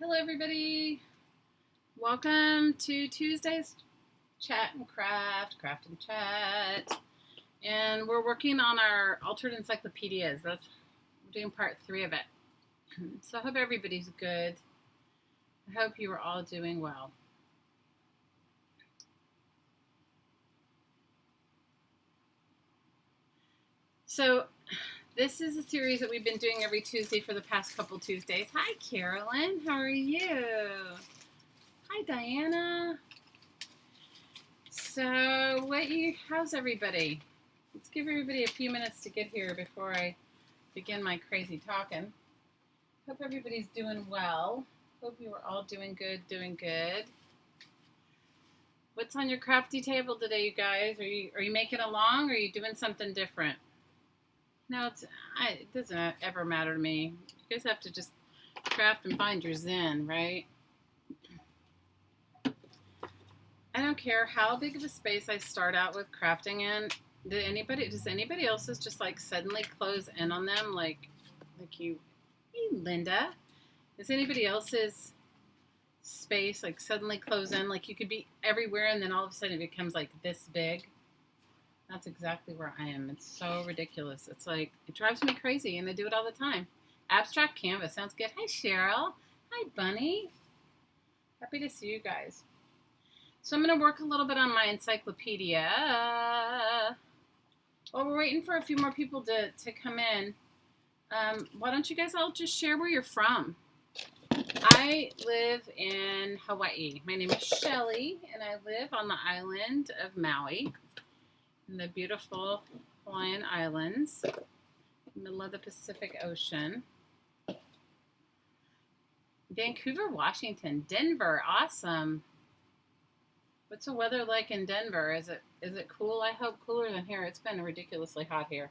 Hello, everybody. Welcome to Tuesday's Chat and Craft and Chat. And we're working on our altered encyclopedias. We're doing part 3 of it. So I hope everybody's good. I hope you are all doing well. So this is a series that we've been doing every Tuesday for the past couple Tuesdays. Hi, Carolyn. How are you? Hi, Diana. So how's everybody? Let's give everybody a few minutes to get here before I begin my crazy talking. Hope everybody's doing well. Hope you are all doing good. What's on your crafty table today, you guys? Are you making along, or are you doing something different? No, it doesn't ever matter to me. You guys have to just craft and find your zen, right? I don't care how big of a space I start out with crafting in. Does anybody else's just like suddenly close in on them like you? Hey, Linda. Does anybody else's space like suddenly close in, like you could be everywhere and then all of a sudden it becomes like this big? That's exactly where I am. It's so ridiculous. It's like, it drives me crazy, and I do it all the time. Abstract canvas sounds good. Hi, Cheryl. Hi, Bunny. Happy to see you guys. So I'm going to work a little bit on my encyclopedia. While we're waiting for a few more people to come in, why don't you guys all just share where you're from? I live in Hawaii. My name is Shelly, and I live on the island of Maui in the beautiful Hawaiian Islands, middle of the Pacific Ocean. Vancouver, Washington, Denver, awesome. What's the weather like in Denver? Is it cool? I hope cooler than here. It's been ridiculously hot here.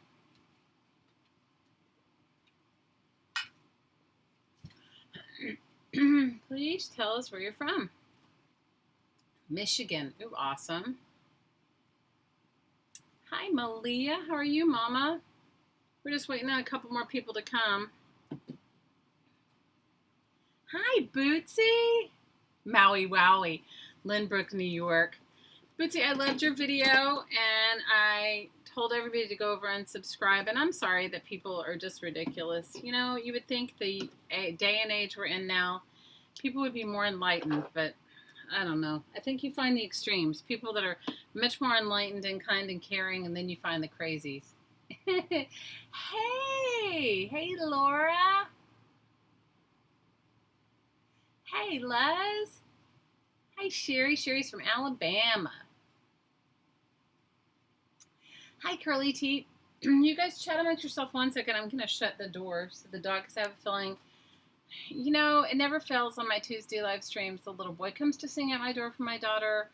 Please tell us where you're from. Michigan. Ooh, awesome. Hi, Malia. How are you, Mama? We're just waiting on a couple more people to come. Hi, Bootsy. Maui Wowie. Lynbrook, New York. Bootsy, I loved your video, and I told everybody to go over and subscribe, and I'm sorry that people are just ridiculous. You know, you would think the day and age we're in now, people would be more enlightened, but I don't know. I think you find the extremes. People that are much more enlightened and kind and caring, and then you find the crazies. Hey, Laura. Hey, Luz. Hi, Sherry. Sherry's from Alabama. Hi, Curly Teat. You guys chat amongst yourself 1 second. I'm going to shut the door so the dogs have a feeling. You know, it never fails on my Tuesday live streams. The little boy comes to sing at my door for my daughter,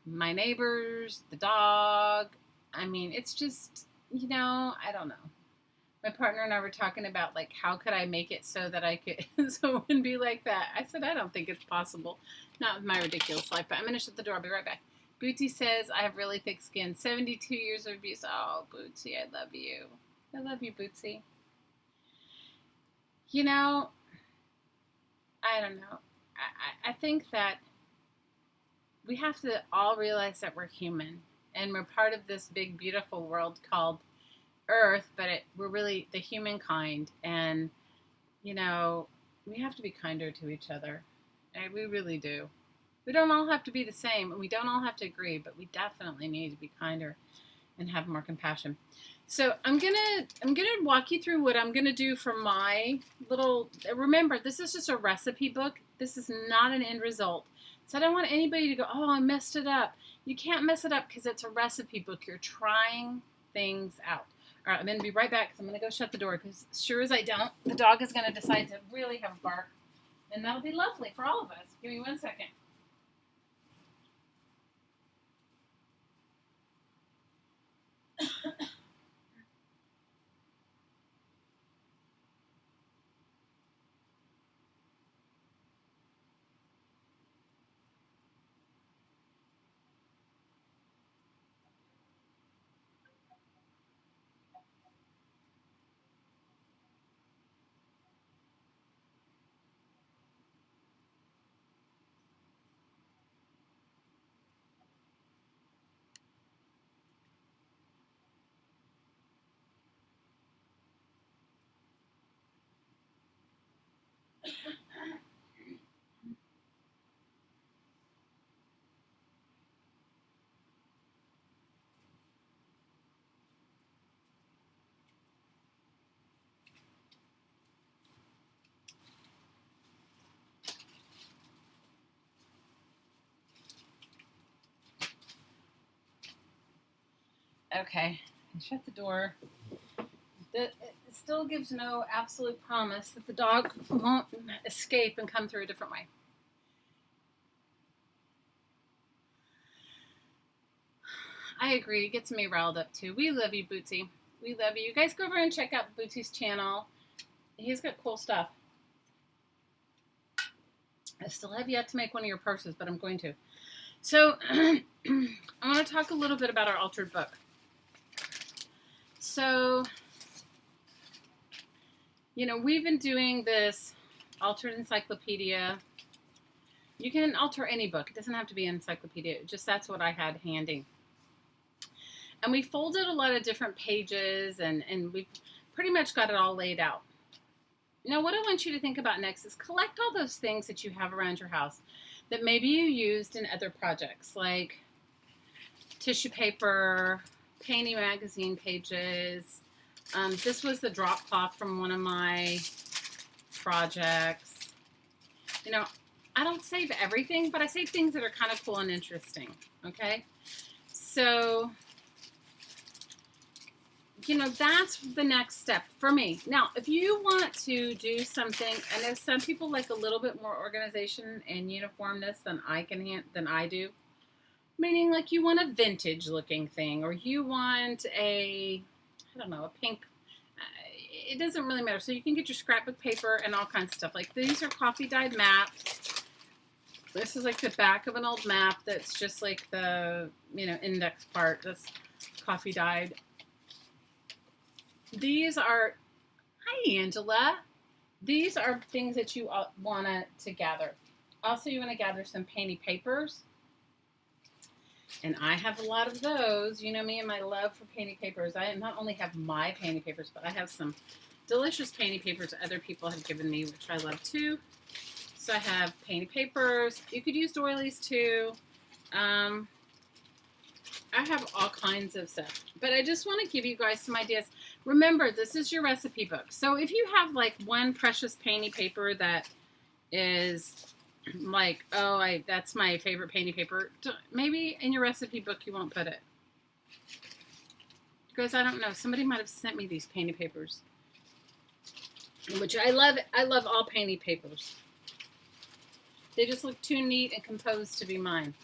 my neighbors, the dog. I mean, it's just, you know, I don't know. My partner and I were talking about, like, how could I make it so that I could, so it wouldn't be like that. I said, I don't think it's possible. Not with my ridiculous life, but I'm going to shut the door. I'll be right back. Bootsy says, I have really thick skin. 72 years of abuse. Oh, Bootsy, I love you. I love you, Bootsy. You know, I don't know. I think that we have to all realize that we're human, and we're part of this big, beautiful world called Earth, but we're really the humankind, and, you know, we have to be kinder to each other. And we really do. We don't all have to be the same, and we don't all have to agree, but we definitely need to be kinder and have more compassion. So I'm gonna walk you through what I'm gonna do for my little. Remember, this is just a recipe book. This is not an end result. So I don't want anybody to go, oh, I messed it up. You can't mess it up because it's a recipe book. You're trying things out. All right, I'm going to be right back because I'm going to go shut the door because sure as I don't, the dog is going to decide to really have a bark. And that'll be lovely for all of us. Give me 1 second. Okay, shut the door. It still gives no absolute promise that the dog won't escape and come through a different way. I agree. It gets me riled up too. We love you, Bootsy. We love you. You guys go over and check out Bootsy's channel. He's got cool stuff. I still have yet to make one of your purses, but I'm going to. So I want to talk a little bit about our altered book. So, you know, we've been doing this altered encyclopedia. You can alter any book. It doesn't have to be an encyclopedia. Just that's what I had handy. And we folded a lot of different pages, and we've pretty much got it all laid out. Now, what I want you to think about next is collect all those things that you have around your house that maybe you used in other projects, like tissue paper, painty magazine pages. This was the drop cloth from one of my projects. You know, I don't save everything, but I save things that are kind of cool and interesting, okay? So, you know, that's the next step for me. Now, if you want to do something, I know some people like a little bit more organization and uniformness than I do. Meaning, like, you want a vintage looking thing, or you want a pink. It doesn't really matter. So you can get your scrapbook paper and all kinds of stuff. Like, these are coffee dyed maps. This is like the back of an old map that's just like the, you know, index part. That's coffee dyed. These are, hi Angela. These are things that you want to gather. Also, you want to gather some painty papers. And I have a lot of those. You know me and my love for painty papers. I not only have my painty papers, but I have some delicious painty papers other people have given me, which I love too. So I have painty papers. You could use doilies too. I have all kinds of stuff. But I just want to give you guys some ideas. Remember, this is your recipe book. So if you have like one precious painty paper that is like, oh, that's my favorite painty paper, maybe in your recipe book you won't put it. Because I don't know, somebody might have sent me these painty papers, which I love. I love all painty papers. They just look too neat and composed to be mine.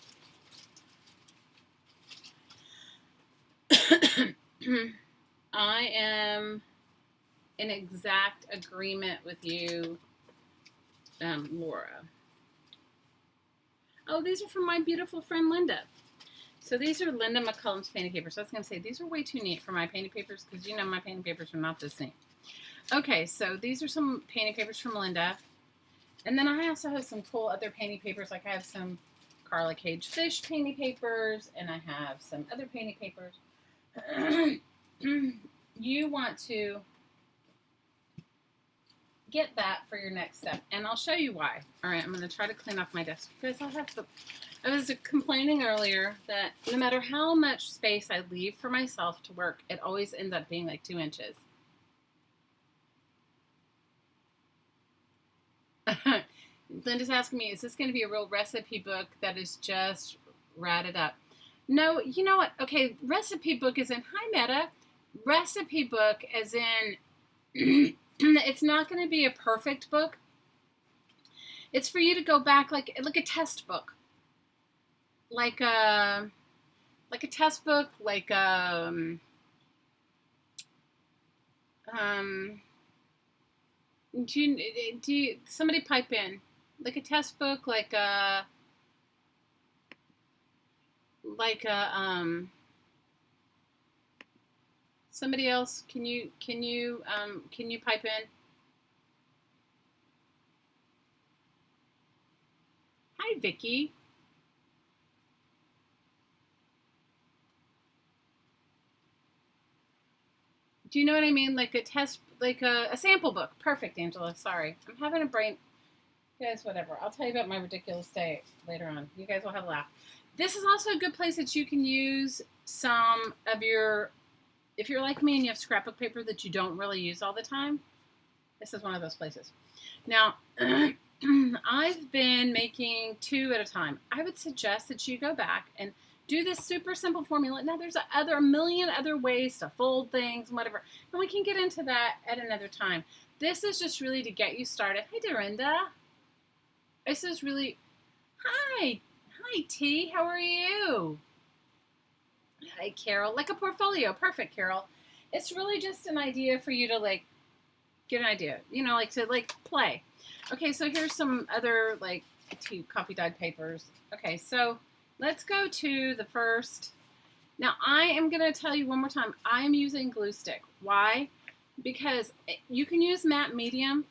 I am in exact agreement with you, Laura. Oh, these are from my beautiful friend Linda. So these are Linda McCullum's painting papers. So I was going to say, these are way too neat for my painting papers because, you know, my painting papers are not this neat. Okay, so these are some painting papers from Linda. And then I also have some cool other painting papers. Like I have some Carla Cage Fish painting papers, and I have some other painting papers. You want to get that for your next step, and I'll show you why. All right, I'm going to try to clean off my desk because I was complaining earlier that no matter how much space I leave for myself to work, it always ends up being like 2 inches. Linda's asking me, is this going to be a real recipe book that is just ratted up? No, you know what? Okay, recipe book is in, hi Meta, recipe book as in, it's not going to be a perfect book. It's for you to go back like a test book. Like a test book, like do you somebody pipe in, like a test book, like a somebody else, can you pipe in? Hi Vicky. Do you know what I mean? Like a test, like a sample book. Perfect, Angela. Sorry. I'm having a brain. You guys, whatever. I'll tell you about my ridiculous day later on. You guys will have a laugh. This is also a good place that you can use some of your, if you're like me and you have scrapbook paper that you don't really use all the time, this is one of those places. Now, I've been making 2 at a time. I would suggest that you go back and do this super simple formula. Now there's a million other ways to fold things and whatever. And we can get into that at another time. This is just really to get you started. Hi, Dorinda. This is really, hi. Hi, T. How are you? Hi, Carol. Like a portfolio. Perfect, Carol. It's really just an idea for you to like get an idea, you know, like to like play. Okay, so here's some other like coffee dyed papers. Okay, so let's go to the first. Now I am going to tell you one more time, I am using glue stick. Why? Because you can use matte medium,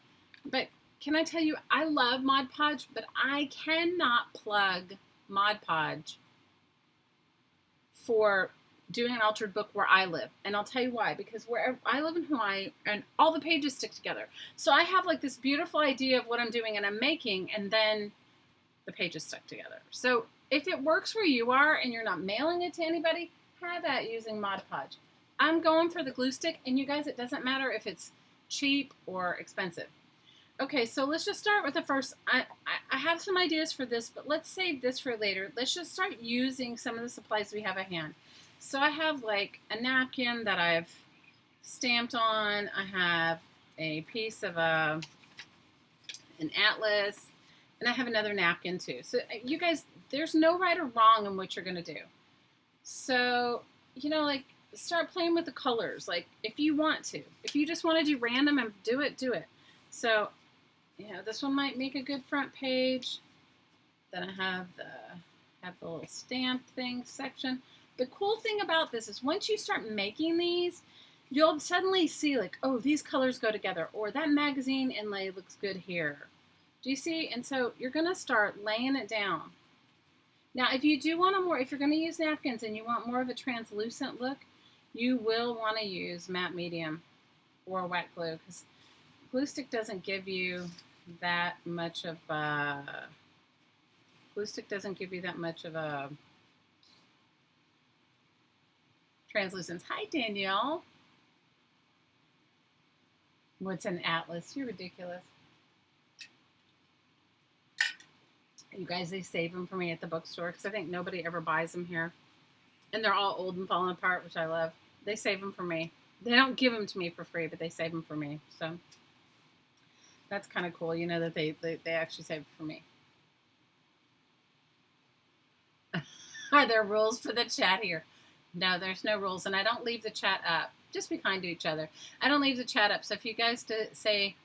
but can I tell you, I love Mod Podge, but I cannot plug Mod Podge for doing an altered book where I live. And I'll tell you why. Because where I live in Hawaii, and all the pages stick together. So I have like this beautiful idea of what I'm doing and I'm making, and then the pages stuck together. So if it works where you are and you're not mailing it to anybody, have at using Mod Podge. I'm going for the glue stick, and you guys, it doesn't matter if it's cheap or expensive. Okay, so let's just start with the first. I have some ideas for this, but let's save this for later. Let's just start using some of the supplies we have at hand. So I have like a napkin that I've stamped on. I have a piece of an atlas, and I have another napkin too. So you guys, there's no right or wrong in what you're going to do. So, you know, like start playing with the colors. Like if you want to. If you just want to do random and do it, do it. So, you know, this one might make a good front page. Then I have the little stamp thing section. The cool thing about this is once you start making these, you'll suddenly see like, oh, these colors go together, or that magazine inlay looks good here. Do you see? And so you're going to start laying it down. Now, if you do want if you're going to use napkins and you want more of a translucent look, you will want to use matte medium or wet glue, because glue stick doesn't give you that much of a translucence. Hi, Danielle. What's an atlas? You're ridiculous. You guys, they save them for me at the bookstore because I think nobody ever buys them here. And they're all old and falling apart, which I love. They save them for me. They don't give them to me for free, but they save them for me. So that's kind of cool, you know, that they actually save it for me. Are there rules for the chat here? No, there's no rules, and I don't leave the chat up. Just be kind to each other. I don't leave the chat up, so if you guys say...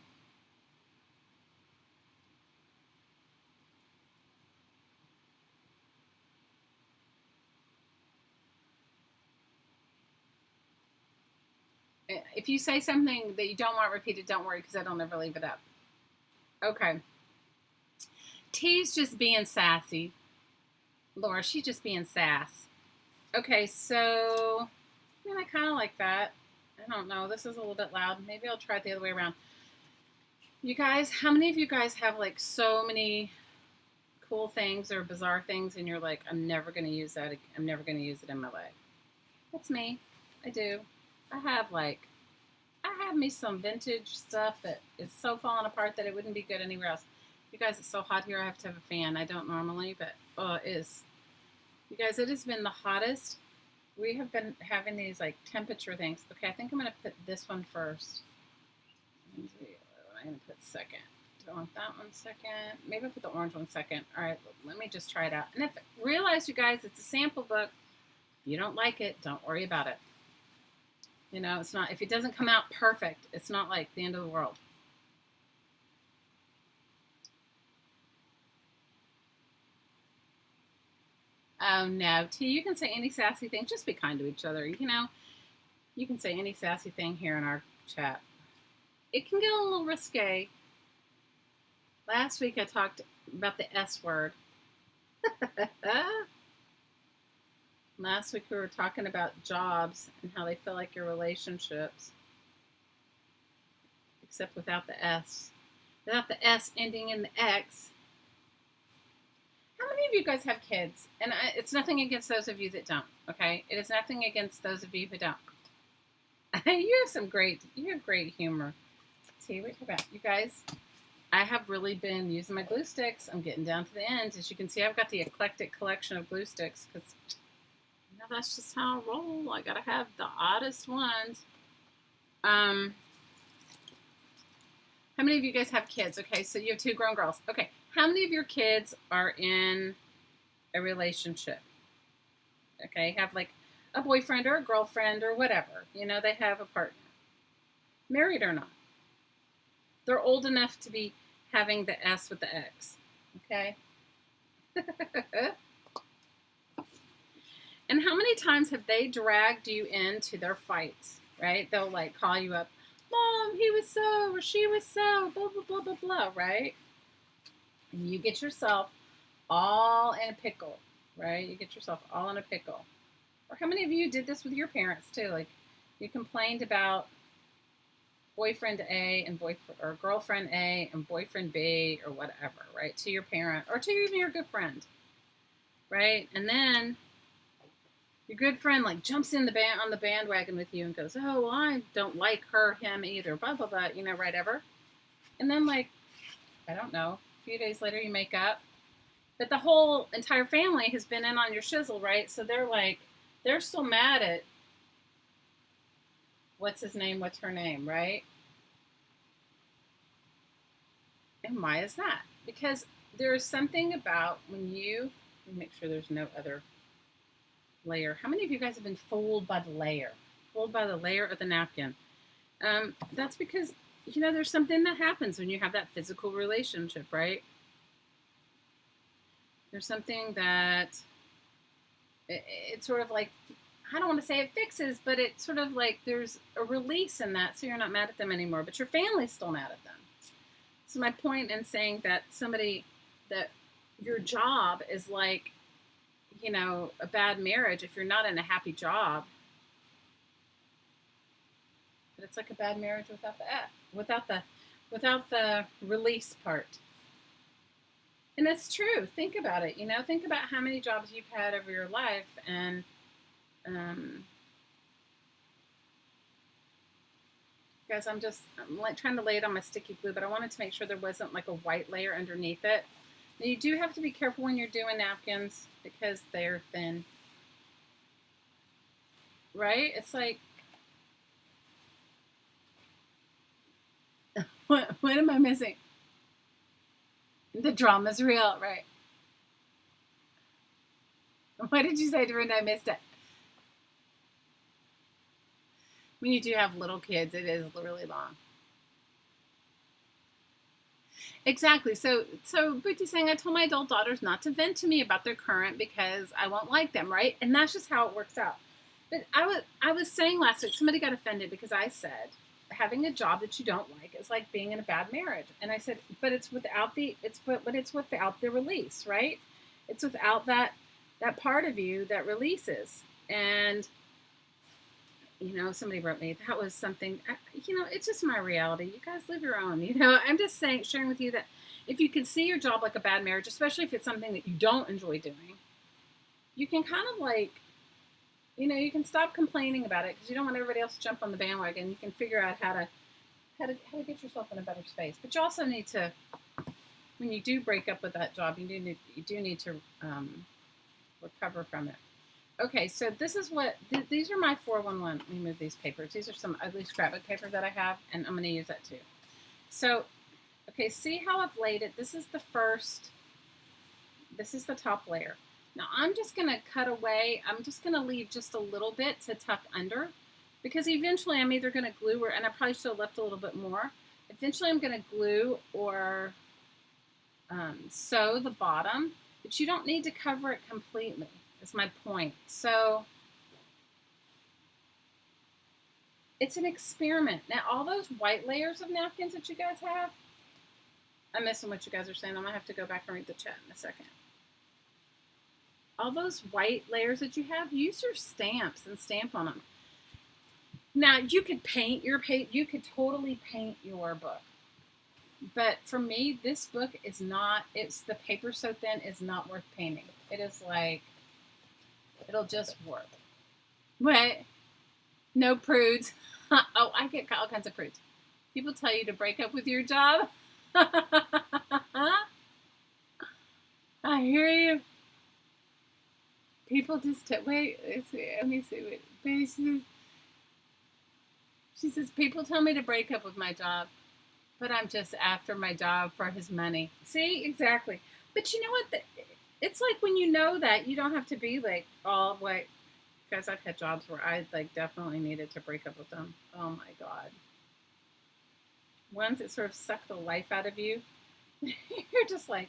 If you say something that you don't want repeated, don't worry, because I don't ever leave it up. Okay. T's just being sassy. Laura, she's just being sass. Okay, so... I mean, I kind of like that. I don't know. This is a little bit loud. Maybe I'll try it the other way around. You guys, how many of you guys have like so many cool things or bizarre things and you're like, I'm never going to use that. I'm never going to use it in my life. That's me. I do. I have me some vintage stuff that is so falling apart that it wouldn't be good anywhere else. You guys, it's so hot here. I have to have a fan. I don't normally, but oh, it is. You guys, it has been the hottest. We have been having these like temperature things. Okay, I think I'm going to put this one first. I'm going to put second. Do I want that one second? Maybe I'll put the orange one second. All right, let me just try it out. And if realize, you guys, it's a sample book. If you don't like it, don't worry about it. You know, it's not, if it doesn't come out perfect, it's not like the end of the world. Oh, no. T, you can say any sassy thing. Just be kind to each other. You know, you can say any sassy thing here in our chat. It can get a little risque. Last week I talked about the S word. Last week we were talking about jobs and how they feel like your relationships. Except without the S. Without the S ending in the X. How many of you guys have kids? And it's nothing against those of you that don't, okay? It is nothing against those of you who don't. You have great humor. See, wait about you guys. I have really been using my glue sticks. I'm getting down to the end. As you can see, I've got the eclectic collection of glue sticks because That's just how I roll. I gotta have the oddest ones. How many of you guys have kids? Okay, so you have 2 grown girls. Okay, how many of your kids are in a relationship? Okay, have like a boyfriend or a girlfriend or whatever. You know, they have a partner. Married or not. They're old enough to be having the S with the X. Okay? And how many times have they dragged you into their fights, right? They'll like call you up, Mom, he was so, or she was so, blah, blah, blah, blah, blah, right? And you get yourself all in a pickle, right? You get yourself all in a pickle. Or how many of you did this with your parents too? Like you complained about boyfriend A and boyfriend or girlfriend A and boyfriend B or whatever, right? To your parent or to even your good friend, right? And then your good friend like jumps in on the bandwagon with you and goes, "Oh, well, I don't like her, him either." Blah blah blah, you know, right? Ever. And then like, I don't know, a few days later you make up, but the whole entire family has been in on your shizzle, right? So they're still mad at what's his name, what's her name, right? And why is that? Because there's something about when you make sure there's no other layer. How many of you guys have been fooled by the layer? Fooled by the layer of the napkin? That's because, you know, there's something that happens when you have that physical relationship, right? There's something that it's sort of like, I don't want to say it fixes, but it's sort of like there's a release in that, so you're not mad at them anymore, but your family's still mad at them. So my point in saying that that your job is like, you know, a bad marriage if you're not in a happy job. But it's like a bad marriage without the release part. And that's true. Think about it. You know, think about how many jobs you've had over your life, and guys, I'm like trying to lay it on my sticky glue, but I wanted to make sure there wasn't like a white layer underneath it. Now you do have to be careful when you're doing napkins because they're thin, right? It's like, what am I missing? The drama's real, right? What did you say, Dorinda? I missed it. When you do have little kids, it is really long. Exactly. So Bootsy's saying, I told my adult daughters not to vent to me about their current because I won't like them, right? And that's just how it works out. But I was saying last week, somebody got offended because I said having a job that you don't like is like being in a bad marriage. And I said, but it's without the release, right? It's without that part of you that releases. And you know, somebody wrote me, that was something, you know, it's just my reality. You guys live your own, you know. I'm just sharing with you that if you can see your job like a bad marriage, especially if it's something that you don't enjoy doing, you can kind of like, you know, you can stop complaining about it because you don't want everybody else to jump on the bandwagon. You can figure out how to get yourself in a better space. But you also need to, when you do break up with that job, you do need to recover from it. Okay, so this is what, these are my 411. Let me move these papers. These are some ugly scrapbook paper that I have, and I'm going to use that too. So, okay, see how I've laid it? This is the top layer. Now I'm just going to cut away. I'm just going to leave just a little bit to tuck under because eventually I'm either going to glue and I probably should have left a little bit more. Eventually I'm going to glue or sew the bottom, but you don't need to cover it completely. Is my point. So it's an experiment. Now, all those white layers of napkins that you guys have, I'm missing what you guys are saying. I'm going to have to go back and read the chat in a second. All those white layers that you have, use your stamps and stamp on them. Now, you could paint you could totally paint your book. But for me, this book is not, the paper so thin is not worth painting. It is like, it'll just work. What? No prudes. Oh, I get all kinds of prudes. People tell you to break up with your job. I hear you. people just wait. Let me see. Wait, she says people tell me to break up with my job, but I'm just after my job for his money. See, exactly. But you know what? It's like when you know that you don't have to be like all like. Guys, I've had jobs where I like definitely needed to break up with them. Oh my god. Ones that sort of suck the life out of you. You're just like,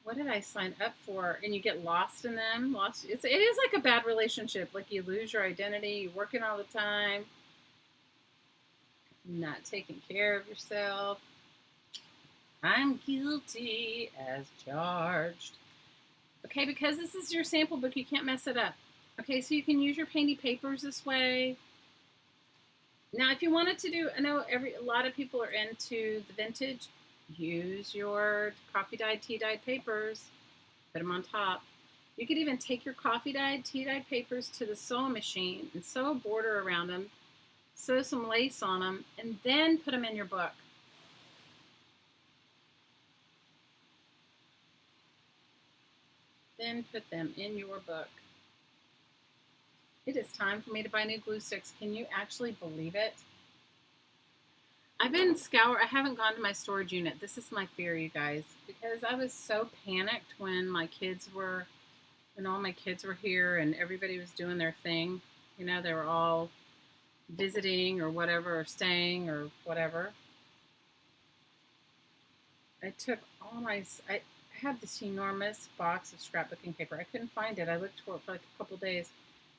what did I sign up for? And you get lost in them. It is like a bad relationship. Like you lose your identity. You're working all the time. Not taking care of yourself. I'm guilty as charged. Okay, because this is your sample book, you can't mess it up. Okay, so you can use your painty papers this way. Now, if you wanted to do, I know a lot of people are into the vintage. Use your coffee dyed, tea dyed papers. Put them on top. You could even take your coffee dyed, tea dyed papers to the sewing machine and sew a border around them. Sew some lace on them, and then put them in your book. Then put them in your book. It is time for me to buy new glue sticks. Can you actually believe it? I've been I haven't gone to my storage unit. This is my fear, you guys, because I was so panicked when all my kids were here and everybody was doing their thing. You know, they were all visiting or whatever, or staying or whatever. I took I have this enormous box of scrapbooking paper. I couldn't find it. I looked for it for like a couple days.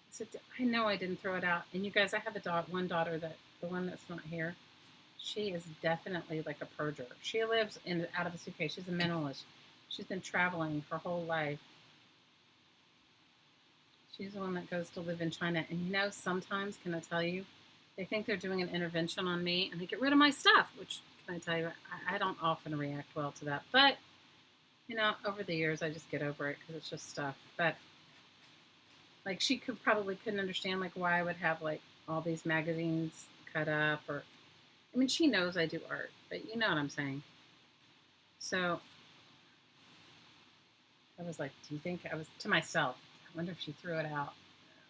I said, I know I didn't throw it out. And you guys, I have one daughter, the one that's not here. She is definitely like a purger. She lives out of a suitcase. She's a minimalist. She's been traveling her whole life. She's the one that goes to live in China. And you know, sometimes, can I tell you, they think they're doing an intervention on me and they get rid of my stuff, which, can I tell you, I don't often react well to that. But, you know, over the years, I just get over it because it's just stuff. But, like, she couldn't understand, like, why I would have, like, all these magazines cut up or, I mean, she knows I do art, but you know what I'm saying. So, I was like, do you think, I was to myself, I wonder if she threw it out.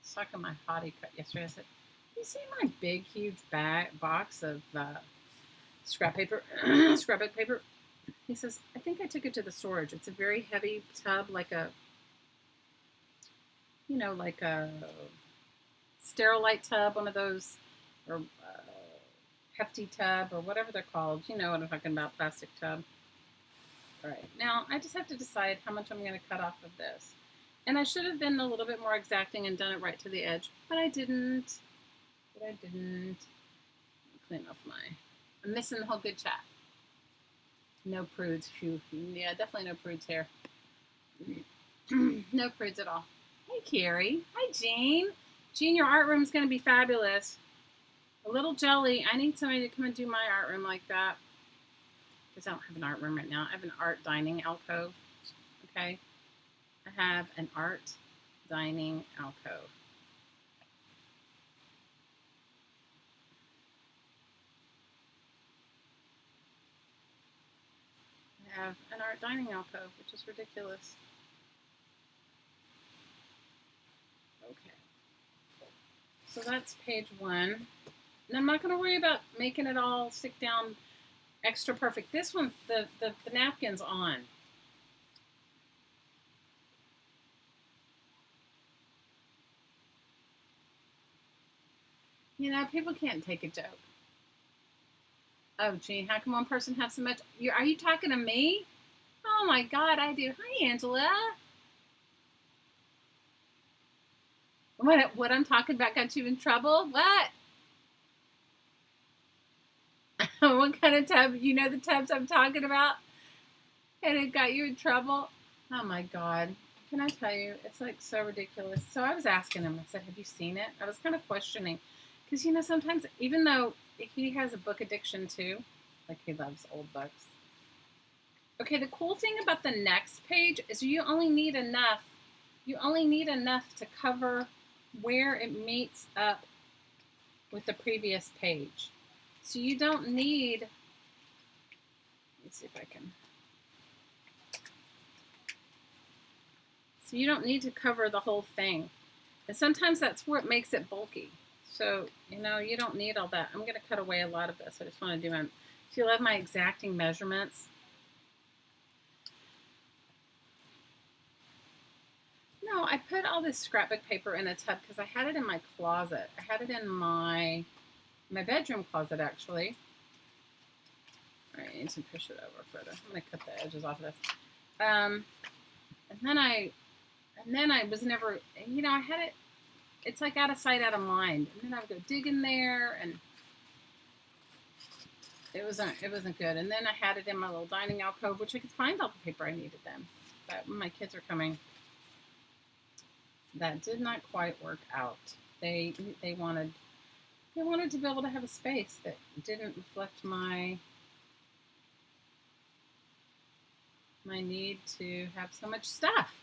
Sucking my hottie cut yesterday. I said, you see my big, huge box of scrapbook paper? He says, I think I took it to the storage. It's a very heavy tub, like a Sterilite tub, one of those, or hefty tub, or whatever they're called. You know what I'm talking about, plastic tub. All right, now I just have to decide how much I'm going to cut off of this. And I should have been a little bit more exacting and done it right to the edge, but I didn't. Clean off I'm missing the whole good chat. No prudes. Phew. Yeah, definitely no prudes here. No prudes at all. Hey, Carrie. Hi, Jean. Jean, your art room is going to be fabulous. A little jelly. I need somebody to come and do my art room like that. Because I don't have an art room right now. I have an art dining alcove. Okay? I have an art dining alcove. Have an art dining alcove, which is ridiculous. Okay. So that's page 1. And I'm not going to worry about making it all stick down extra perfect. This one's the napkin's on. You know, people can't take a joke. Oh, gee, how come one person has so much? Are you talking to me? Oh, my God, I do. Hi, Angela. What I'm talking about got you in trouble? What? What kind of tub? You know the tubs I'm talking about? And it got you in trouble? Oh, my God. Can I tell you? It's like so ridiculous. So I was asking him, I said, have you seen it? I was kind of questioning. Because, you know, sometimes, even though he has a book addiction too, like he loves old books. Okay, the cool thing about the next page is you only need enough to cover where it meets up with the previous page. So you don't need, let me see if I can. So you don't need to cover the whole thing. And sometimes that's what makes it bulky. So, you don't need all that. I'm going to cut away a lot of this. I just want to do my, if you love my exacting measurements. No, I put all this scrapbook paper in a tub because I had it in my closet. I had it in my bedroom closet, actually. All right, I need to push it over further. I'm going to cut the edges off of this. And then I was never, I had it, it's like out of sight, out of mind. And then I would go dig in there, and it wasn't good. And then I had it in my little dining alcove, which I could find all the paper I needed then. But when my kids are coming, that did not quite work out. They wanted to be able to have a space that didn't reflect my need to have so much stuff.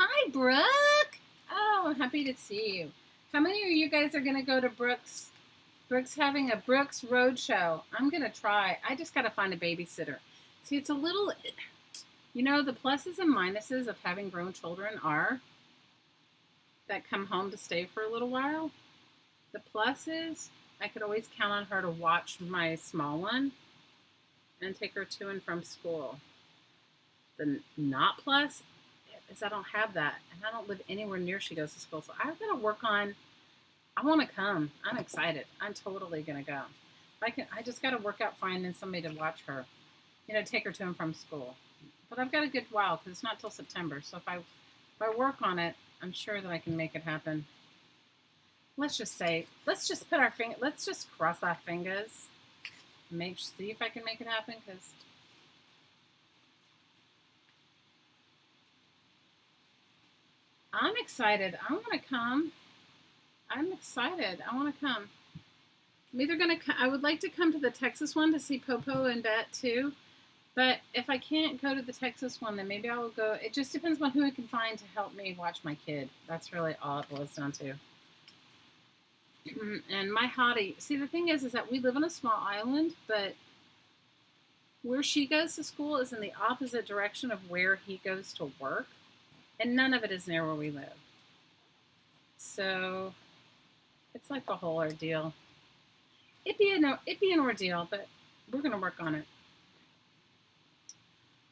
Hi, Brooke. Oh, I'm happy to see you. How many of you guys are going to go to Brooke's? Brooke's having a Brooke's Roadshow. I'm going to try. I just got to find a babysitter. See, it's a little, the pluses and minuses of having grown children are that come home to stay for a little while. The plus is I could always count on her to watch my small one and take her to and from school. The not plus is I don't have that, and I don't live anywhere near she goes to school. So I've got to work on, I want to come. I'm excited. I'm totally going to go. I just got to work out finding somebody to watch her, take her to and from school. But I've got a good while because it's not till September. So if I work on it, I'm sure that I can make it happen. Let's just put our finger, let's just cross our fingers and see if I can make it happen, because I'm excited. I want to come. I'm excited. I want to come. I'm either going to, I would like to come to the Texas one to see Popo and Bet too. But if I can't go to the Texas one, then maybe I will go. It just depends on who I can find to help me watch my kid. That's really all it boils down to. And my hottie, see, the thing is that we live on a small island, but where she goes to school is in the opposite direction of where he goes to work. And none of it is near where we live. So it's like a whole ordeal. It'd be an ordeal, but we're going to work on it.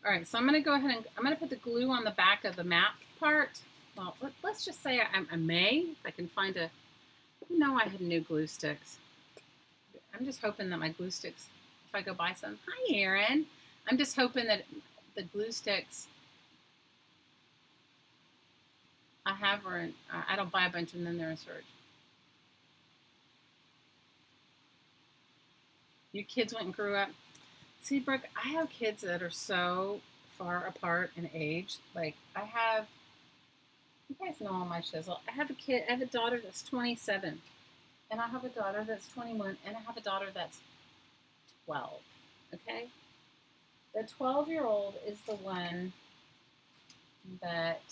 All right, so I'm going to go ahead and I'm going to put the glue on the back of the map part. Well, let's just say I may, if I can find I had new glue sticks. I'm just hoping that my glue sticks, if I go buy some. Hi, Erin. I'm just hoping that the glue sticks I have are I don't buy a bunch and then they're in storage. Your kids went and grew up. See, Brooke, I have kids that are so far apart in age. Like, you guys know all my shizzle. I have a daughter that's 27, and I have a daughter that's 21, and I have a daughter that's 12, okay? The 12-year-old is the one that,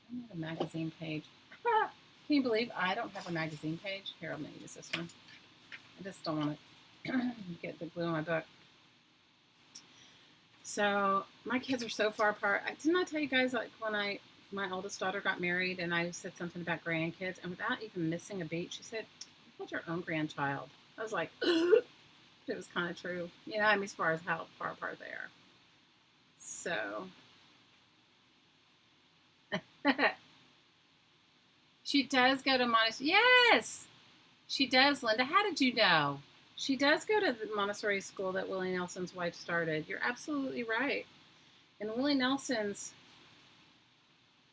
I need a magazine page. Can you believe I don't have a magazine page? Here, I'm going to use this one. I just don't want to get the glue on my book. So my kids are so far apart. Didn't I tell you guys, like, when my oldest daughter got married and I said something about grandkids, and without even missing a beat, she said, "You had your own grandchild." I was like, it was kind of true. As far as how far apart they are. So she does go to Montessori. Yes, she does, Linda. How did you know? She does go to the Montessori school that Willie Nelson's wife started. You're absolutely right. And Willie Nelson's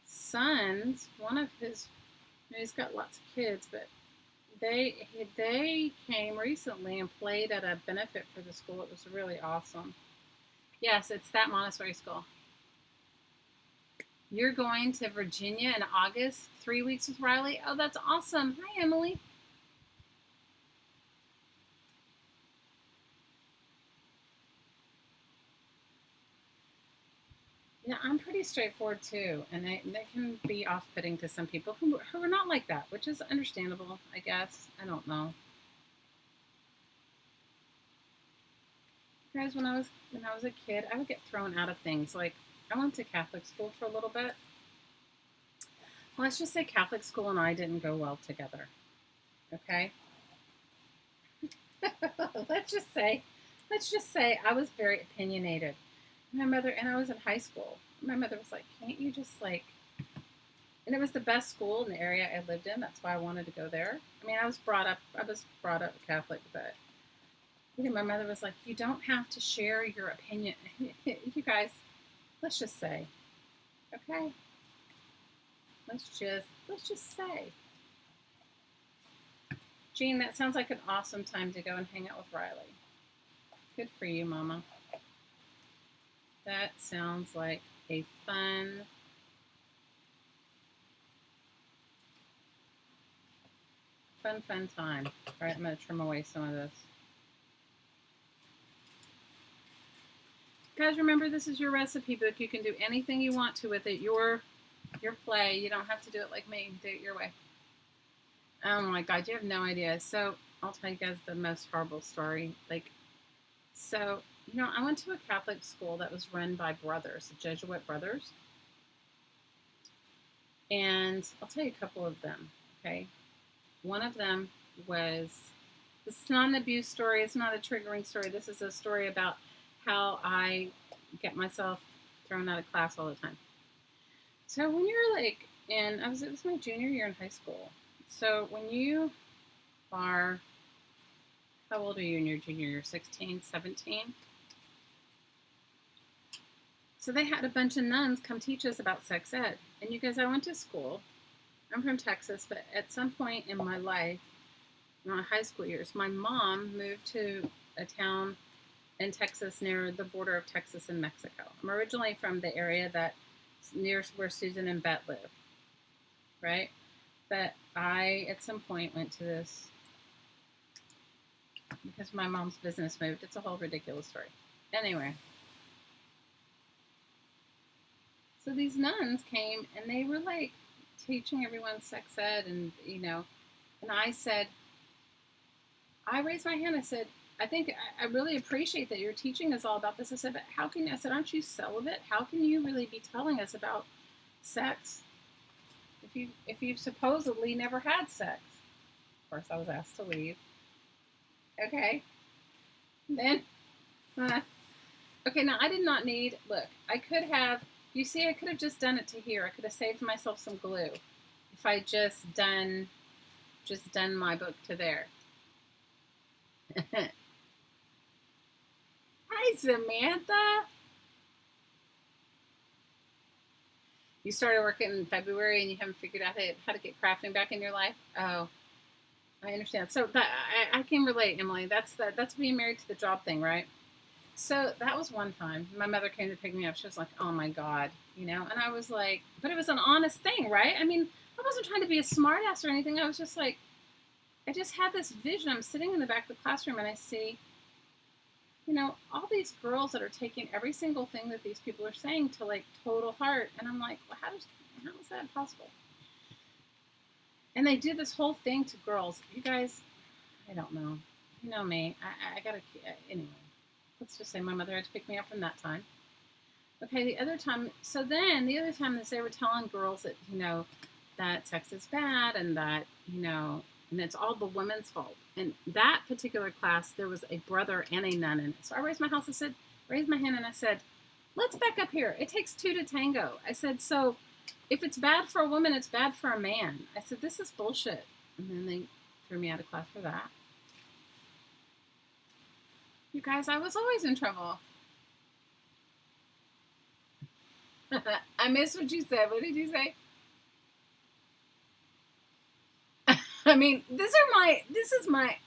sons, one of his, he's got lots of kids, but they came recently and played at a benefit for the school. It was really awesome. Yes, it's that Montessori school. You're going to Virginia in August, 3 weeks with Riley? Oh, that's awesome. Hi, Emily. Yeah, I'm pretty straightforward too, and they can be off-putting to some people who are not like that, which is understandable, I guess. I don't know. Guys, when I was a kid, I would get thrown out of things. Like I went to Catholic school for a little bit. Well, let's just say Catholic school and I didn't go well together. Okay. let's just say, let's just say I was very opinionated. My mother, and I was in high school. My mother was like, "Can't you just like?" And it was the best school in the area I lived in. That's why I wanted to go there. I mean, I was brought up Catholic, but my mother was like, "You don't have to share your opinion." You guys, let's just say, okay, let's just say, Jean, that sounds like an awesome time to go and hang out with Riley. Good for you, Mama. That sounds like a fun time. All right, I'm going to trim away some of this. Guys, remember, this is your recipe book. You can do anything you want to with it. Your play. You don't have to do it like me. Do it your way. Oh my God, you have no idea. So I'll tell you guys the most horrible story. So, I went to a Catholic school that was run by brothers, Jesuit brothers. And I'll tell you a couple of them, okay? One of them was, this is not an abuse story. It's not a triggering story. This is a story about how I get myself thrown out of class all the time. So when you're like it was my junior year in high school. So when you are, how old are you in your junior year? 16, 17? So they had a bunch of nuns come teach us about sex ed. And you guys, I went to school. I'm from Texas, but at some point in my life, in my high school years, my mom moved to a town in Texas near the border of Texas and Mexico. I'm originally from the area that's near where Susan and Bet live, right? But I, at some point, went to this because my mom's business moved. It's a whole ridiculous story. Anyway, so these nuns came and they were like teaching everyone sex ed, and and I raised my hand. I said, I really appreciate that you're teaching us all about this. I said, but I said, aren't you celibate? How can you really be telling us about sex if you've supposedly never had sex? Of course, I was asked to leave. Okay. Then, okay, now I did not need, look, I could have just done it to here. I could have saved myself some glue if I just done my book to there. Hi, Samantha. You started working in February and you haven't figured out how to get crafting back in your life? Oh, I understand. So I can relate, Emily. That's being married to the job thing, right? So that was one time. My mother came to pick me up. She was like, "Oh my God," and I was like, but it was an honest thing, right? I mean, I wasn't trying to be a smartass or anything. I was just like, I just had this vision. I'm sitting in the back of the classroom and I see, all these girls that are taking every single thing that these people are saying to like total heart. And I'm like, well, how is that possible? And they do this whole thing to girls. You guys, I don't know. You know me. I gotta, anyway. Let's just say my mother had to pick me up from that time. Okay, the other time is they were telling girls that, that sex is bad and that, and it's all the women's fault. And that particular class, there was a brother and a nun in it. So I raised my hand and I said, let's back up here. It takes two to tango. I said, so if it's bad for a woman, it's bad for a man. I said, this is bullshit. And then they threw me out of class for that. You guys, I was always in trouble. I missed what you said. What did you say? I mean, this is my.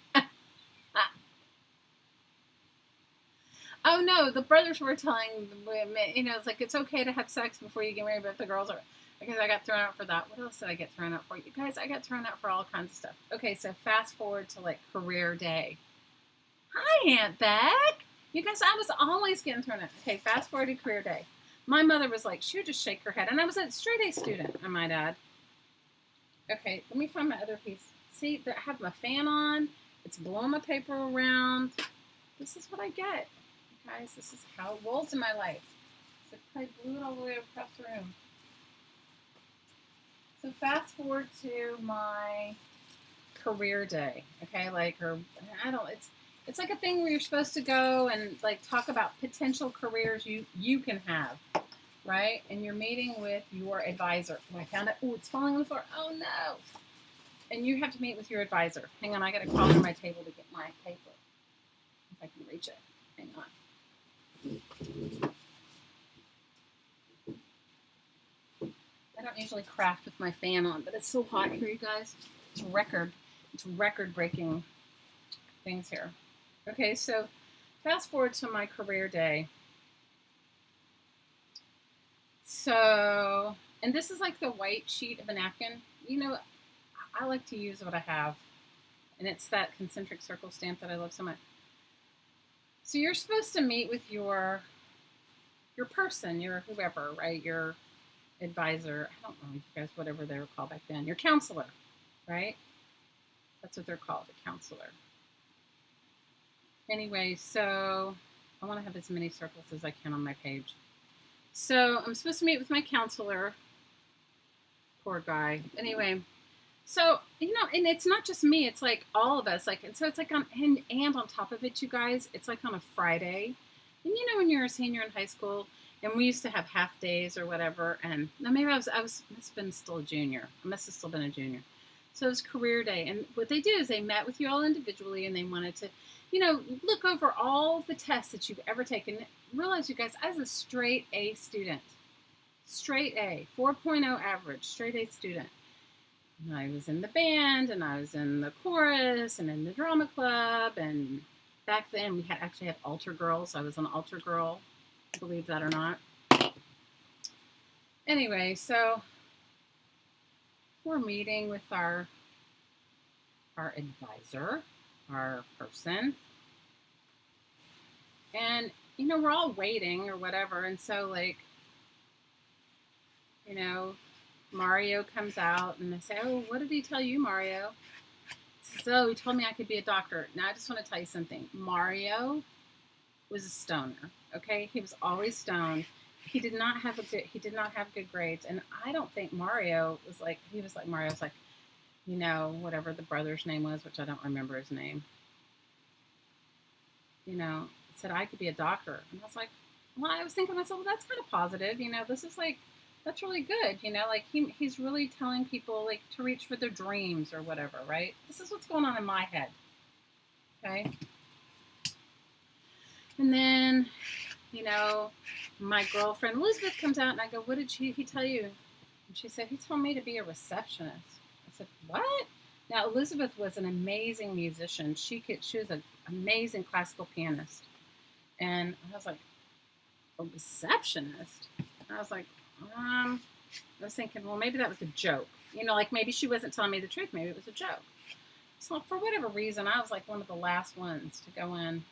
Oh no, the brothers were telling the women, it's like it's okay to have sex before you get married, but the girls are, because I got thrown out for that. What else did I get thrown out for? You guys, I got thrown out for all kinds of stuff. Okay, so fast forward to like career day. Hi, Aunt Beck. You guys, I was always getting thrown out. Okay, fast forward to career day. My mother was like, she would just shake her head. And I was a straight A student, I might add. Okay, let me find my other piece. See, I have my fan on. It's blowing my paper around. This is what I get. Guys, this is how it rolls in my life. So I blew it all the way across the room. So fast forward to my career day, okay? Like, or I don't. It's like a thing where you're supposed to go and like talk about potential careers you can have, right? And you're meeting with your advisor. Oh, I found it. Oh, it's falling on the floor. Oh no! And you have to meet with your advisor. Hang on, I got to crawl under my table to get my paper. If I can reach it. Hang on. I don't usually craft with my fan on, but it's so hot here, you guys. It's record-breaking things here. Okay, so fast forward to my career day. So, and this is like the white sheet of a napkin. You know, I like to use what I have, and it's that concentric circle stamp that I love so much. So you're supposed to meet with your person, your whoever, right? Your advisor. I don't know, you guys, whatever they were called back then. Your counselor, right? That's what they're called, a counselor. Anyway, so I want to have as many circles as I can on my page. So I'm supposed to meet with my counselor. Poor guy. Anyway, so, you know, and it's not just me, it's like all of us. Like, and so it's like and on top of it, you guys, it's like on a Friday. And you know, when you're a senior in high school, and we used to have half days or whatever, and no, maybe I must have been still a junior. I must have still been a junior. So it was career day. And what they do is they met with you all individually, and they wanted to, you know, look over all the tests that you've ever taken. Realize, you guys, I was a straight A student. Straight A, 4.0 average, straight A student. And I was in the band, and I was in the chorus, and in the drama club, and back then we actually had altar girls. I was an altar girl, believe that or not. Anyway, so we're meeting with our advisor, our person, and you know, we're all waiting or whatever, and so like, you know, Mario comes out, and they say, "Oh, what did he tell you, Mario?" So he told me I could be a doctor. Now I just want to tell you something. Mario was a stoner. Okay, he was always stoned. He did not have good grades, and I don't think Mario was like. He was like Mario's like, you know, whatever the brother's name was, which I don't remember his name. You know, said I could be a doctor, and I was like, well, I was thinking to myself, well, that's kind of positive. You know, this is like. That's really good, you know, like he's really telling people like to reach for their dreams or whatever, right? This is what's going on in my head, okay? And then, you know, my girlfriend Elizabeth comes out, and I go, what did he tell you? And she said, he told me to be a receptionist. I said, what? Now, Elizabeth was an amazing musician. She was an amazing classical pianist. And I was like, a receptionist? And I was like, I was thinking, well, maybe that was a joke. You know, like maybe she wasn't telling me the truth. Maybe it was a joke. So for whatever reason, I was like one of the last ones to go in.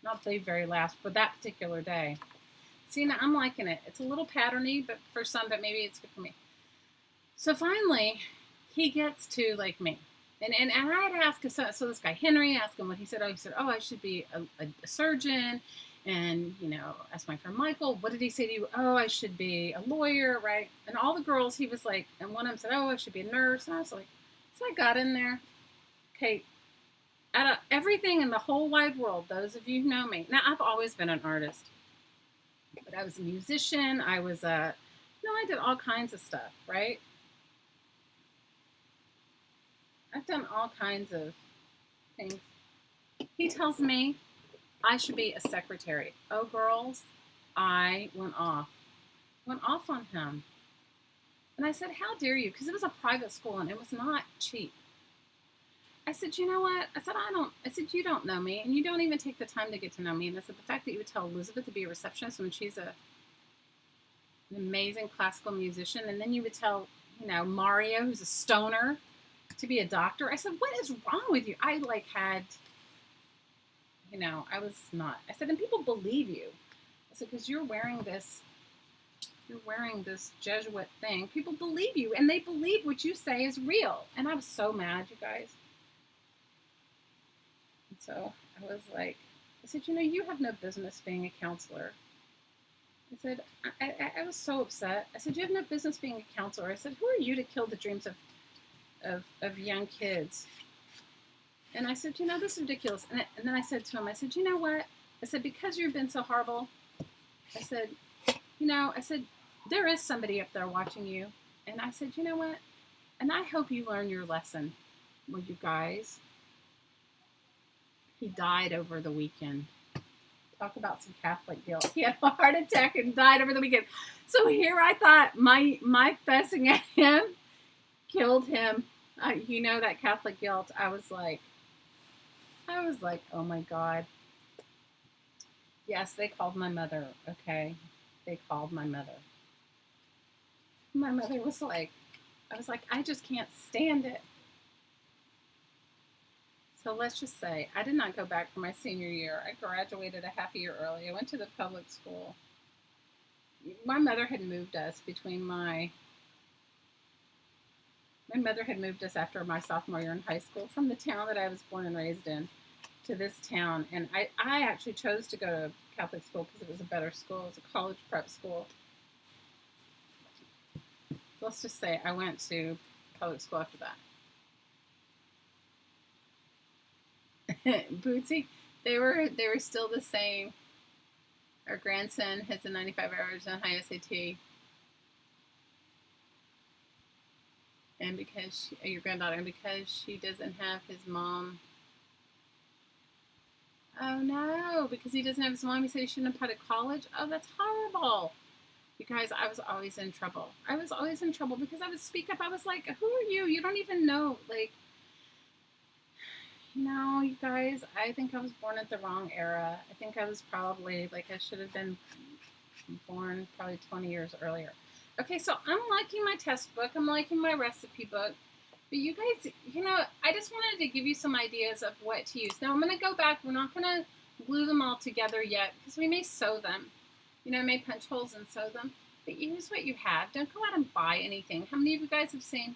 Not the very last, but that particular day. See, now I'm liking it. It's a little patterny, but for some, but maybe it's good for me. So finally, he gets to like me. And I had asked, so this guy, Henry, asked him what he said. Oh, he said, oh, I should be a surgeon. And, you know, asked my friend Michael, what did he say to you? Oh, I should be a lawyer, right? And all the girls, he was like, and one of them said, oh, I should be a nurse. And I was like, so I got in there. Okay, out of everything in the whole wide world, those of you who know me, now I've always been an artist, but I was a musician. I did all kinds of stuff, right? I've done all kinds of things. He tells me I should be a secretary. Oh, girls, I went off on him. And I said, how dare you? Because it was a private school and it was not cheap. I said, you know what? I said, you don't know me and you don't even take the time to get to know me. And I said, the fact that you would tell Elizabeth to be a receptionist when she's an amazing classical musician, and then you would tell, you know, Mario, who's a stoner, to be a doctor. I said, what is wrong with you? I was not. I said, and people believe you. I said, because you're wearing this Jesuit thing. People believe you, and they believe what you say is real. And I was so mad, you guys. And so I was like, I said, you have no business being a counselor. I said, I was so upset. I said, you have no business being a counselor. I said, who are you to kill the dreams of young kids? And I said, this is ridiculous. And then I said to him, I said, you know what? I said, because you've been so horrible, I said, I said, there is somebody up there watching you. And I said, you know what? And I hope you learn your lesson. Well, you guys, he died over the weekend. Talk about some Catholic guilt. He had a heart attack and died over the weekend. So here I thought my fussing at him killed him. That Catholic guilt. I was like, oh my God. Yes, they called my mother. Okay. They called my mother. My mother was like, I was like, I just can't stand it. So let's just say I did not go back for my senior year. I graduated a half a year early. I went to the public school. My mother had moved us my mother had moved us after my sophomore year in high school from the town that I was born and raised in to this town. And I actually chose to go to Catholic school because it was a better school. It was a college prep school. Let's just say I went to public school after that. Bootsy, they were still the same. Our grandson hits a 95 average on high SAT. And because your granddaughter, and because she doesn't have his mom. Oh no, because he doesn't have his mom, he said he shouldn't apply to college. Oh, that's horrible. You guys, I was always in trouble. I was always in trouble because I would speak up. I was like, who are you? You don't even know. Like, you guys, I think I was born at the wrong era. I think I was probably, I should have been born probably 20 years earlier. Okay, so I'm liking my test book. I'm liking my recipe book. But you guys, I just wanted to give you some ideas of what to use. Now, I'm going to go back. We're not going to glue them all together yet because we may sew them. I may punch holes and sew them. But use what you have. Don't go out and buy anything. How many of you guys have seen?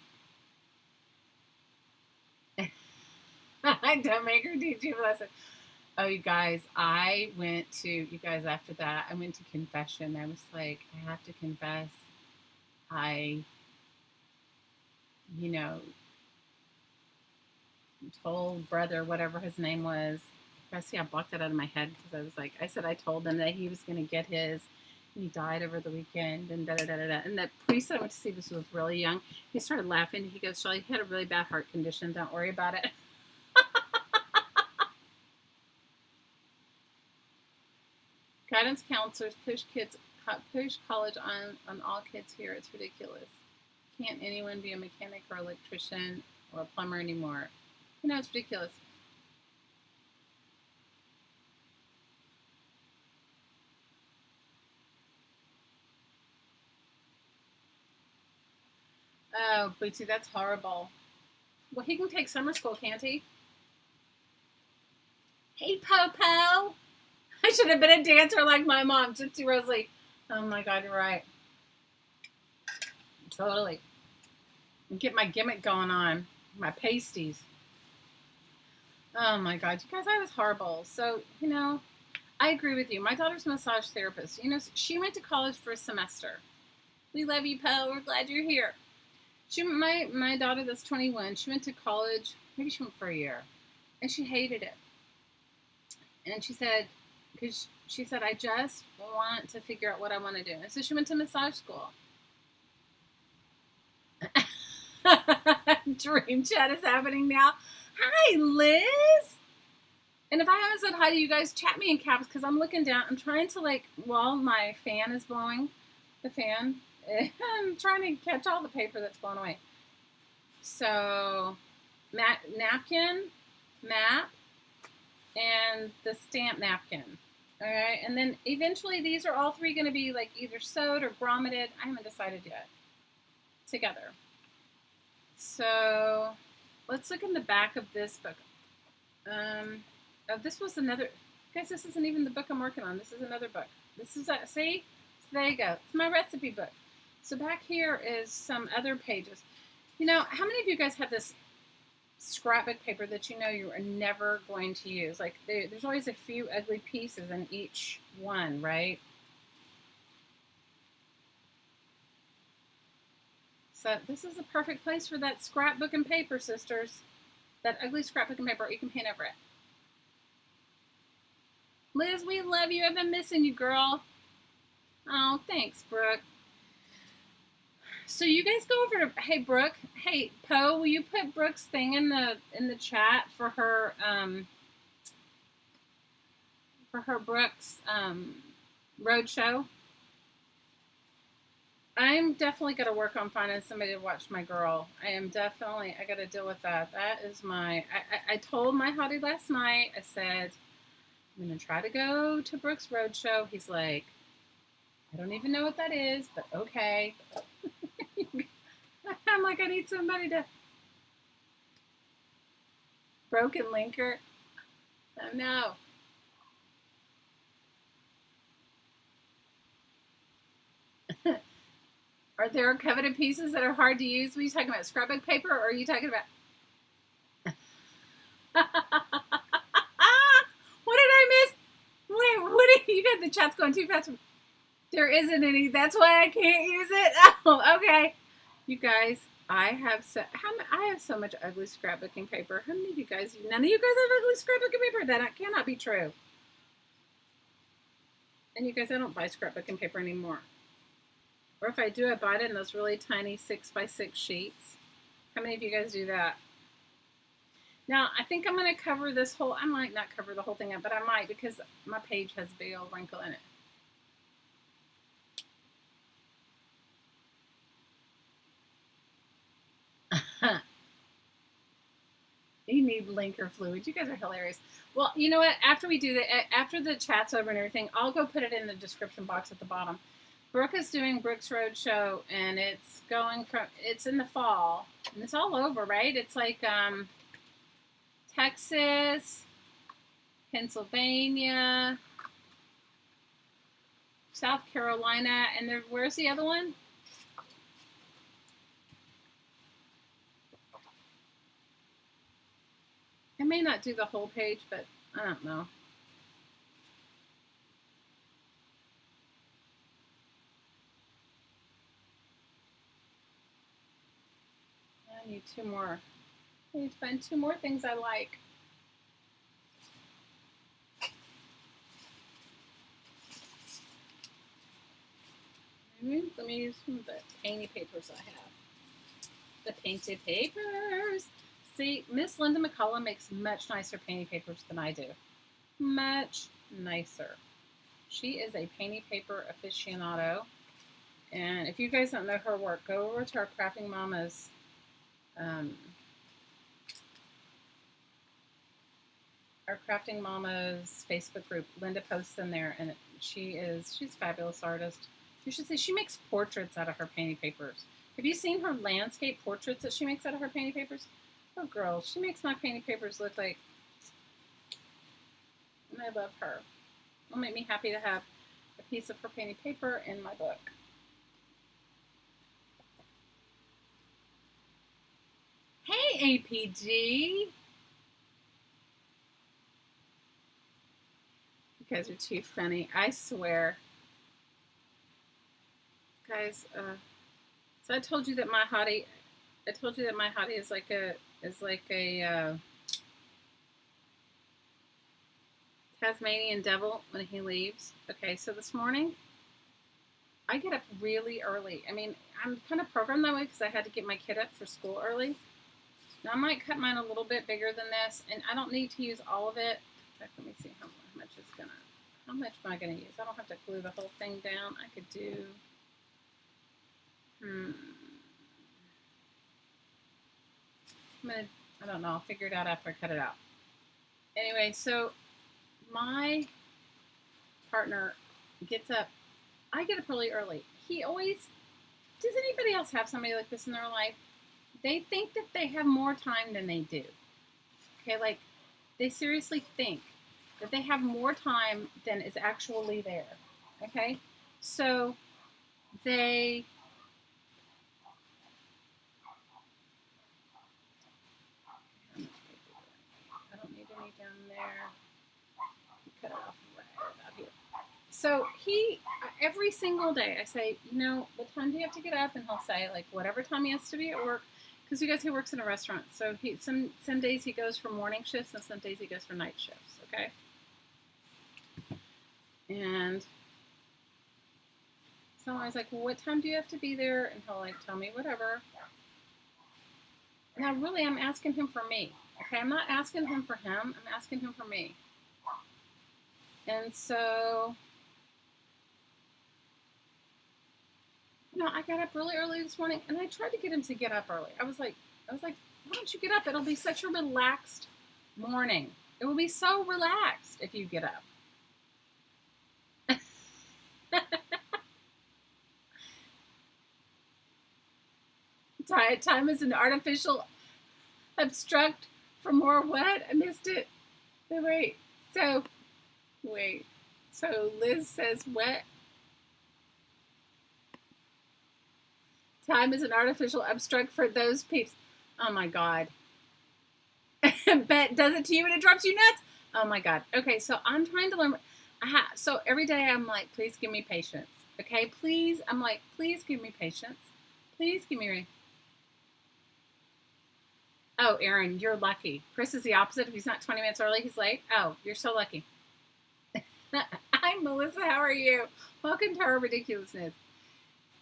Don't make her teach you a lesson. Oh, you guys, after that, I went to confession. I was like, I have to confess. I told brother, whatever his name was. I see I blocked it out of my head because I told him that he was going to get his. He died over the weekend and da-da-da-da-da. And the priest that I went to see, this was really young. He started laughing. He goes, Shelly, he had a really bad heart condition. Don't worry about it. Guidance counselors push college on all kids here. It's ridiculous. Can't anyone be a mechanic or electrician or a plumber anymore? It's ridiculous. Oh, Bootsy, that's horrible. Well, he can take summer school, can't he? Hey, Popo. I should have been a dancer like my mom, Gypsy Rosalie. Oh my God, you're right. Totally. Get my gimmick going on. My pasties. Oh my God, you guys, I was horrible. So, I agree with you. My daughter's a massage therapist. She went to college for a semester. We love you, Po. We're glad you're here. My daughter that's 21, she went to college, maybe she went for a year, and she hated it. And she said, I just want to figure out what I want to do. And so she went to massage school. Dream chat is happening now. Hi, Liz. And if I haven't said hi to you guys, chat me in caps because I'm looking down. I'm trying to my fan is blowing. The fan. I'm trying to catch all the paper that's blown away. So, napkin, map, and the stamp napkin. All right, and then eventually these are all three going to be either sewed or grommeted. I haven't decided yet. Together. So, let's look in the back of this book. This was another. Guys, this isn't even the book I'm working on. This is another book. This is see. So there you go. It's my recipe book. So back here is some other pages. How many of you guys have this scrapbook paper that you know you are never going to use. Like there's always a few ugly pieces in each one, right? So this is the perfect place for that scrapbook and paper, sisters. That ugly scrapbook and paper, you can paint over it. Liz, we love you. I've been missing you, girl. Oh, thanks, Brooke. So you guys go over to, hey Brooke, hey Poe, will you put Brooke's thing in the chat for her Brooke's road show? I'm definitely gonna work on finding somebody to watch my girl. I gotta deal with that. That is I told my hottie last night, I said, I'm gonna try to go to Brooke's road show. He's like, I don't even know what that is, but okay. I'm like, I need somebody to broken linker. Oh no. Are there coveted pieces that are hard to use? Are you talking about scrapbook paper or are you talking about what did I miss? Wait, what did you got the chat's going too fast? There isn't any. That's why I can't use it. Oh, okay. You guys, I have so much ugly scrapbooking paper. How many of you guys? None of you guys have ugly scrapbooking paper. That cannot be true. And you guys, I don't buy scrapbooking paper anymore. Or if I do, I buy it in those really tiny 6x6 sheets. How many of you guys do that? Now, I think I'm going to cover this whole. I might not cover the whole thing up, but I might because my page has a big old wrinkle in it. You need linker fluid. You guys are hilarious. Well, you know what? After we do that, after the chat's over and everything, I'll go put it in the description box at the bottom. Brooke is doing Brooke's Road Show, and it's in the fall, and it's all over, right? It's like Texas, Pennsylvania, South Carolina, and where's the other one? I may not do the whole page, but I don't know. I need two more. I need to find two more things I like. Let me use some of the painty papers I have. The painted papers. See, Miss Linda McCullough makes much nicer painty papers than I do. Much nicer. She is a painty paper aficionado. And if you guys don't know her work, go over to our Crafting Mamas Facebook group. Linda posts in there, and she's a fabulous artist. You should see she makes portraits out of her painty papers. Have you seen her landscape portraits that she makes out of her painty papers? Oh, girl, she makes my painty papers look like, and I love her. It'll make me happy to have a piece of her painty paper in my book. Hey, APG. You guys are too funny. I swear. Guys, so I told you that my hottie is like a Tasmanian devil when he leaves. Okay, so this morning I get up really early. I mean, I'm kind of programmed that way because I had to get my kid up for school early. Now I might cut mine a little bit bigger than this, and I don't need to use all of it. Let me see how much am I gonna use? I don't have to glue the whole thing down. I could do. I don't know. I'll figure it out after I cut it out. Anyway, so my partner gets up. I get up really early. Does anybody else have somebody like this in their life? They think that they have more time than they do. Okay, like they seriously think that they have more time than is actually there. Okay, so they So he, every single day, I say, what time do you have to get up? And he'll say, like, whatever time he has to be at work. Because you guys, he works in a restaurant. So some days he goes for morning shifts and some days he goes for night shifts. Okay. And so I was like, well, what time do you have to be there? And he'll like tell me whatever. Now, really, I'm asking him for me. Okay. I'm not asking him for him. I'm asking him for me. And so, I got up really early this morning, and I tried to get him to get up early. I was like, why don't you get up? It'll be such a relaxed morning. It will be so relaxed if you get up. Time is an artificial obstruct for more what? I missed it. Wait. So Liz says what? Time is an artificial obstruct for those peeps. Oh my God. Bet does it to you and it drives you nuts. Oh my God. Okay, so I'm trying to learn. So every day I'm like, please give me patience. Okay, please. I'm like, please give me patience. Please give me. Oh, Aaron, you're lucky. Chris is the opposite. If he's not 20 minutes early, he's late. Oh, you're so lucky. Hi, Melissa. How are you? Welcome to our ridiculousness.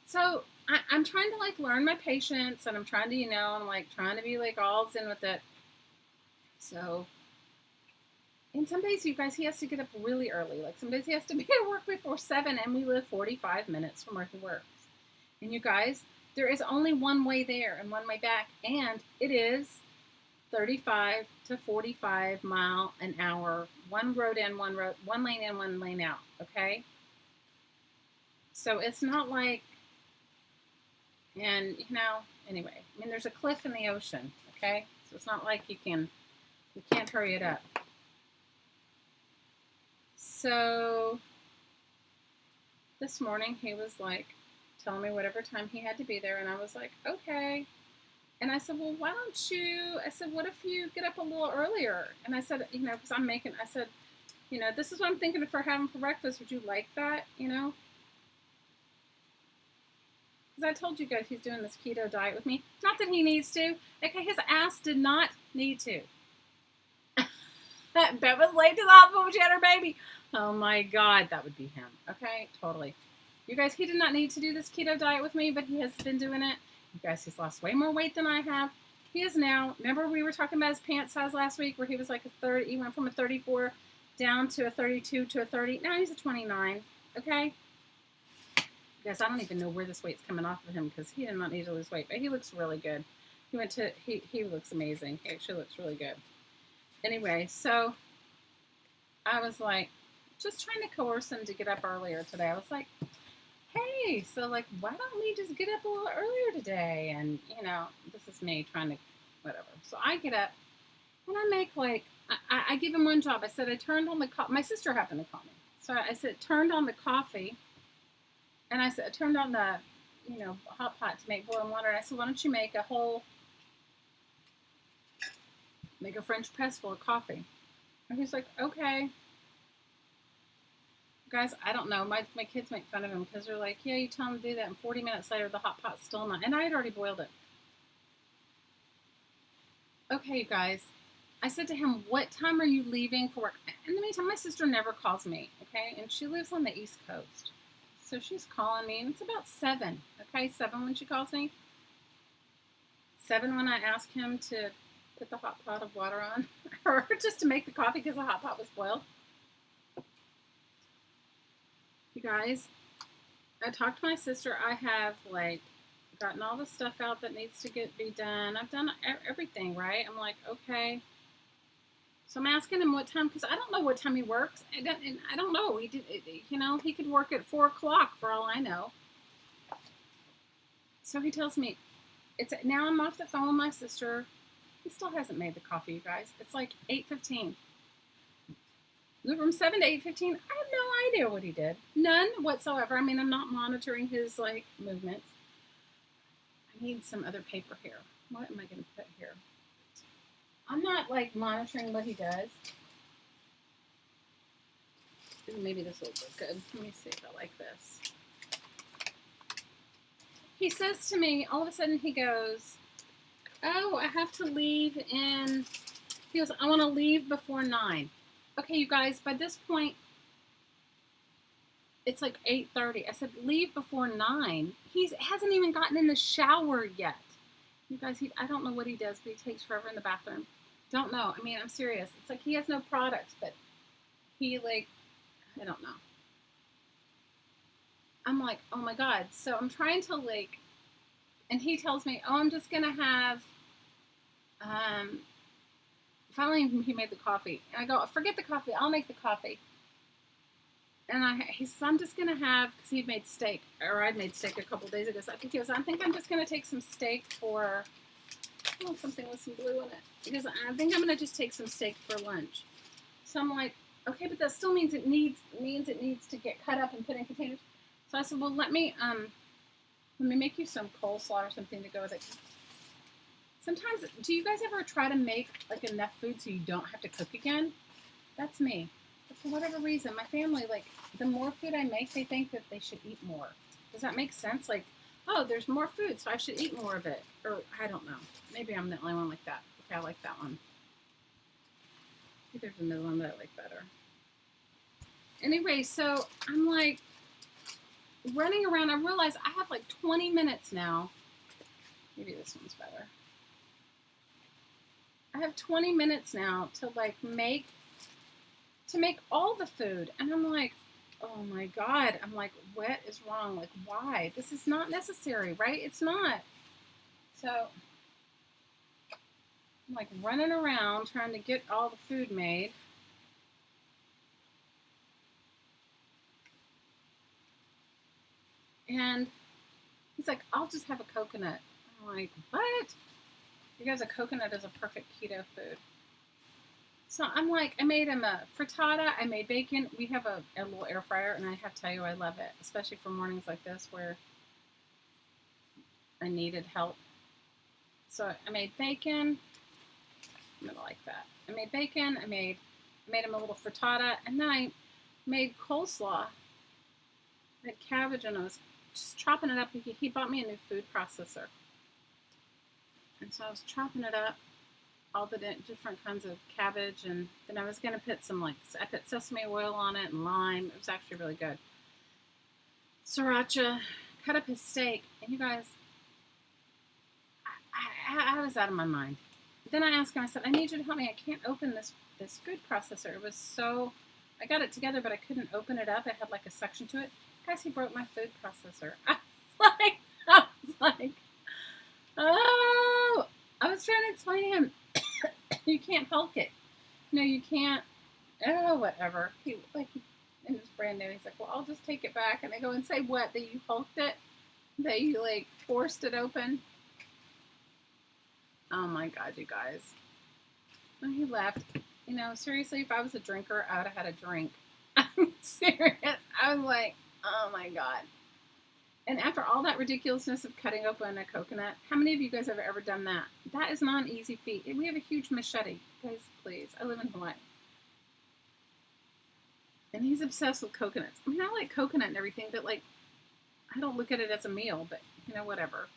So I'm trying to like learn my patience, and I'm trying to, I'm like trying to be like all in with it. So, and some days, you guys, he has to get up really early. Like some days he has to be at work before 7, and we live 45 minutes from where he works. And you guys, there is only one way there and one way back, and it is 35 to 45 mile an hour, one lane in, one lane out. Okay. So it's not like, and anyway, I mean, there's a cliff in the ocean. Okay. So it's not like you can't hurry it up. So this morning he was like telling me whatever time he had to be there. And I was like, okay. And I said, well, why don't you, what if you get up a little earlier? And I said, because I said, this is what I'm thinking for having for breakfast. Would you like that? Because I told you guys he's doing this keto diet with me. Not that he needs to. Okay, his ass did not need to. Bet was late to the hospital when she had her baby. Oh my God, that would be him. Okay, totally. You guys, he did not need to do this keto diet with me, but he has been doing it. You guys, he's lost way more weight than I have. He is now, remember we were talking about his pant size last week where he was like a 30, he went from a 34 down to a 32 to a 30. Now he's a 29, okay? You guys, I don't even know where this weight's coming off of him because he did not need to lose weight, but he looks really good. He looks amazing. He actually looks really good. Anyway, so I was like, just trying to coerce him to get up earlier today. I was like, hey, so like, why don't we just get up a little earlier today? And, this is me trying to, whatever. So I get up and I make like, I give him one job. I said, I turned on the coffee. My sister happened to call me. So I said, turned on the coffee. And I said, I turned on the, hot pot to make boiling water. And I said, why don't you make a French press full of coffee? And he's like, okay. Guys, I don't know. My kids make fun of him because they're like, yeah, you tell him to do that, and 40 minutes later, the hot pot's still not. And I had already boiled it. Okay, you guys. I said to him, what time are you leaving for work? In the meantime, my sister never calls me, okay? And she lives on the East Coast. So she's calling me, and it's about 7, okay? 7 when she calls me. 7 when I ask him to put the hot pot of water on, or just to make the coffee because the hot pot was boiled. You guys, I talked to my sister. I have like gotten all the stuff out that needs to be done. I've done everything, right? I'm like, okay. So I'm asking him what time, because I don't know what time he works. I don't know. He did, he could work at 4 o'clock for all I know. So he tells me, now I'm off the phone with my sister. He still hasn't made the coffee, you guys. It's like 8:15. From 7 to 8:15, I have no idea what he did. None whatsoever. I mean, I'm not monitoring his, like, movements. I need some other paper here. What am I going to put here? I'm not, like, monitoring what he does. Ooh, maybe this will look good. Let me see if I like this. He says to me, all of a sudden he goes, oh, I have to leave in, he goes, I want to leave before 9. Okay, you guys, by this point, it's like 8:30. I said, leave before 9. He hasn't even gotten in the shower yet. You guys, I don't know what he does, but he takes forever in the bathroom. Don't know. I mean, I'm serious. It's like he has no products, but he, like, I don't know. I'm like, oh my God. So I'm trying to, like, and he tells me, oh, I'm just going to have, finally he made the coffee. And I go, forget the coffee. I'll make the coffee. And he says, I'm just going to have, because he'd made steak, or I'd made steak a couple days ago. So I think he goes, I think I'm just going to take some steak for, oh, something with some glue in it. Because I think I'm going to just take some steak for lunch. So I'm like, okay, but that still means it needs to get cut up and put in containers. So I said, well, let me make you some coleslaw or something to go with it. Sometimes, do you guys ever try to make like enough food so you don't have to cook again? That's me. But for whatever reason, my family, like, the more food I make, they think that they should eat more. Does that make sense? Like, oh, there's more food, so I should eat more of it. Or, I don't know. Maybe I'm the only one like that. Okay, I like that one. I think there's another one that I like better. Anyway, so I'm like running around. I realize I have like 20 minutes now. Maybe this one's better. I have 20 minutes now to like make all the food. And I'm like, oh my God. I'm like, what is wrong? Like, why? This is not necessary, right? It's not. So I'm like running around trying to get all the food made. And he's like, I'll just have a coconut. I'm like, what? You guys, a coconut is a perfect keto food. So I'm like, I made him a frittata. I made bacon. We have a little air fryer, and I have to tell you, I love it, especially for mornings like this where I needed help. So I made bacon. I'm gonna like that. I made bacon. I made him a little frittata, and then I made coleslaw. I had cabbage, and I was just chopping it up. He bought me a new food processor, and so I was chopping it up, all the different kinds of cabbage, and then I was going to put I put sesame oil on it and lime. It was actually really good. Sriracha, cut up his steak, and you guys, I was out of my mind. Then I asked him, I said, I need you to help me. I can't open this food processor. It was so, I got it together, but I couldn't open it up. It had like a suction to it. Guys, he broke my food processor. I was like, oh, I was trying to explain to him, you can't hulk it. No, you can't. Oh, whatever. It was brand new. He's like, well, I'll just take it back. And I go and say, what? That you hulked it? That you like forced it open? Oh my God, you guys. When he left, you know, seriously, if I was a drinker, I would have had a drink. I'm serious. I was like, oh my God. And after all that ridiculousness of cutting open a coconut, how many of you guys have ever done that? That is not an easy feat. We have a huge machete. Guys, please. I live in Hawaii. And he's obsessed with coconuts. I mean, I like coconut and everything, but like, I don't look at it as a meal, but you know, whatever.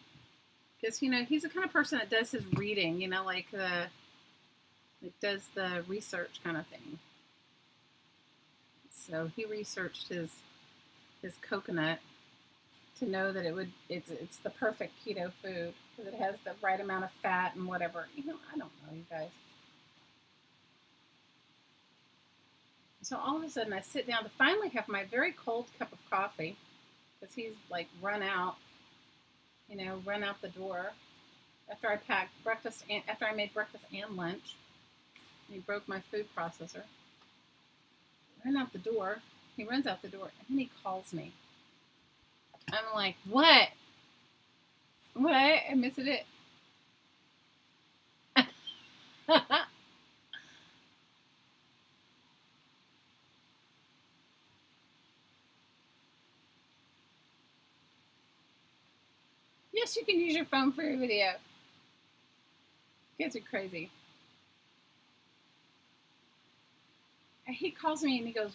Because, you know, he's the kind of person that does his reading, you know, like does the research kind of thing. So he researched his coconut to know that it's the perfect keto food because it has the right amount of fat and whatever. You know, I don't know, you guys. So all of a sudden I sit down to finally have my very cold cup of coffee because he's like run out the door after I packed breakfast and after I made breakfast and lunch. And he broke my food processor. Ran out the door. He runs out the door and then he calls me. I'm like, what? What? I missed it. Yes, you can use your phone for your video. You guys are crazy. he calls me and he goes,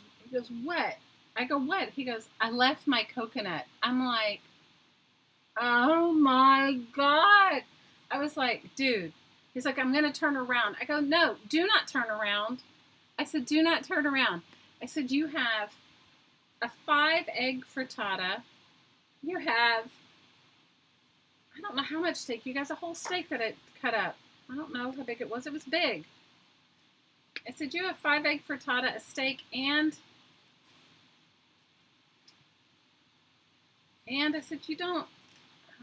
what? I go, what? He goes, I left my coconut. I'm like, oh my God. I was like, dude. He's like, I'm going to turn around. I go, no, do not turn around. I said, do not turn around. I said, you have a 5-egg frittata. You have, I don't know how much steak. You guys, a whole steak that I cut up. I don't know how big it was. It was big. I said, you have 5-egg frittata, a steak, and I said, you don't,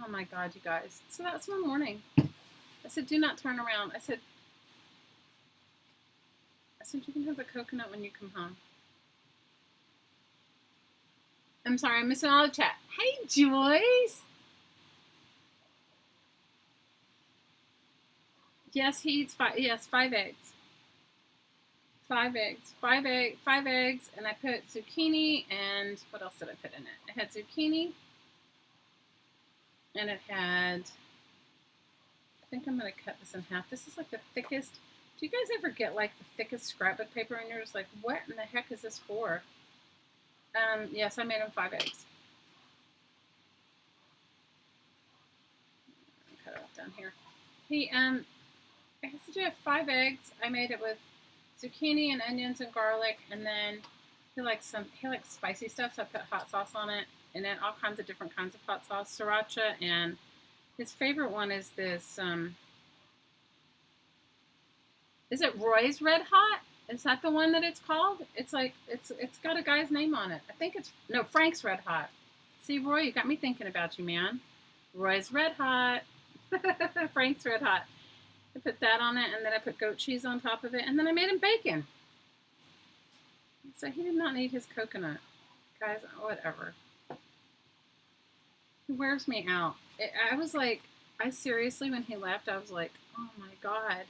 oh my God, you guys. So that's my morning. I said, do not turn around. I said, you can have the coconut when you come home. I'm sorry, I'm missing all the chat. Hey, Joyce. Yes, he eats 5 eggs. 5 eggs. 5 eggs, and I put zucchini, and what else did I put in it? It had zucchini, and it had, I think I'm going to cut this in half. This is like the thickest. Do you guys ever get like the thickest scrapbook paper and you're just like, what in the heck is this for? Yes, I made them 5 eggs. Cut it off down here. I said you have 5 eggs. I made it with zucchini and onions and garlic, and then he likes spicy stuff, so I put hot sauce on it, and then all kinds of different kinds of hot sauce, sriracha, and his favorite one is this. Is it Roy's Red Hot? Is that the one that it's called? It's like it's got a guy's name on it. I think it's Frank's Red Hot. See, Roy, you got me thinking about you, man. Roy's Red Hot. Frank's Red Hot. I put that on it, and then I put goat cheese on top of it, and then I made him bacon. So he did not need his coconut. Guys, whatever. He wears me out. I was like, I seriously, when he left, I was like, oh my God.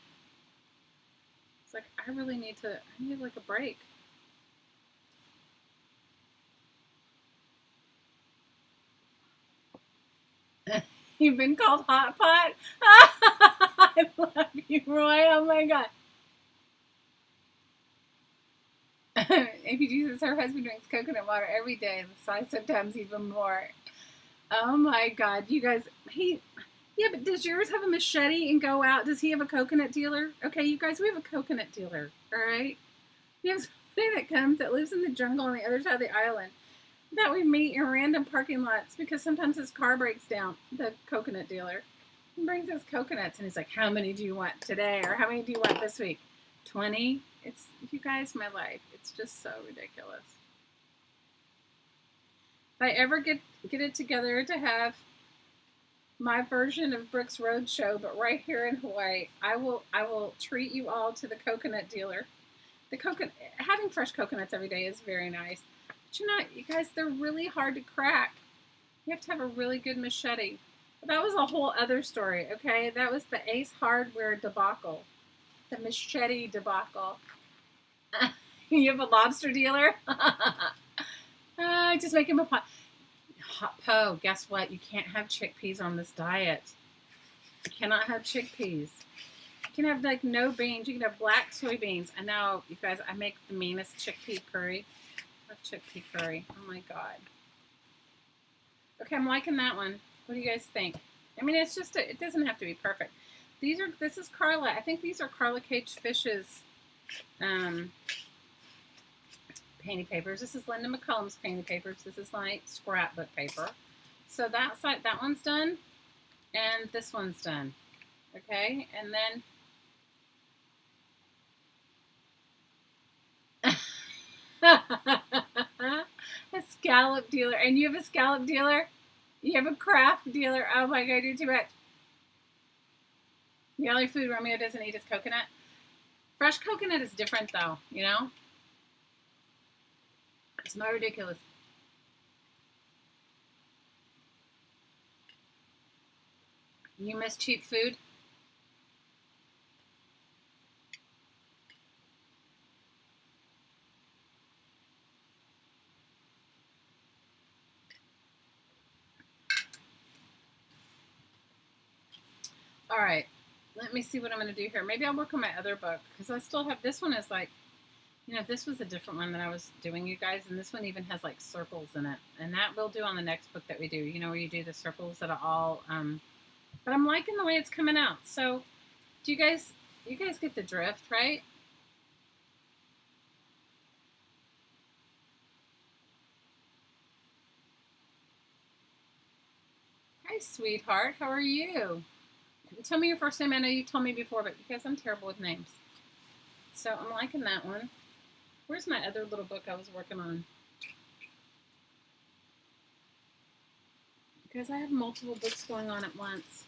It's like, I need like a break. You've been called hot pot? I love you, Roy. Oh my God. AP Jesus, her husband drinks coconut water every day, and sometimes even more. Oh my God, you guys, yeah, but does yours have a machete and go out? Does he have a coconut dealer? Okay, you guys, we have a coconut dealer, all right? We have somebody that lives in the jungle on the other side of the island that we meet in random parking lots because sometimes his car breaks down, the coconut dealer. He brings us coconuts, and he's like, how many do you want today? Or how many do you want this week? 20? It's, you guys, my life. It's just so ridiculous. If I ever get it together to have my version of Brooks Roadshow, but right here in Hawaii, I will treat you all to the coconut dealer. Having fresh coconuts every day is very nice. But you guys, they're really hard to crack. You have to have a really good machete. But that was a whole other story, okay? That was the Ace Hardware debacle. The machete debacle. You have a lobster dealer? Just make him a pot. Poe, guess what? You can't have chickpeas on this diet. You cannot have chickpeas. You can have like no beans. You can have black soybeans. I know, you guys, I make the meanest chickpea curry. I love chickpea curry. Oh my God. Okay, I'm liking that one. What do you guys think? I mean, it's just, it doesn't have to be perfect. This is Carla. I think these are Carla Cage Fish's painty papers. This is Linda McCullum's painty papers. This is my scrapbook paper. So that one's done, and this one's done. Okay, and then a scallop dealer, and you have a scallop dealer. You have a craft dealer. Oh my God, you're too much. The only food Romeo doesn't eat is coconut. Fresh coconut is different, though. You know. It's not ridiculous. You miss cheap food? All right. Let me see what I'm going to do here. Maybe I'll work on my other book because I still have, this one is like, This was a different one that I was doing, you guys, and this one even has like circles in it, and that we'll do on the next book that we do. Where you do the circles that are all. But I'm liking the way it's coming out. So, do you guys get the drift, right? Hi, sweetheart. How are you? Tell me your first name. I know you told me before, but because I'm terrible with names. So I'm liking that one. Where's my other little book I was working on? Because I have multiple books going on at once.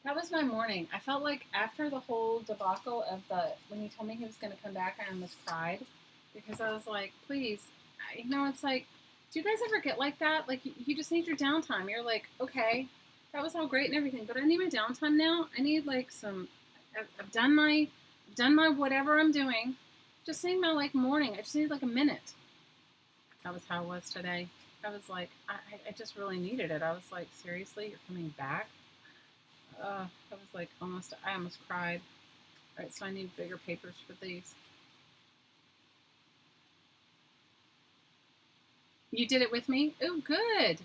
That was my morning. I felt like after the whole debacle of when he told me he was going to come back, I almost cried because I was like, please, it's like, do you guys ever get like that? Like, you just need your downtime. You're like, okay, that was all great and everything, but I need my downtime now. I need like I've done my whatever I'm doing. Just need my like morning. I just need like a minute. That was how it was today. I was like, I just really needed it. I was like, seriously, you're coming back? I was like, I almost cried. All right, so I need bigger papers for these. You did it with me? Oh, good.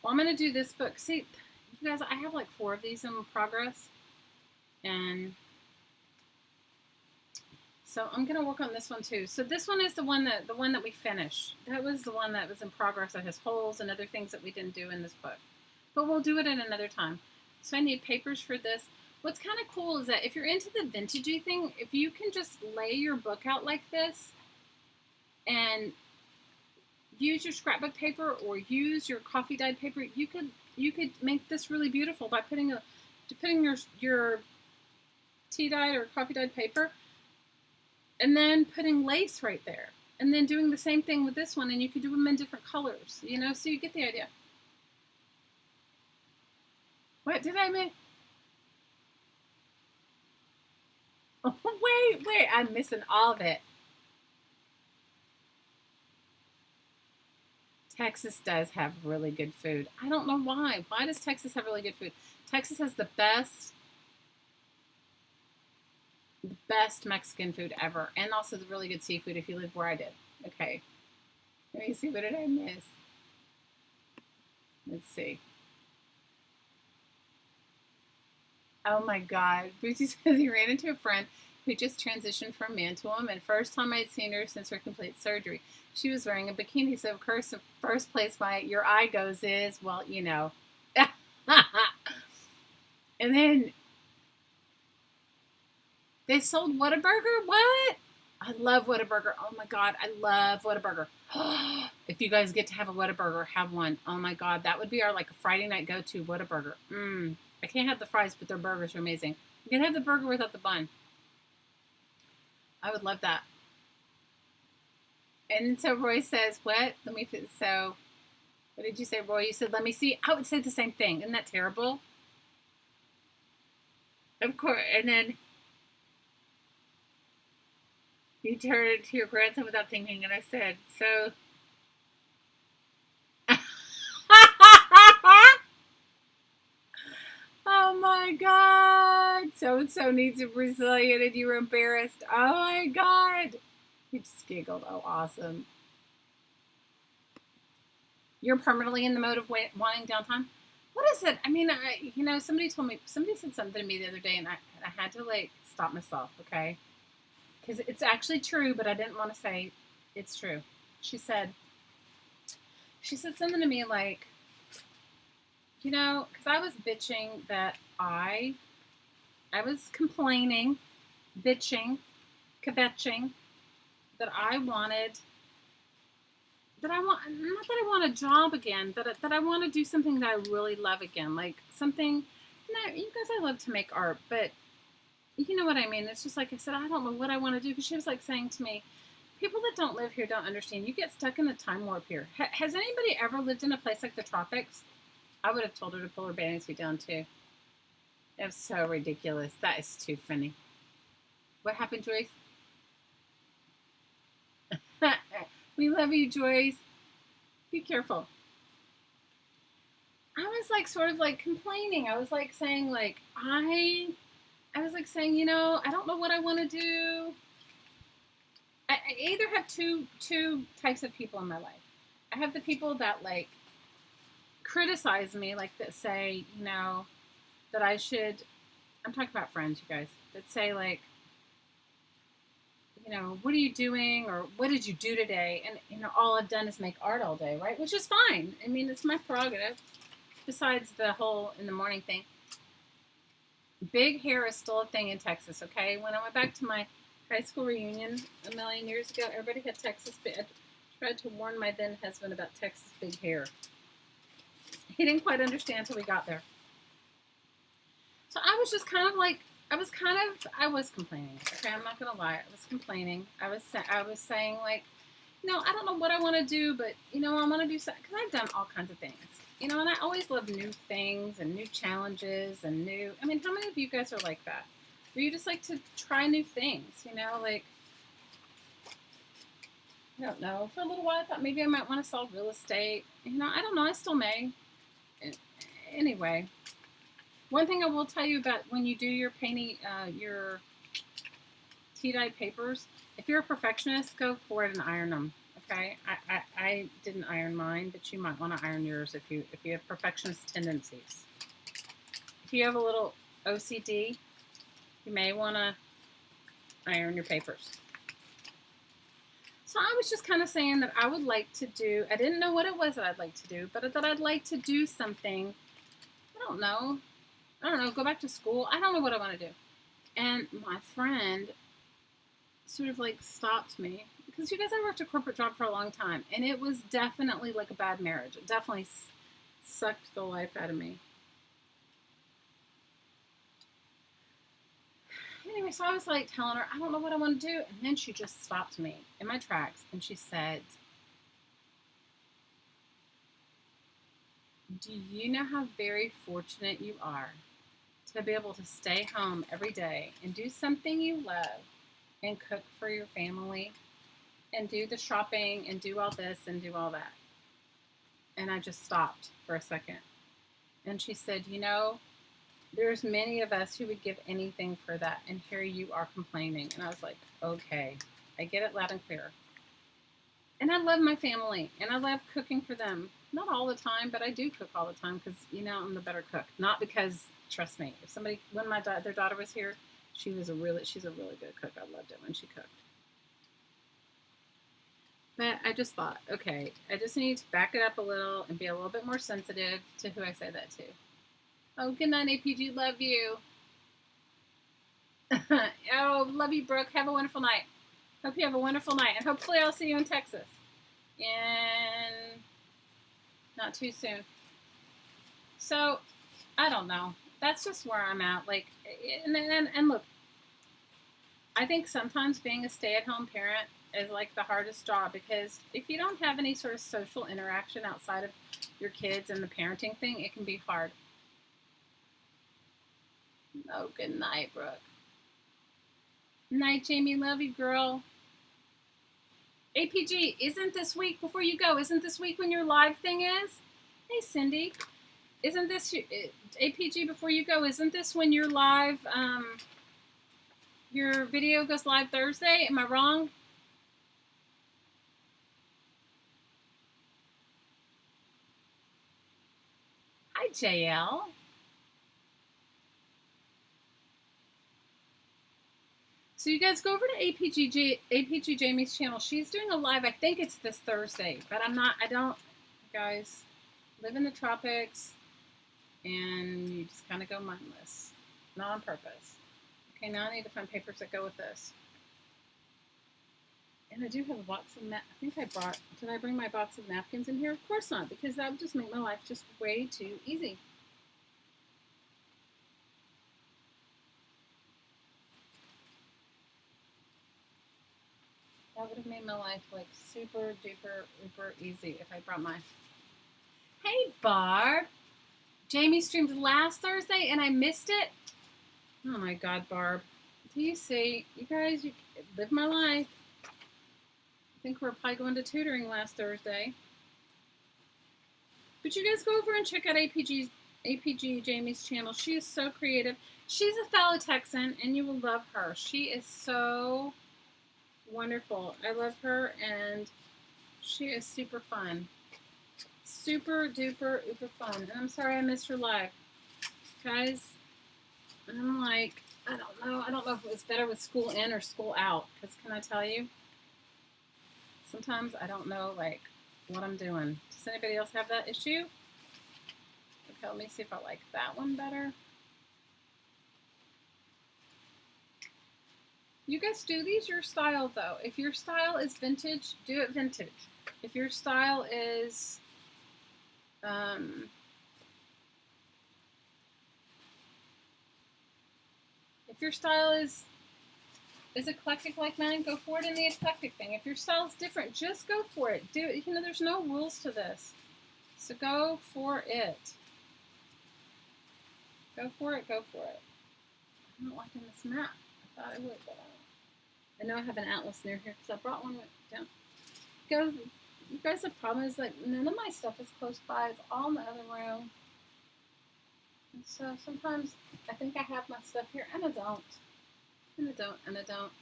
Well, I'm going to do this book. See, you guys, I have like 4 of these in progress. And so I'm going to work on this one too. So this one is the one that we finished. That was the one that was in progress that has holes and other things that we didn't do in this book. But we'll do it at another time. So I need papers for this. What's kind of cool is that if you're into the vintagey thing, if you can just lay your book out like this and use your scrapbook paper or use your coffee dyed paper, you could make this really beautiful by putting your tea dyed or coffee dyed paper and then putting lace right there. And then doing the same thing with this one, and you could do them in different colors, so you get the idea. What did I make? Oh, wait, I'm missing all of it. Texas does have really good food. I don't know why. Why does Texas have really good food? Texas has the best Mexican food ever, and also the really good seafood if you live where I did. Okay. Let me see, what did I miss? Let's see. Oh my God. Bootsy says he ran into a friend who just transitioned from man to woman. First time I'd seen her since her complete surgery. She was wearing a bikini, so of course the first place your eye goes is, well, And then they sold Whataburger? What? I love Whataburger. Oh my God, I love Whataburger. If you guys get to have a Whataburger, have one. Oh my God, that would be our like a Friday night go-to, Whataburger. I can't have the fries, but their burgers are amazing. You can have the burger without the bun. I would love that. And so Roy says, what? So what did you say, Roy? You said, let me see. I would say the same thing. Isn't that terrible? Of course. And then you turned to your grandson without thinking, and I said, so. Oh my God. So-and-so needs a Brazilian, and you were embarrassed. Oh my God. You just giggled. Oh, awesome. You're permanently in the mode of wanting downtime? What is it? I mean, somebody said something to me the other day, and I had to like stop myself, okay? Because it's actually true, but I didn't want to say it's true. She said something to me like, because I was bitching that I was complaining, bitching, kvetching, that I want not that I want a job again, but that I want to do something that I really love again, like something. No, you guys, I love to make art, but you know what I mean. It's just like I said, I don't know what I want to do, because she was like saying to me, people that don't live here don't understand. You get stuck in a time warp here. Has anybody ever lived in a place like the tropics? I would have told her to pull her bathing suit down too. That's so ridiculous. That is too funny. What happened, Joyce? We love you, Joyce. Be careful. I was like sort of like complaining. I was like saying like, I I was like saying, I don't know what I want to do. I either have two types of people in my life. I have the people that like criticize me, like that say, that I should. I'm talking about friends, you guys, that say like, what are you doing or what did you do today? And all I've done is make art all day, right? Which is fine. I mean, it's my prerogative. Besides the whole in the morning thing, big hair is still a thing in Texas. Okay, when I went back to my high school reunion a million years ago, everybody had Texas. I tried to warn my then husband about Texas big hair. He didn't quite understand till we got there. So I was just kind of like, I was complaining. Okay, I'm not gonna lie, I was complaining. I was saying like, I don't know what I want to do, but I want to do something because I've done all kinds of things. And I always love new things and new challenges and new. I mean, how many of you guys are like that? Where you just like to try new things? Like I don't know. For a little while, I thought maybe I might want to sell real estate. I don't know. I still may. Anyway, one thing I will tell you about when you do your painting, your tea-dye papers, if you're a perfectionist, go for it and iron them. Okay, I didn't iron mine, but you might want to iron yours if you have perfectionist tendencies. If you have a little OCD, you may want to iron your papers. So I was just kind of saying that I would like to do, I didn't know what it was that I'd like to do, but that I'd like to do something, I don't know, go back to school. I don't know what I want to do. And my friend sort of like stopped me because you guys, I worked a corporate job for a long time and it was definitely like a bad marriage. It definitely sucked the life out of me. Anyway, so I was like telling her, I don't know what I want to do. And then she just stopped me in my tracks and she said, do you know how very fortunate you are to be able to stay home every day and do something you love and cook for your family and do the shopping and do all this and do all that? And I just stopped for a second. And she said, there's many of us who would give anything for that. And here you are complaining. And I was like, okay, I get it loud and clear. And I love my family and I love cooking for them. Not all the time, but I do cook all the time because, I'm the better cook. Not because, trust me, if somebody, when their daughter was here, she's a really good cook. I loved it when she cooked. But I just thought, okay, I just need to back it up a little and be a little bit more sensitive to who I say that to. Oh, good night, APG. Love you. Oh, love you, Brooke. Have a wonderful night. Hope you have a wonderful night. And hopefully I'll see you in Texas. And not too soon. So, I don't know. That's just where I'm at. Like, and look, I think sometimes being a stay-at-home parent is like the hardest job because if you don't have any sort of social interaction outside of your kids and the parenting thing, it can be hard. Oh, good night, Brooke. Night, Jamie. Love you, girl. APG, isn't this week before you go? Isn't this week when your live thing is? Hey, Cindy. Isn't this APG before you go? Isn't this when your live, your video goes live Thursday? Am I wrong? Hi, JL. So you guys go over to APG Jamie's channel. She's doing a live. I think it's this Thursday, but guys, live in the tropics and you just kind of go mindless. Not on purpose. Okay, now I need to find papers that go with this. And I do have a box of did I bring my box of napkins in here? Of course not, because that would just make my life just way too easy. That would have made my life like super duper uber easy if I brought my. Hey, Barb. Jamie streamed last Thursday and I missed it. Oh my God, Barb. Do you see? You guys, you live my life. I think we're probably going to tutoring last Thursday. But you guys go over and check out APG's APG Jamie's channel. She is so creative. She's a fellow Texan, and you will love her. She is so wonderful. I love her, and she is super fun. Super duper uber fun. And I'm sorry I missed her live. Guys, I'm like, I don't know. I don't know if it was better with school in or school out. Because can I tell you, sometimes I don't know, like, what I'm doing. Does anybody else have that issue? Okay, let me see if I like that one better. You guys do these your style, though. If your style is vintage, do it vintage. If your style is, if your style is eclectic like mine, go for it in the eclectic thing. If your style is different, just go for it. Do it. You know, there's no rules to this. So go for it. Go for it, go for it. I'm not liking this map. I thought I would, but I know I have an atlas near here because I brought one down. You guys, the problem is like none of my stuff is close by. It's all in the other room. And so sometimes I think I have my stuff here and I don't. And I don't, and I don't.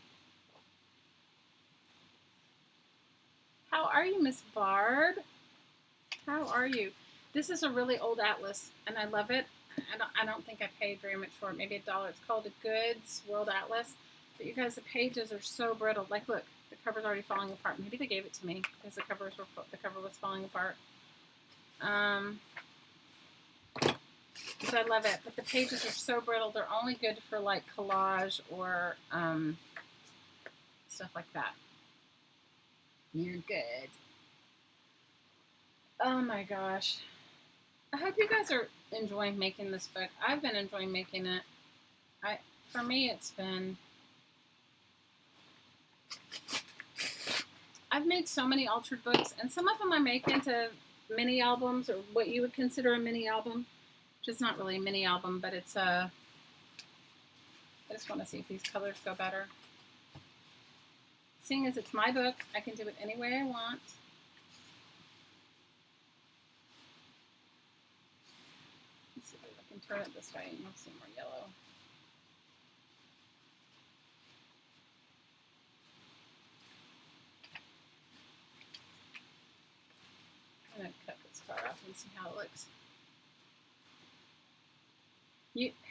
How are you, Miss Barb? How are you? This is a really old atlas, and I love it. I don't think I paid very much for it. Maybe $1. It's called a Goods World Atlas. But you guys, the pages are so brittle. Like, look, the cover's already falling apart. Maybe they gave it to me because the cover was falling apart. So I love it, but the pages are so brittle. They're only good for like collage or stuff like that. You're good. Oh my gosh. I hope you guys are enjoying making this book. I've been enjoying making it. For me, it's been... I've made so many altered books, and some of them I make into mini albums, or what you would consider a mini album. Which is not really a mini album, but it's a... I just want to see if these colors go better. Seeing as it's my book, I can do it any way I want. Let's see if I can turn it this way and you'll see more yellow. I'm going to cut this part off and see how it looks.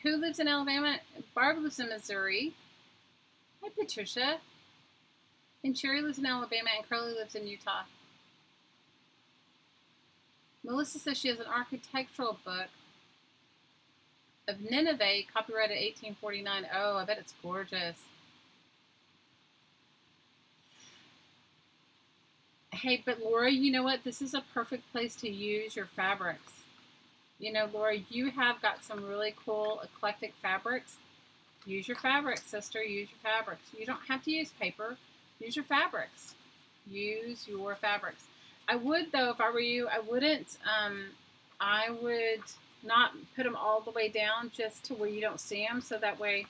Who lives in Alabama? Barb lives in Missouri. Hi, Patricia. And Sherry lives in Alabama, and Curly lives in Utah. Melissa says she has an architectural book of Nineveh, copyrighted 1849. Oh, I bet it's gorgeous. Hey, but Laura, you know what? This is a perfect place to use your fabrics. You know, Laura, you have got some really cool eclectic fabrics. Use your fabrics, sister. Use your fabrics. You don't have to use paper. Use your fabrics. Use your fabrics. I would, though, if I were you, I wouldn't, I would not put them all the way down just to where you don't see them, so that way,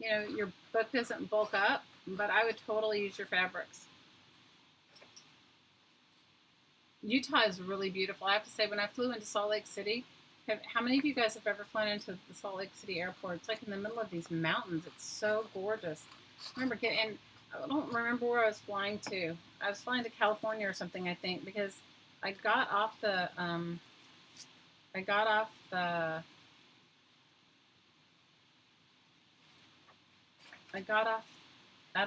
you know, your book doesn't bulk up, but I would totally use your fabrics. Utah is really beautiful. I have to say, when I flew into Salt Lake City, how many of you guys have ever flown into the Salt Lake City airport? It's like in the middle of these mountains. It's so gorgeous. I remember getting, I don't remember where I was flying to. I was flying to California or something, I think, because I got off out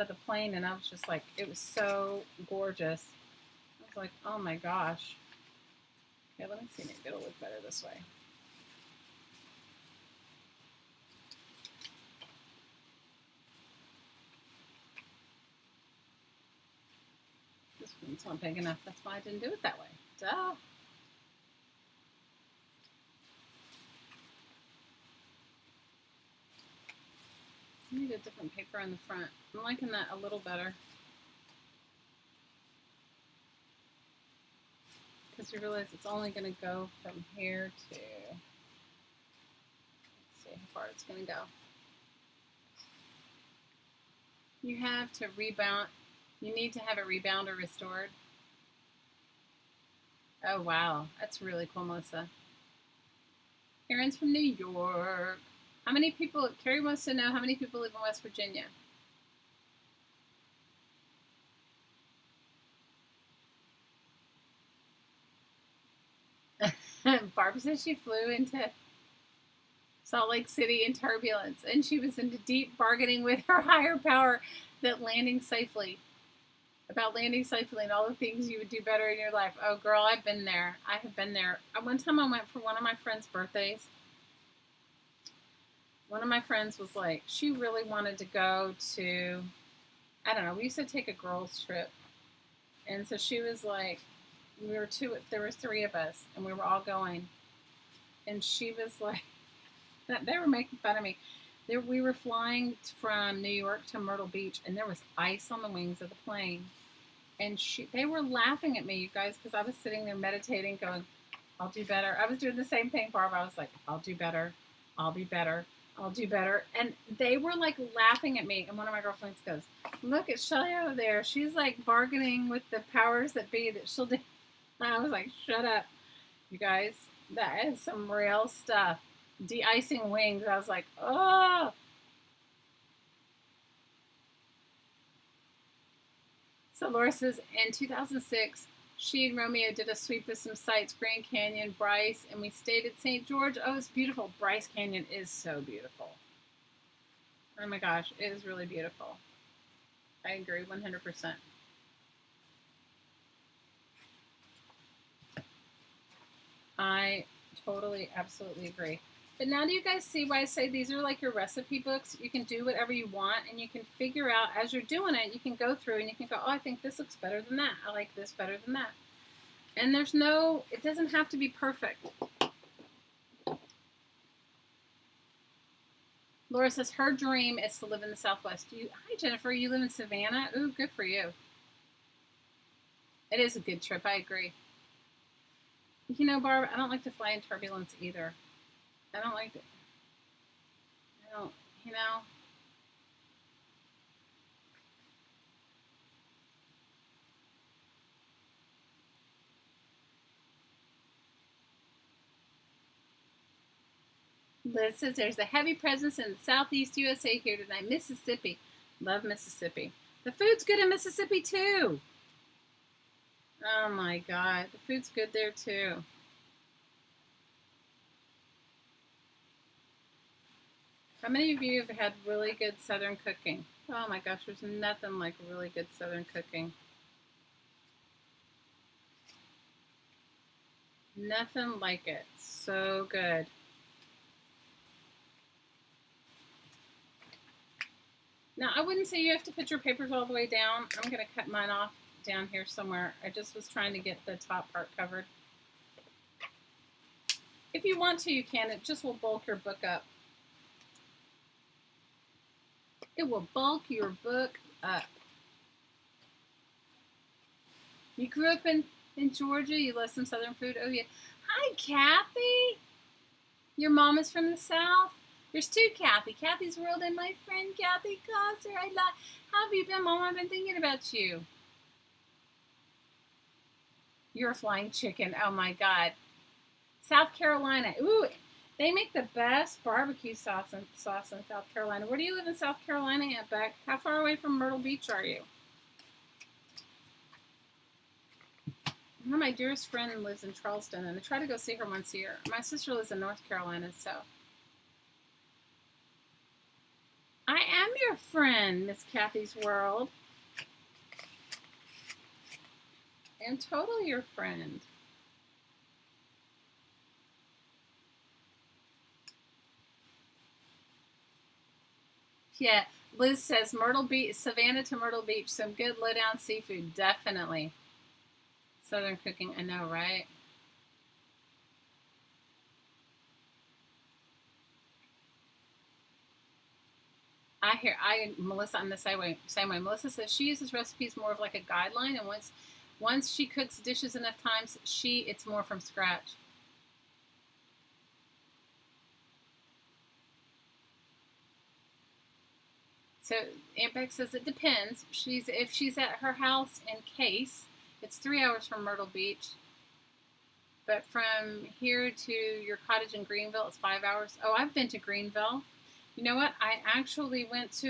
of the plane, and I was just like, it was so gorgeous. I was like, oh my gosh. Okay, let me see, maybe it'll look better this way. This one's not big enough. That's why I didn't do it that way. Duh. I need a different paper on the front. I'm liking that a little better. Because you realize it's only going to go from here to, let's see how far it's going to go. You have to rebound. You need to have it rebound or restored. Oh, wow. That's really cool, Melissa. Karen's from New York. How many people, Carrie wants to know how many people live in West Virginia. Barb says she flew into Salt Lake City in turbulence, and she was into deep bargaining with her higher power about landing safely and all the things you would do better in your life. Oh, girl, I've been there. I have been there. One time I went for one of my friend's birthdays. One of my friends was like, she really wanted to go to, I don't know, we used to take a girls' trip. And so she was like, there were three of us, and we were all going. And she was like, they were making fun of me. We were flying from New York to Myrtle Beach, and there was ice on the wings of the plane. And they were laughing at me, you guys, because I was sitting there meditating, going, I'll do better. I was doing the same thing, Barb. I was like, I'll do better. I'll be better. I'll do better. And they were like laughing at me. And one of my girlfriends goes, look at Shelly over there. She's like bargaining with the powers that be that she'll do. And I was like, shut up, you guys. That is some real stuff. De-icing wings. I was like, oh. So Laura says, in 2006, she and Romeo did a sweep of some sites, Grand Canyon, Bryce, and we stayed at St. George. Oh, it's beautiful. Bryce Canyon is so beautiful. Oh my gosh, it is really beautiful. I agree 100%. I totally, absolutely agree. But now do you guys see why I say these are like your recipe books? You can do whatever you want, and you can figure out as you're doing it, you can go through and you can go, oh, I think this looks better than that. I like this better than that. And it doesn't have to be perfect. Laura says her dream is to live in the Southwest. Hi, Jennifer. You live in Savannah? Ooh, good for you. It is a good trip. I agree. You know, Barb, I don't like to fly in turbulence either. I don't like it. I don't, you know. Liz says there's a heavy presence in the Southeast USA here tonight. Mississippi. Love Mississippi. The food's good in Mississippi too. Oh my God. The food's good there too. How many of you have had really good Southern cooking? Oh my gosh, there's nothing like really good Southern cooking. Nothing like it. So good. Now, I wouldn't say you have to put your papers all the way down. I'm going to cut mine off down here somewhere. I just was trying to get the top part covered. If you want to, you can. It just will bulk your book up. It will bulk your book up. You grew up in Georgia. You love some Southern food. Oh, yeah. Hi, Kathy. Your mom is from the South? There's two Kathy. Kathy's World and my friend Kathy Cosser. How have you been, Mom? I've been thinking about you. You're a flying chicken. Oh, my God. South Carolina. Ooh, they make the best barbecue sauce in South Carolina. Where do you live in South Carolina, Aunt Beck? How far away from Myrtle Beach are you? My dearest friend lives in Charleston, and I try to go see her once a year. My sister lives in North Carolina, so. I am your friend, Miss Kathy's World. I am totally your friend. Yeah, Liz says Myrtle Beach, Savannah to Myrtle Beach, some good low-down seafood, definitely. Southern cooking, I know, right? Melissa, I'm the same way. Melissa says she uses recipes more of like a guideline, and once she cooks dishes enough times, it's more from scratch. So Aunt Beck says it depends. If she's at her house in Case, it's 3 hours from Myrtle Beach. But from here to your cottage in Greenville, it's 5 hours. Oh, I've been to Greenville. You know what? I actually went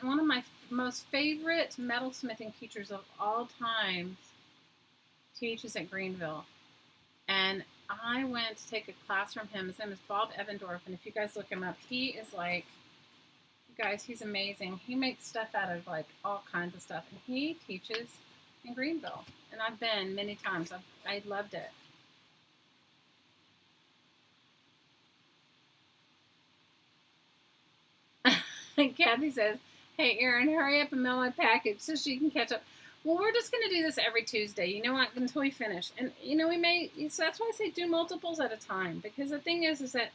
one of my most favorite metalsmithing teachers of all time teaches at Greenville. And I went to take a class from him. His name is Bob Evendorf. And if you guys look him up, he is like, you guys, he's amazing. He makes stuff out of like all kinds of stuff. And he teaches in Greenville. And I've been many times. I loved it. And Kathy says, hey, Erin, hurry up and mail my package so she can catch up. Well, we're just going to do this every Tuesday, you know what, until we finish. And, you know, we may, so that's why I say do multiples at a time. Because the thing is that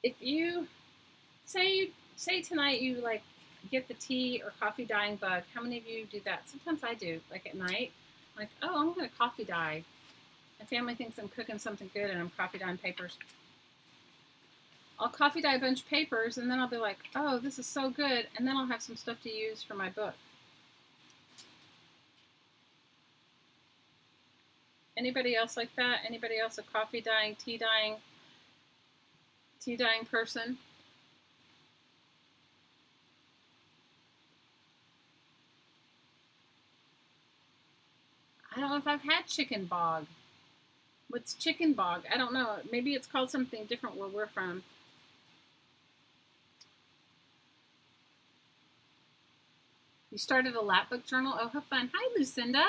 if you, say tonight you, like, get the tea or coffee dyeing bug, how many of you do that? Sometimes I do, like at night. I'm like, oh, I'm going to coffee dye. My family thinks I'm cooking something good and I'm coffee dyeing papers. I'll coffee dye a bunch of papers, and then I'll be like, oh, this is so good, and then I'll have some stuff to use for my book. Anybody else like that? Anybody else a coffee dyeing, tea dyeing person? I don't know if I've had chicken bog. What's chicken bog? I don't know. Maybe it's called something different where we're from. You started a lapbook journal? Oh, how fun. Hi, Lucinda.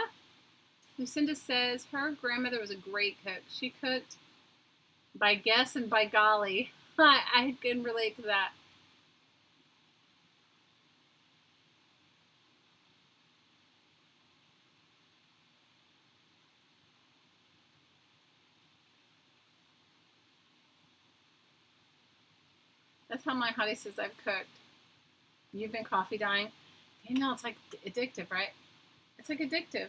Lucinda says her grandmother was a great cook. She cooked by guess and by golly. I can relate to that. That's how my hottie says I've cooked. You've been coffee dyeing. You know, it's like addictive, right? It's like addictive.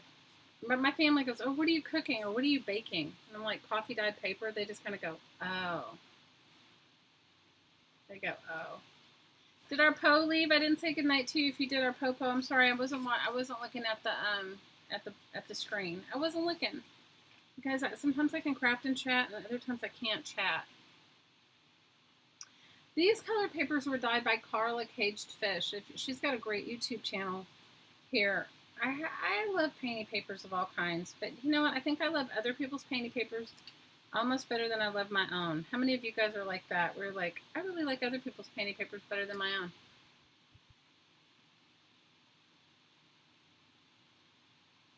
But my family goes, oh, what are you cooking or what are you baking? And I'm like, coffee dyed paper. They just kind of go, oh. They go, oh. Did our Poe leave? I didn't say goodnight to you. If you did our Poe, I'm sorry. I wasn't looking at the screen. I wasn't looking. Guys, sometimes I can craft and chat, and other times I can't chat. These color papers were dyed by Carla Caged Fish. She's got a great YouTube channel here. I love painty papers of all kinds, but you know what? I think I love other people's painty papers almost better than I love my own. How many of you guys are like that? We're like, I really like other people's painty papers better than my own.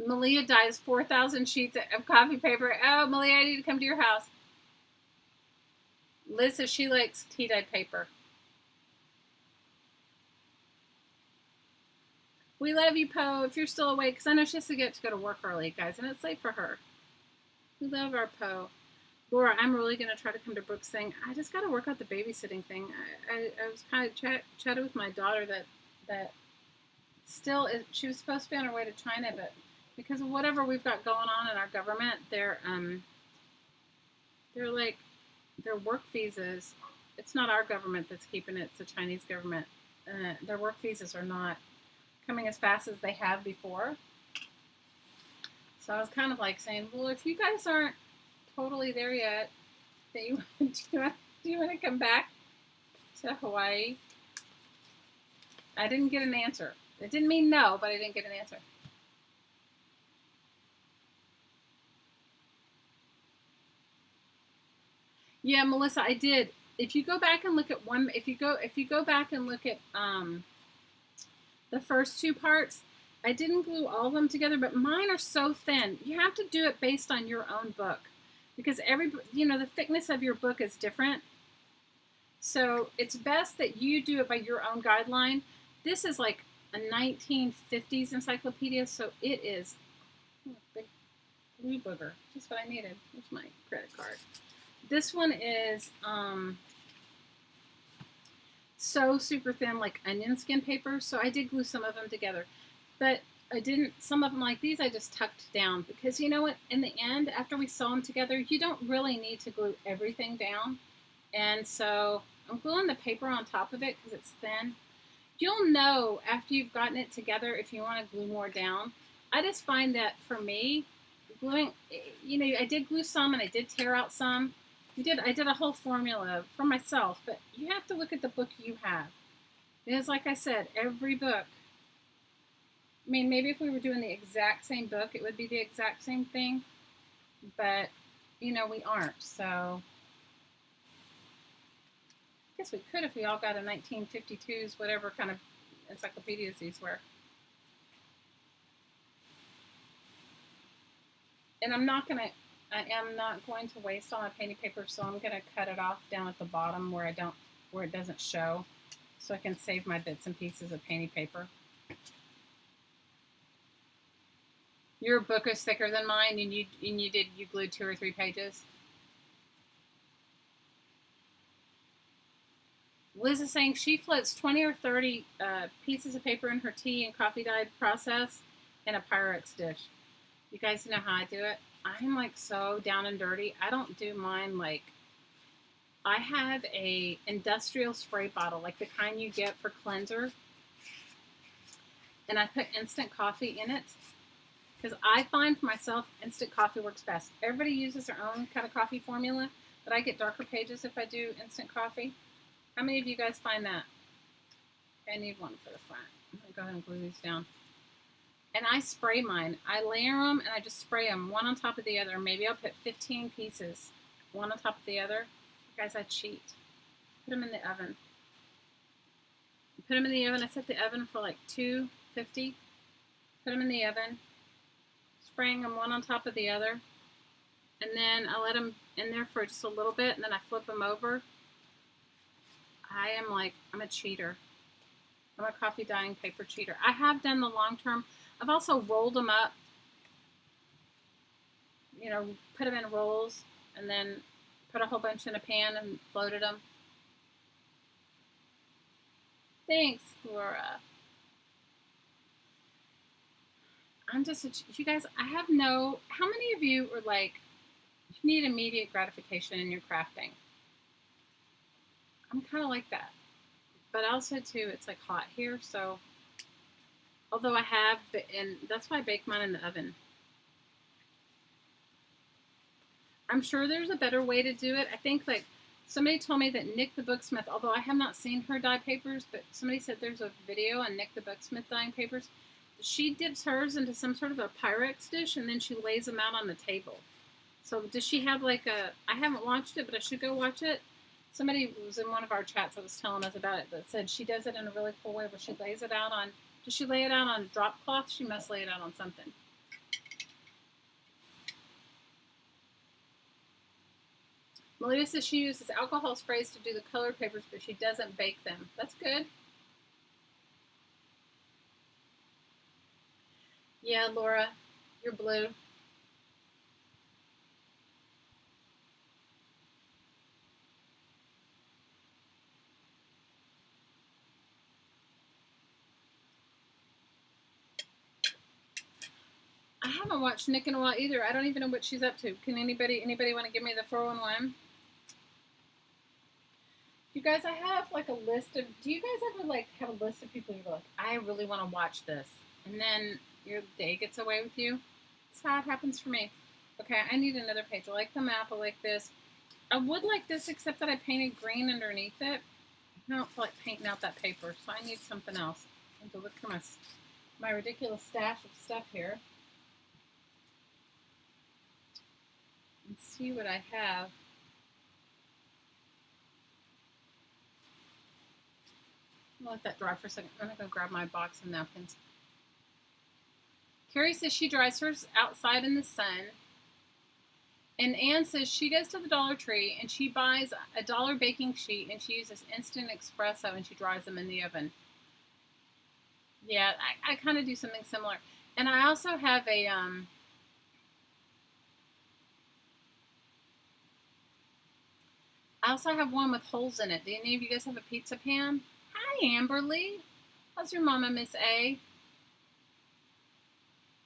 Malia dyes 4,000 sheets of coffee paper. Oh, Malia, I need to come to your house. Liz says she likes tea-dyed paper. We love you, Poe, if you're still awake, because I know she has to go to work early, guys, and it's late for her. We love our Poe. Laura, I'm really going to try to come to Brooke's thing. I just got to work out the babysitting thing. I was kind of chatted with my daughter that still is, she was supposed to be on her way to China, but because of whatever we've got going on in our government, they're like, their work visas, it's not our government that's keeping it, it's the Chinese government. Their work visas are not coming as fast as they have before. So I was kind of like saying, well, if you guys aren't totally there yet, do you want to come back to Hawaii? I didn't get an answer. It didn't mean no, but I didn't get an answer. Yeah, Melissa, I did. If you go back and look at if you go back and look at the first two parts, I didn't glue all of them together, but mine are so thin. You have to do it based on your own book, because the thickness of your book is different. So it's best that you do it by your own guideline. This is like a 1950s encyclopedia, so it is big glue booger. Just what I needed. Here's my credit card. This one is so super thin, like onion skin paper. So I did glue some of them together, but I didn't. Some of them, like these, I just tucked down, because you know what? In the end, after we sew them together, you don't really need to glue everything down. And so I'm gluing the paper on top of it because it's thin. You'll know after you've gotten it together if you want to glue more down. I just find that for me, gluing, I did glue some and I did tear out some. I did a whole formula for myself, but you have to look at the book you have. Because like I said, every book, I mean, maybe if we were doing the exact same book, it would be the exact same thing, but, we aren't, so I guess we could if we all got a 1952's, whatever kind of encyclopedias these were. And I am not going to waste all my painting paper, so I'm going to cut it off down at the bottom where it doesn't show, so I can save my bits and pieces of painting paper. Your book is thicker than mine, and you glued 2 or 3 pages. Liz is saying she floats 20 or 30 pieces of paper in her tea and coffee dye process in a Pyrex dish. You guys know how I do it? I'm like so down and dirty. I don't do mine like, I have a industrial spray bottle, like the kind you get for cleanser. And I put instant coffee in it. Because I find for myself, instant coffee works best. Everybody uses their own kind of coffee formula, but I get darker pages if I do instant coffee. How many of you guys find that? Okay, I need one for the front. I'm going to go ahead and glue these down. And I spray mine. I layer them and I just spray them one on top of the other. Maybe I'll put 15 pieces, one on top of the other. Guys, I cheat. Put them in the oven. Put them in the oven. I set the oven for like 250. Put them in the oven. Spraying them one on top of the other. And then I let them in there for just a little bit, and then I flip them over. I'm a cheater. I'm a coffee dyeing paper cheater. I have done the long term. I've also rolled them up, put them in rolls, and then put a whole bunch in a pan and floated them. Thanks, Laura. You guys, how many of you are like, you need immediate gratification in your crafting? I'm kind of like that. But also, too, it's like hot here, so, although I have, and that's why I bake mine in the oven. I'm sure there's a better way to do it. I think, like, somebody told me that Nick the Booksmith, although I have not seen her dye papers, but somebody said there's a video on Nick the Booksmith dyeing papers. She dips hers into some sort of a Pyrex dish, and then she lays them out on the table. So does she have like I haven't watched it, but I should go watch it. Somebody was in one of our chats that was telling us about it that said she does it in a really cool way where she lays it out on, does she lay it out on drop cloth? She must lay it out on something. Malia says she uses alcohol sprays to do the colored papers, but she doesn't bake them. That's good. Yeah, Laura, you're blue. I haven't watched Nick in a while either. I don't even know what she's up to. Can anybody want to give me the 411? You guys, I have like a list of, do you guys ever like have a list of people you're like, I really want to watch this, and then your day gets away with you? That's how it happens for me. Okay, I need another page. I like the map. I like this. I would like this, except that I painted green underneath it. I don't feel like painting out that paper, so I need something else. I have to look through my ridiculous stash of stuff here and see what I have. I'll let that dry for a second. I'm going to go grab my box of napkins. Carrie says she dries hers outside in the sun. And Anne says she goes to the Dollar Tree and she buys a $1 baking sheet and she uses instant espresso and she dries them in the oven. Yeah, I kind of do something similar. And I also have a I also have one with holes in it. Do any of you guys have a pizza pan? Hi, Amberly. How's your mama, Miss A?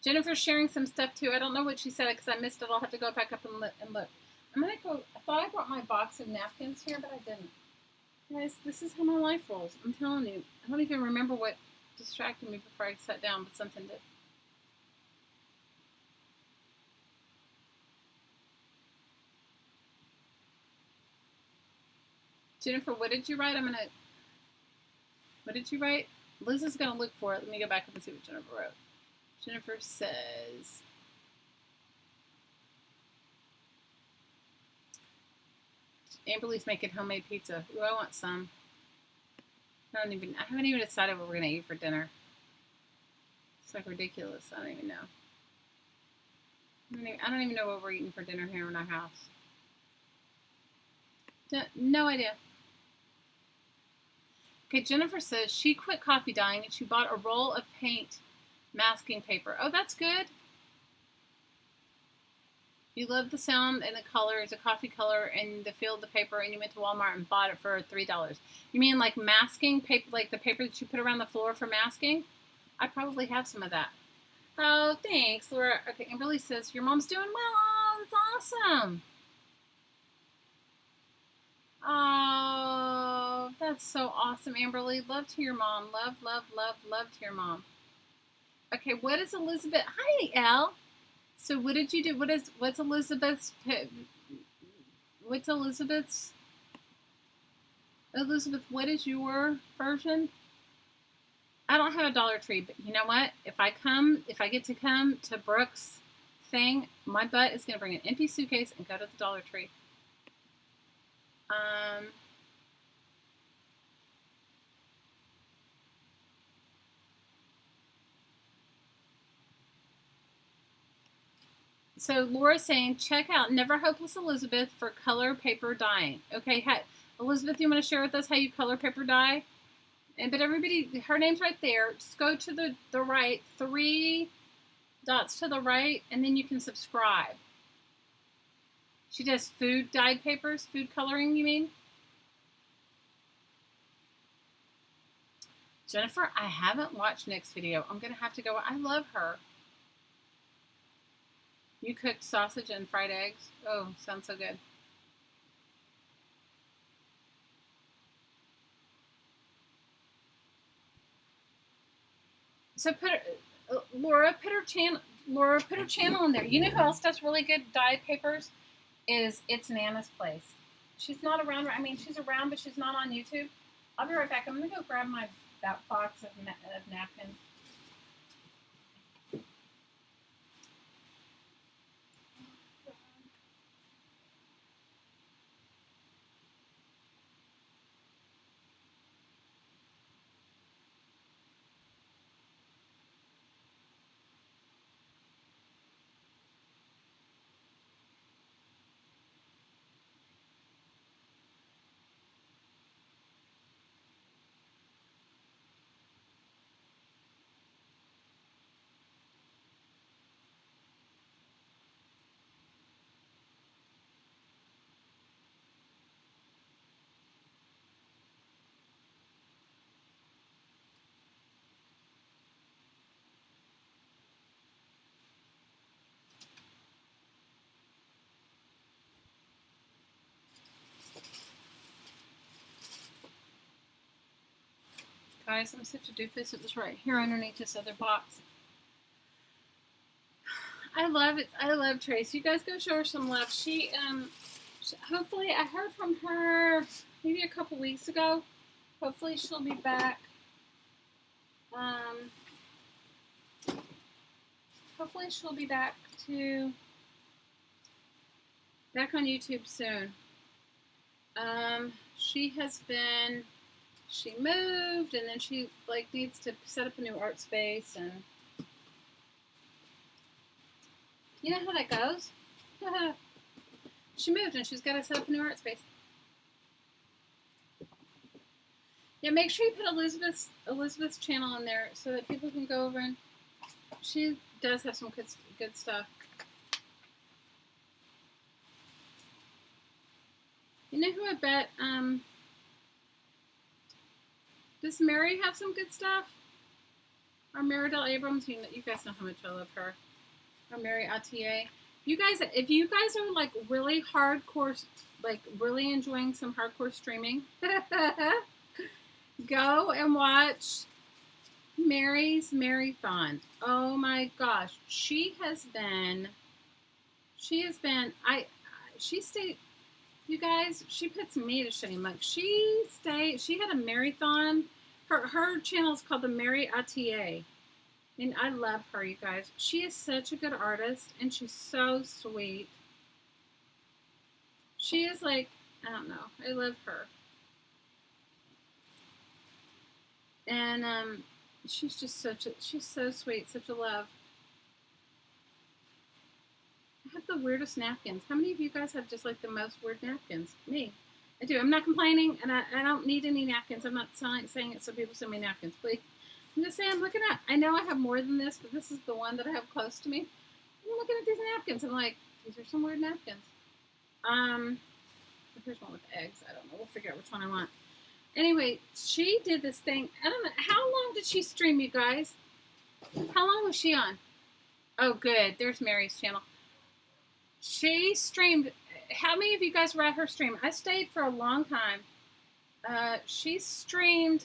Jennifer's sharing some stuff too. I don't know what she said because I missed it. I'll have to go back up and look. I'm going to go. I thought I brought my box of napkins here, but I didn't. Guys, this is how my life rolls. I'm telling you. I don't even remember what distracted me before I sat down, but something did. Jennifer, what did you write? What did you write? Liz is gonna look for it. Let me go back up and see what Jennifer wrote. Jennifer says, Amberly's making homemade pizza. Ooh, I want some. I haven't even decided what we're gonna eat for dinner. It's like ridiculous. I don't even know. I don't even know what we're eating for dinner here in our house. No idea. Okay, Jennifer says she quit coffee dyeing and she bought a roll of paint masking paper. Oh, that's good. You love the sound and the color. It's a coffee color and the feel of the paper, and you went to Walmart and bought it for $3. You mean like masking paper, like the paper that you put around the floor for masking? I probably have some of that. Oh, thanks, Laura. Okay, Amberly says your mom's doing well. Oh, that's awesome. Oh, that's so awesome, Amberly. Love to your mom. Love, love, love, love to your mom. Okay, what is Elizabeth? Hi, Elle. So what did you do? What's Elizabeth's? Elizabeth, what is your version? I don't have a Dollar Tree, but you know what? If I get to come to Brooke's thing, my butt is going to bring an empty suitcase and go to the Dollar Tree. So Laura's saying, check out Never Hopeless Elizabeth for color paper dyeing. Okay, Elizabeth, you want to share with us how you color paper dye? But everybody, her name's right there. Just go to the right, 3 dots to the right, and then you can subscribe. She does food dyed papers, food coloring, you mean? Jennifer, I haven't watched Nick's video. I'm going to have to go. I love her. You cooked sausage and fried eggs? Oh, sounds so good. So Laura, put her channel in there. You know who else does really good dyed papers? Is It's Nana's Place. She's not around. I mean, she's around, but she's not on YouTube. I'll be right back. I'm going to go grab that box of napkins. Guys, I'm such a doofus. It was right here underneath this other box. I love it. I love Trace. You guys go show her some love. She hopefully, I heard from her maybe a couple weeks ago. Hopefully she'll be back. Hopefully she'll be back on YouTube soon. She moved, and then she needs to set up a new art space, and you know how that goes. She moved, and she's got to set up a new art space. Yeah, make sure you put Elizabeth's channel in there so that people can go over, and she does have some good stuff. You know who I bet, does Mary have some good stuff? Or Maridel Abrams, you guys know how much I love her. Or Mary Attier. You guys, if you guys are really hardcore, really enjoying some hardcore streaming, go and watch Mary's Marathon. Oh my gosh, she stayed. You guys, she puts me to shame. Like she had a marathon. Her channel is called the Mary Atier. And I love her, you guys. She is such a good artist and she's so sweet. She is like, I don't know. I love her. And she's just she's so sweet, such a love. I have the weirdest napkins. How many of you guys have just like the most weird napkins? Me. I do. I'm not complaining, and I don't need any napkins. I'm not saying it so people send me napkins, please. I'm just saying I'm looking at, I know I have more than this, but this is the one that I have close to me. I'm looking at these napkins. I'm like, these are some weird napkins. Here's one with eggs. I don't know. We'll figure out which one I want. Anyway, she did this thing. I don't know. How long did she stream, you guys? How long was she on? Oh, good. There's Mary's channel. She streamed. How many of you guys were at her stream? I stayed for a long time. She streamed.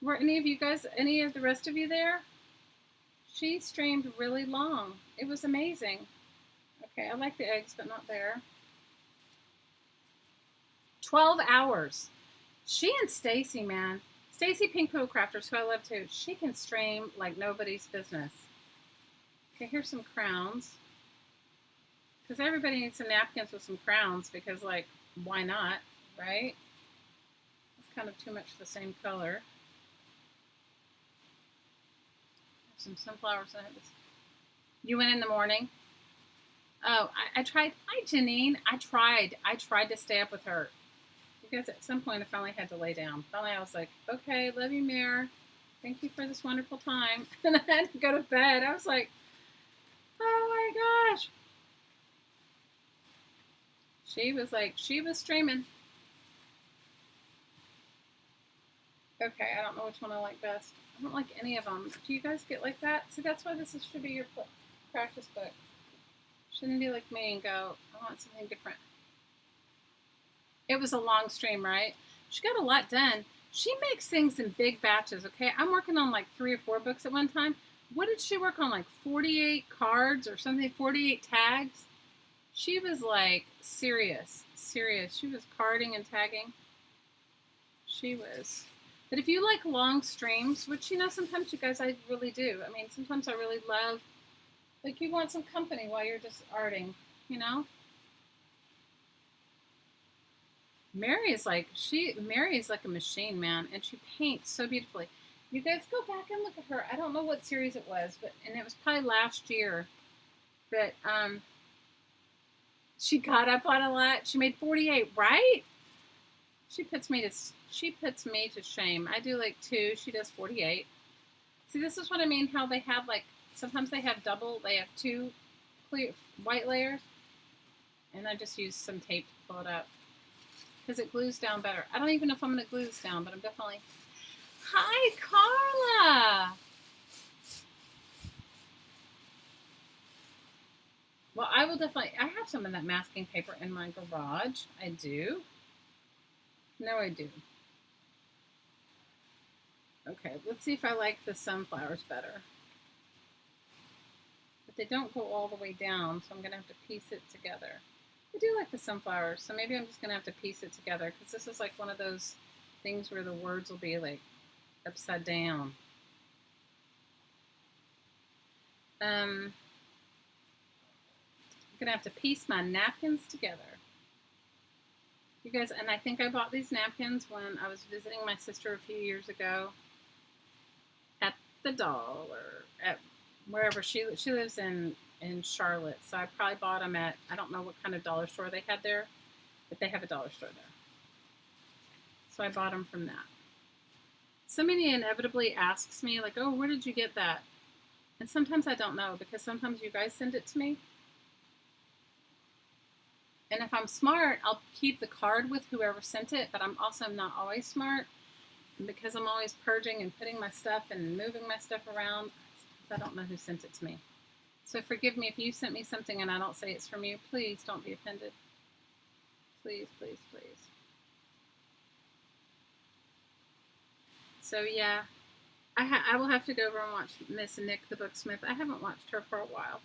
Were any of you guys, any of the rest of you there? She streamed really long. It was amazing. Okay, I like the eggs, but not there. 12 hours. She and Stacy, man. Stacy Pink Poodle Crafters, who I love too. She can stream like nobody's business. Okay, here's some crowns. Because everybody needs some napkins with some crowns because, like, why not, right? It's kind of too much the same color. Some sunflowers. You went in the morning? Oh, I tried. Hi, Janine. I tried to stay up with her. Because at some point I finally had to lay down. Finally I was like, okay, love you, Mare. Thank you for this wonderful time. And I had to go to bed. I was like, oh my gosh. She was streaming. Okay, I don't know which one I like best. I don't like any of them. Do you guys get like that? See, that's why this should be your practice book. Shouldn't be like me and go, I want something different. It was a long stream, right? She got a lot done. She makes things in big batches, okay? I'm working on like 3 or 4 books at one time. What did she work on? Like 48 cards or something, 48 tags? She was like serious. She was carding and tagging. She was. But if you like long streams, which, you know, sometimes you guys, I really do. I mean, sometimes I really love, like, you want some company while you're just arting, you know? Mary is like a machine, man, and she paints so beautifully. You guys go back and look at her. I don't know what series it was, and it was probably last year. But she got up on a lot. She made 48, right? She puts me to shame. I do like 2. She does 48. See, this is what I mean. How they have like sometimes they have 2 clear white layers, and I just use some tape to pull it up. Because it glues down better. I don't even know if I'm going to glue this down, but I'm definitely... Hi, Carla! Well, I will definitely... I have some of that masking paper in my garage. I do. No, I do. Okay, let's see if I like the sunflowers better. But they don't go all the way down, so I'm going to have to piece it together. I do like the sunflowers, so maybe I'm just going to have to piece it together, because this is like one of those things where the words will be like upside down. I'm going to have to piece my napkins together. You guys, and I think I bought these napkins when I was visiting my sister a few years ago at the dollar, at wherever she lives in Charlotte, so I probably bought them at, I don't know what kind of dollar store they had there, but they have a dollar store there. So I bought them from that. Somebody inevitably asks me, like, oh, where did you get that? And sometimes I don't know, because sometimes you guys send it to me. And if I'm smart, I'll keep the card with whoever sent it, but I'm also not always smart, because I'm always purging and putting my stuff and moving my stuff around. I don't know who sent it to me. So forgive me if you sent me something and I don't say it's from you. Please don't be offended. Please, please, please. So yeah, I will have to go over and watch Miss Nick the Booksmith. I haven't watched her for a while.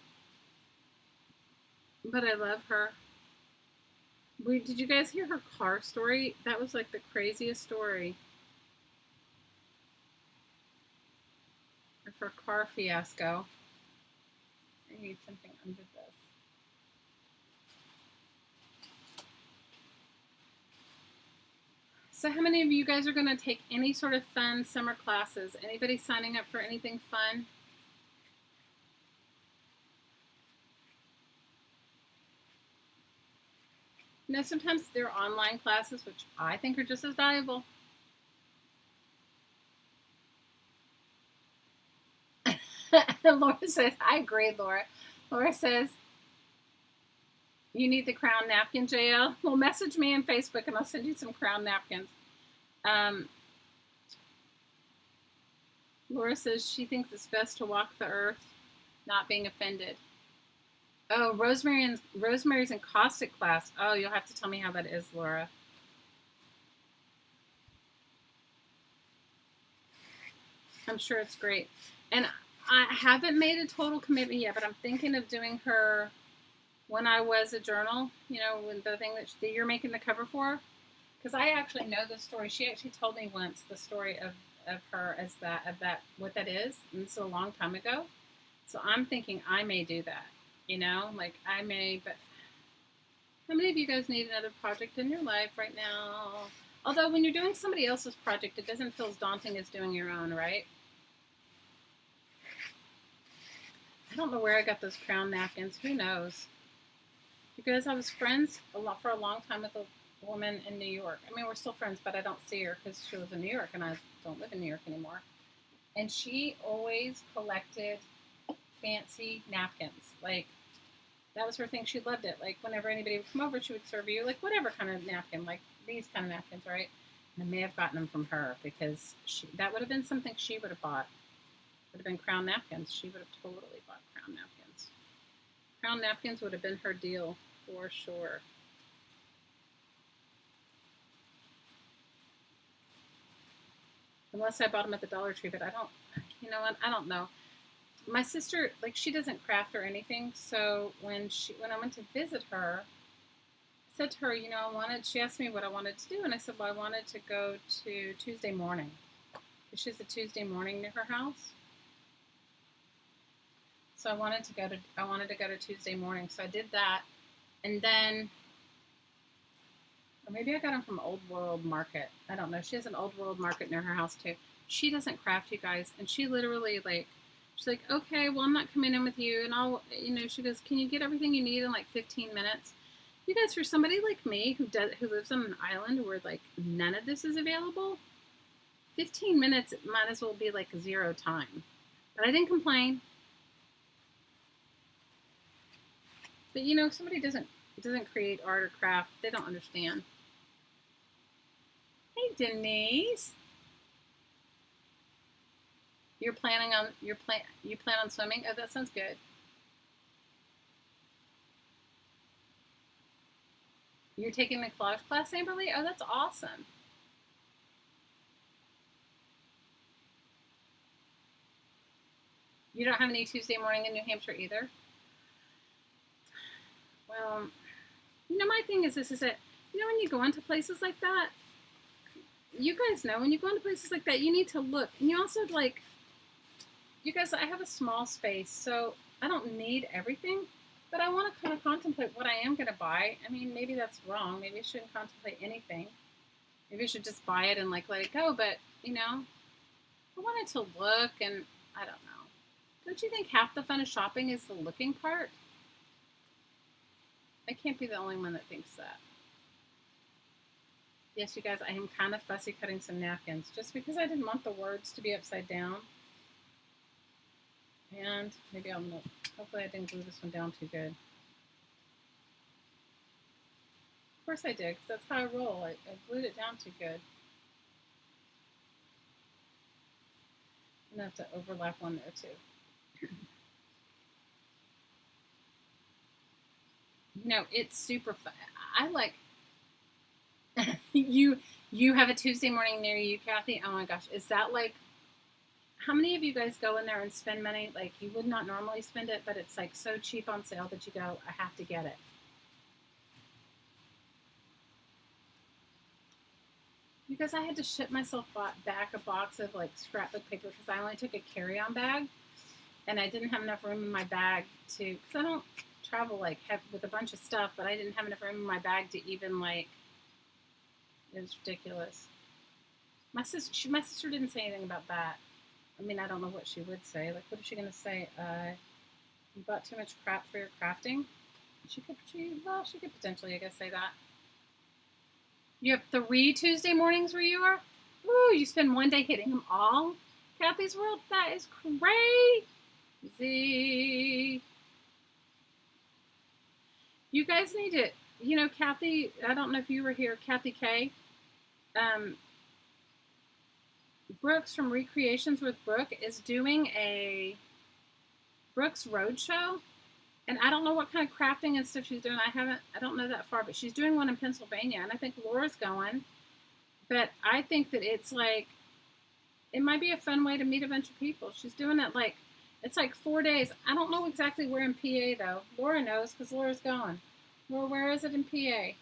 But I love her. Did you guys hear her car story? That was like the craziest story of her car fiasco. I need something under this. So how many of you guys are going to take any sort of fun summer classes? Anybody signing up for anything fun? You know, sometimes there are online classes, which I think are just as valuable. Laura says, I agree, Laura. Laura says, you need the crown napkin, JL? Well, message me on Facebook and I'll send you some crown napkins. Laura says she thinks it's best to walk the earth, not being offended. Oh, Rosemary's encaustic class. Oh, you'll have to tell me how that is, Laura. I'm sure it's great. And I haven't made a total commitment yet, but I'm thinking of doing her When I Was a Journal, you know, the thing that you're making the cover for. Because I actually know the story. She actually told me once the story of her as that, what that is. And this is a long time ago. So I'm thinking I may do that, you know, like I may, but how many of you guys need another project in your life right now? Although when you're doing somebody else's project, it doesn't feel as daunting as doing your own, right? I don't know where I got those crown napkins. Who knows? Because I was friends for a long time with a woman in New York. I mean, we're still friends, but I don't see her because she was in New York and I don't live in New York anymore. And she always collected fancy napkins. Like, that was her thing. She loved it. Like, whenever anybody would come over, she would serve you, like, whatever kind of napkin, like these kind of napkins, right? And I may have gotten them from her because that would have been something she would have bought. Would have been crown napkins. She would have totally bought crown napkins. Crown napkins would have been her deal for sure. Unless I bought them at the Dollar Tree, but I don't, you know what? I don't know. My sister, like, she doesn't craft or anything. So when I went to visit her, I said to her, you know, she asked me what I wanted to do. And I said, well, I wanted to go to Tuesday morning. She has a Tuesday morning near her house. So I wanted to go to Tuesday morning. So I did that. And then, or maybe I got them from Old World Market. I don't know. She has an Old World Market near her house too. She doesn't craft, you guys. And she literally, like, she's like, okay, well, I'm not coming in with you. And I'll, you know, she goes, can you get everything you need in like 15 minutes? You guys, for somebody like me who lives on an island where like none of this is available, 15 minutes might as well be like 0 time. But I didn't complain. But you know, if somebody doesn't create art or craft, they don't understand. Hey, Denise. You plan on swimming? Oh, that sounds good. You're taking the collage class, Amberly? Oh, that's awesome. You don't have any Tuesday morning in New Hampshire either? Well, you know, my thing is this is that, you know, when you go into places like that, you guys know, when you go into places like that, you need to look. And you also, like, you guys, I have a small space, so I don't need everything, but I want to kind of contemplate what I am going to buy. I mean, maybe that's wrong. Maybe I shouldn't contemplate anything. Maybe I should just buy it and, like, let it go. But, you know, I wanted to look, and I don't know. Don't you think half the fun of shopping is the looking part? I can't be the only one that thinks that. Yes, you guys, I am kind of fussy cutting some napkins just because I didn't want the words to be upside down. And maybe hopefully I didn't glue this one down too good. Of course I did, because that's how I roll. I glued it down too good. I'm going to have to overlap one there too. You know, it's super fun. I like you have a Tuesday morning near you, Kathy. Oh my gosh, is that like, how many of you guys go in there and spend money like you would not normally spend it, but it's like so cheap on sale that you go, I have to get it. Because I had to ship myself back a box of like scrapbook paper because I only took a carry-on bag, and I didn't have enough room in my bag to, because I don't travel like with a bunch of stuff, but I didn't have enough room in my bag to even like, it was ridiculous. My sister didn't say anything about that. I mean, I don't know what she would say. Like, what is she going to say? You bought too much crap for your crafting? She could potentially, I guess, say that. You have 3 Tuesday mornings where you are? Ooh, you spend one day hitting them all? Kathy's World, that is crazy. You guys need to, Kathy, I don't know if you were here, Kathy K. Brooks from Recreations with Brooke is doing a Brooks Roadshow. And I don't know what kind of crafting and stuff she's doing. I don't know that far, but she's doing one in Pennsylvania. And I think Laura's going. But I think that it's like, it might be a fun way to meet a bunch of people. She's doing it like, it's like 4 days. I don't know exactly where in PA, though. Laura knows because Laura's going. Laura, where is it in PA?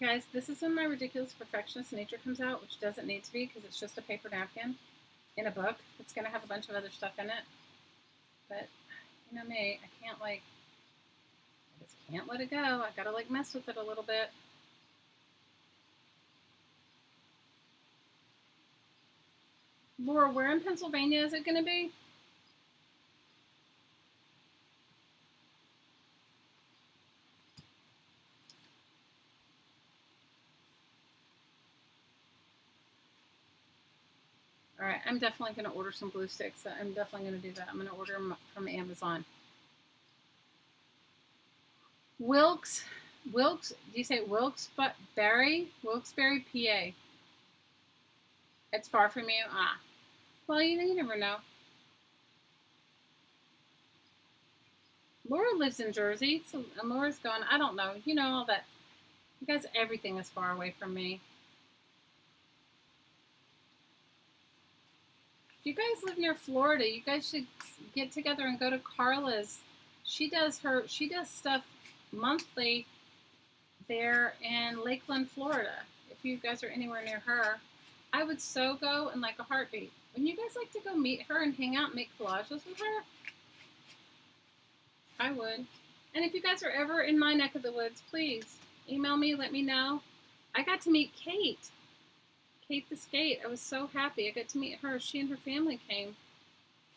Guys, this is when my ridiculous perfectionist nature comes out, which doesn't need to be because it's just a paper napkin in a book. It's going to have a bunch of other stuff in it. But, you know me, I just can't let it go. I got to, like, mess with it a little bit. Laura, where in Pennsylvania is it going to be? All right, I'm definitely going to order some glue sticks. I'm definitely going to do that. I'm going to order them from Amazon. Wilkes, do you say Wilkes-Barre, PA? It's far from you? Ah. Well, you never know. Laura lives in Jersey, and Laura's gone. I don't know. You know all that. You guys, everything is far away from me. If you guys live near Florida, you guys should get together and go to Carla's. She does stuff monthly there in Lakeland, Florida. If you guys are anywhere near her, I would so go in like a heartbeat. Wouldn't you guys like to go meet her and hang out and make collages with her? I would. And if you guys are ever in my neck of the woods, please email me, let me know. I got to meet Kate the Skate. I was so happy. I got to meet her. She and her family came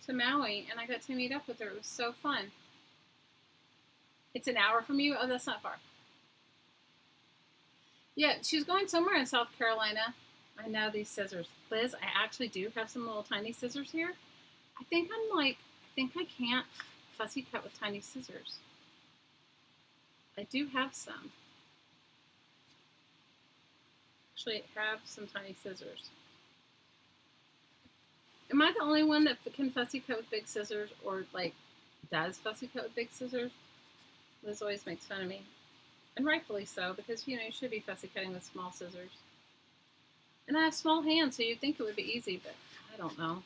to Maui, and I got to meet up with her. It was so fun. It's an hour from you? Oh, that's not far. Yeah, she's going somewhere in South Carolina. I know these scissors. Liz, I actually do have some little tiny scissors here. I think I can't fussy cut with tiny scissors. I do have some. Actually, I have some tiny scissors. Am I the only one that can fussy cut with big scissors, or like does fussy cut with big scissors? Liz always makes fun of me, and rightfully so, because you should be fussy cutting with small scissors. And I have small hands, so you'd think it would be easy, but I don't know.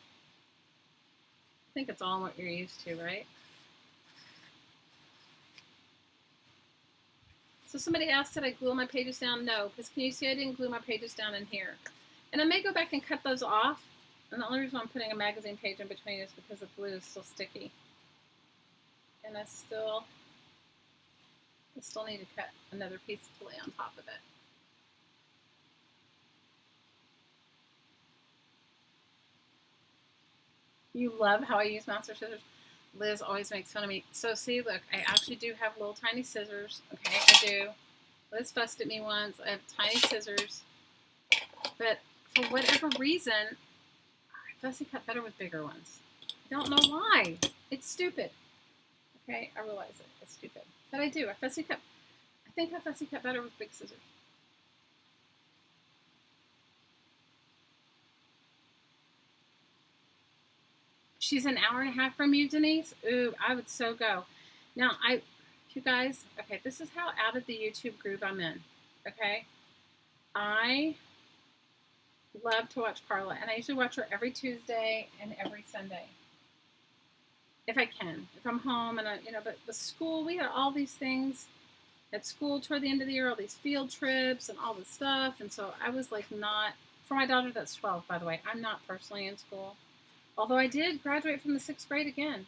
I think it's all what you're used to, right? So somebody asked, did I glue my pages down? No, because can you see I didn't glue my pages down in here? And I may go back and cut those off. And the only reason I'm putting a magazine page in between is because the glue is still sticky. And I still need to cut another piece to lay on top of it. You love how I use master scissors? Liz always makes fun of me. So see, look, I actually do have little tiny scissors. Okay, I do. Liz fussed at me once. I have tiny scissors. But for whatever reason, I fussy cut better with bigger ones. I don't know why. It's stupid. Okay, I realize it. It's stupid. But I do. I think I fussy cut better with big scissors. She's an hour and a half from you, Denise? Ooh, I would so go. Now, you guys, okay, this is how out of the YouTube groove I'm in, okay? I love to watch Carla, and I usually watch her every Tuesday and every Sunday. if I can, if I'm home and but the school, we had all these things at school toward the end of the year, all these field trips and all this stuff. And so I was like, not, for my daughter that's 12, by the way, I'm not personally in school. Although I did graduate from the 6th grade again.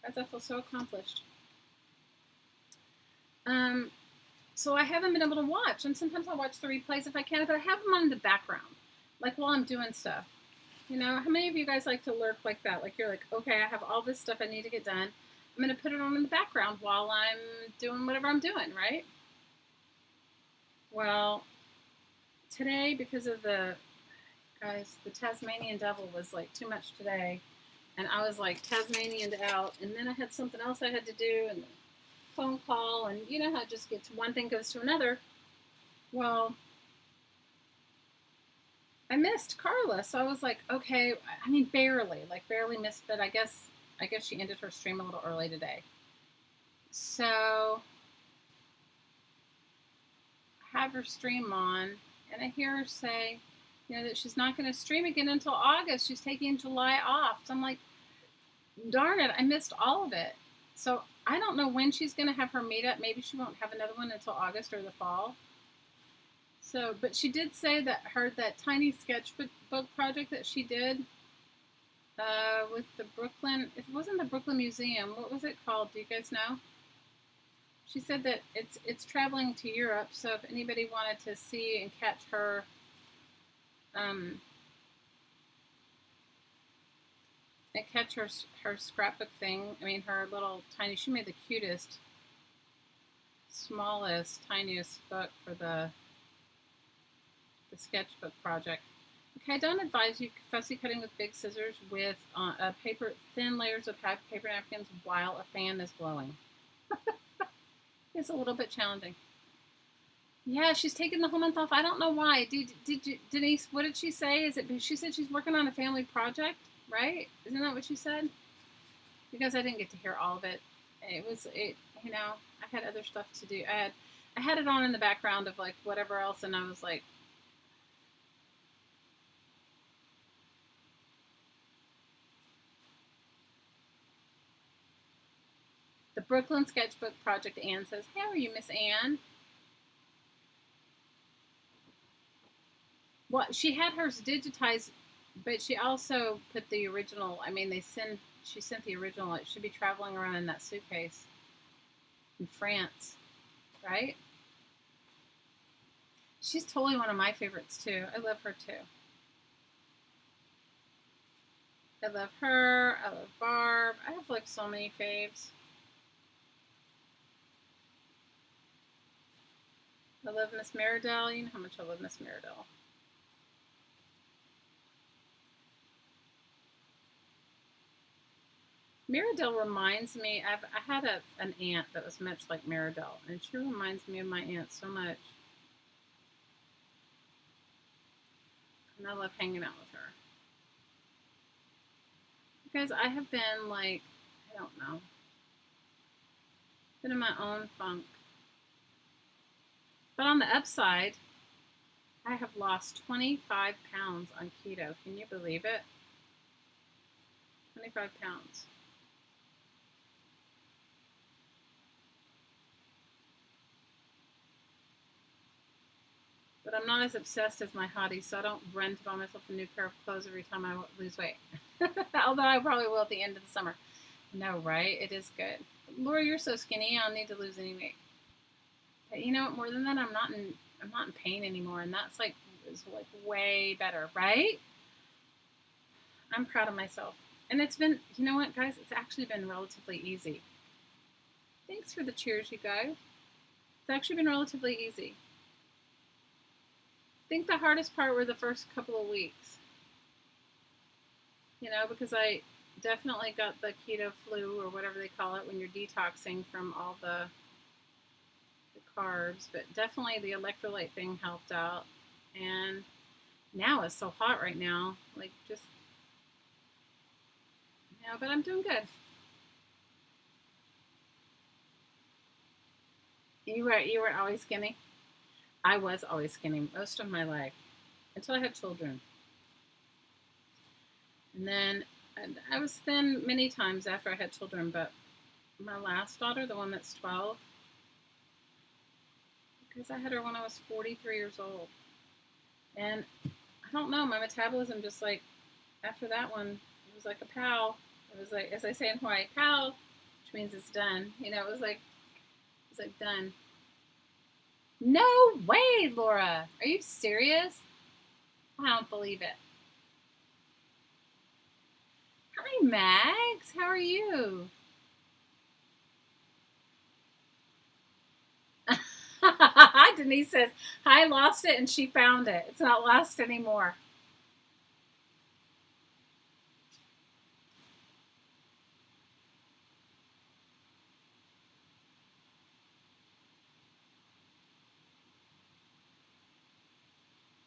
Guys, I feel so accomplished. So I haven't been able to watch, and sometimes I'll watch the replays if I can, but I have them on in the background, like while I'm doing stuff. How many of you guys like to lurk like that? Like you're like, okay, I have all this stuff I need to get done. I'm going to put it on in the background while I'm doing whatever I'm doing, right? Well, today, because of the Tasmanian devil was like too much today, and I was like Tasmanianed out, and then I had something else I had to do, and the phone call, and you know how it just gets, one thing goes to another. Well, I missed Carla, so I was like, okay, I mean, barely missed, but I guess she ended her stream a little early today. So I have her stream on, and I hear her say, that she's not going to stream again until August. She's taking July off. So I'm like, darn it, I missed all of it. So I don't know when she's going to have her meetup. Maybe she won't have another one until August or the fall. So, but she did say that that tiny sketchbook project that she did with the Brooklyn, it wasn't the Brooklyn Museum. What was it called? Do you guys know? She said that it's traveling to Europe. So if anybody wanted to see and catch her, her scrapbook thing. I mean, her little tiny. She made the cutest, smallest, tiniest book for the sketchbook project. Okay, I don't advise you fussy cutting with big scissors with thin layers of paper napkins while a fan is blowing. It's a little bit challenging. Yeah, she's taking the whole month off. I don't know why. Did you, Denise? What did she say? She said she's working on a family project, right? Isn't that what she said? Because I didn't get to hear all of it. I had other stuff to do. I had it on in the background of like whatever else, and I was like, the Brooklyn Sketchbook Project. Anne says, "How are you, Miss Anne?" Well, she had hers digitized, but she also put the original. I mean, she sent the original. It should be traveling around in that suitcase in France, right? She's totally one of my favorites too. I love her too. I love her. I love Barb. I have like so many faves. I love Miss Meridell. You know how much I love Miss Meridell. Meridell reminds me, I had an aunt that was much like Meridell, and she reminds me of my aunt so much. And I love hanging out with her. Because I have been like, I don't know, been in my own funk. But on the upside, I have lost 25 pounds on keto. Can you believe it? 25 pounds. But I'm not as obsessed as my hottie, so I don't run to buy myself a new pair of clothes every time I lose weight. Although I probably will at the end of the summer. No, right? It is good. Laura, you're so skinny. I don't need to lose any weight. But you know what? More than that, I'm not in pain anymore, and that's is way better, right? I'm proud of myself, and it's been. You know what, guys? It's actually been relatively easy. Thanks for the cheers, you guys. It's actually been relatively easy. I think the hardest part were the first couple of weeks. Because I definitely got the keto flu or whatever they call it when you're detoxing from all the carbs, but definitely the electrolyte thing helped out. And now it's so hot right now, but I'm doing good. You were always skinny? I was always skinny most of my life until I had children. And then And I was thin many times after I had children, but my last daughter, the one that's 12, because I had her when I was 43 years old. And I don't know, my metabolism just like, after that one, it was like a pow. It was like, as I say in Hawaii, pow, which means it's done. You know, it was like done. No way, Laura. Are you serious? I don't believe it. Hi, Max. How are you? Denise says, I lost it and she found it. It's not lost anymore.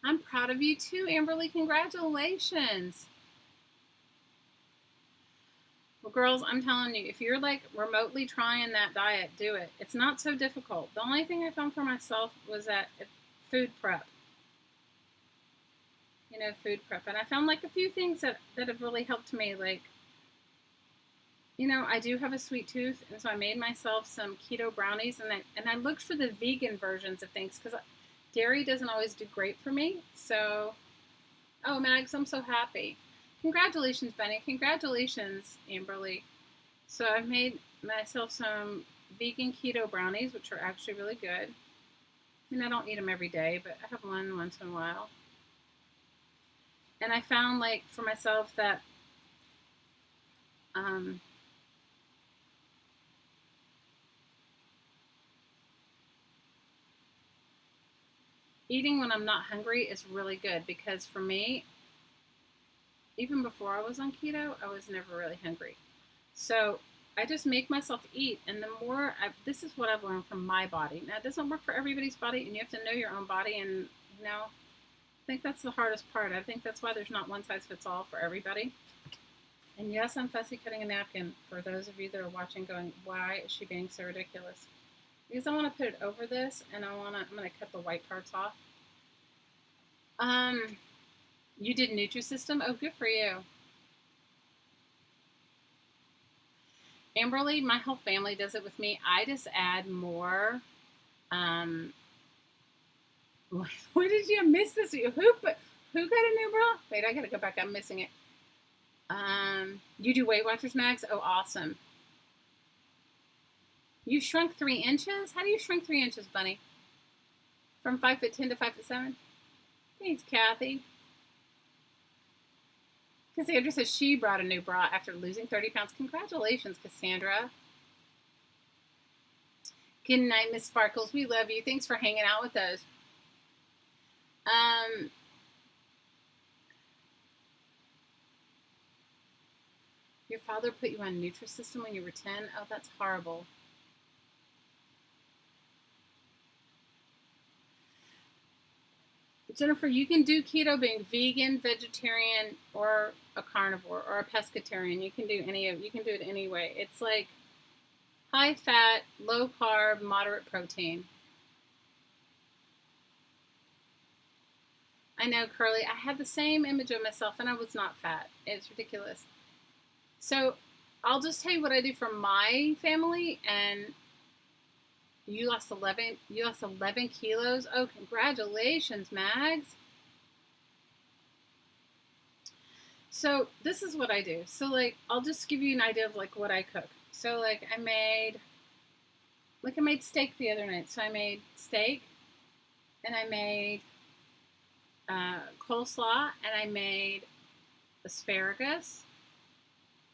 I'm proud of you too, Amberly. Congratulations. Well, girls, I'm telling you, if you're like remotely trying that diet, do it. It's not so difficult. The only thing I found for myself was that food prep. You know, food prep. And I found like a few things that have really helped me. Like, you know, I do have a sweet tooth, and so I made myself some keto brownies, and I looked for the vegan versions of things because dairy doesn't always do great for me. So, oh, Max, I'm so happy. Congratulations, Benny. Congratulations, Amberly. So I've made myself some vegan keto brownies, which are actually really good. I mean, I don't eat them every day, but I have one once in a while. And I found, like, for myself that eating when I'm not hungry is really good because for me, even before I was on keto, I was never really hungry. So I just make myself eat. And the more, this is what I've learned from my body. Now, it doesn't work for everybody's body, and you have to know your own body. And, you know, I think that's the hardest part. I think that's why there's not one size fits all for everybody. And yes, I'm fussy cutting a napkin for those of you that are watching going, why is she being so ridiculous? Because I want to put it over this, and I'm going to cut the white parts off. You did Nutrisystem? Oh, good for you. Amberly, my whole family does it with me. I just add more. What did you miss this? Who got a new bra? Wait, I gotta go back. I'm missing it. You do Weight Watchers, Max? Oh, awesome. You shrunk 3 inches? How do you shrink 3 inches, Bunny? From 5'10" to 5'7"? Thanks, Kathy. Cassandra says she brought a new bra after losing 30 pounds. Congratulations, Cassandra. Good night, Miss Sparkles. We love you. Thanks for hanging out with us. Your father put you on Nutrisystem when you were 10? Oh, that's horrible. Jennifer, you can do keto being vegan, vegetarian, or a carnivore, or a pescatarian. You can do it any way. It's like high fat, low carb, moderate protein. I know, Curly. I had the same image of myself, and I was not fat. It's ridiculous. So I'll just tell you what I do for my family, and you lost 11 kilos. Oh, congratulations, Mags. So this is what I do. So like, I'll just give you an idea of like what I cook. So like I made steak the other night. So I made steak, and I made coleslaw, and I made asparagus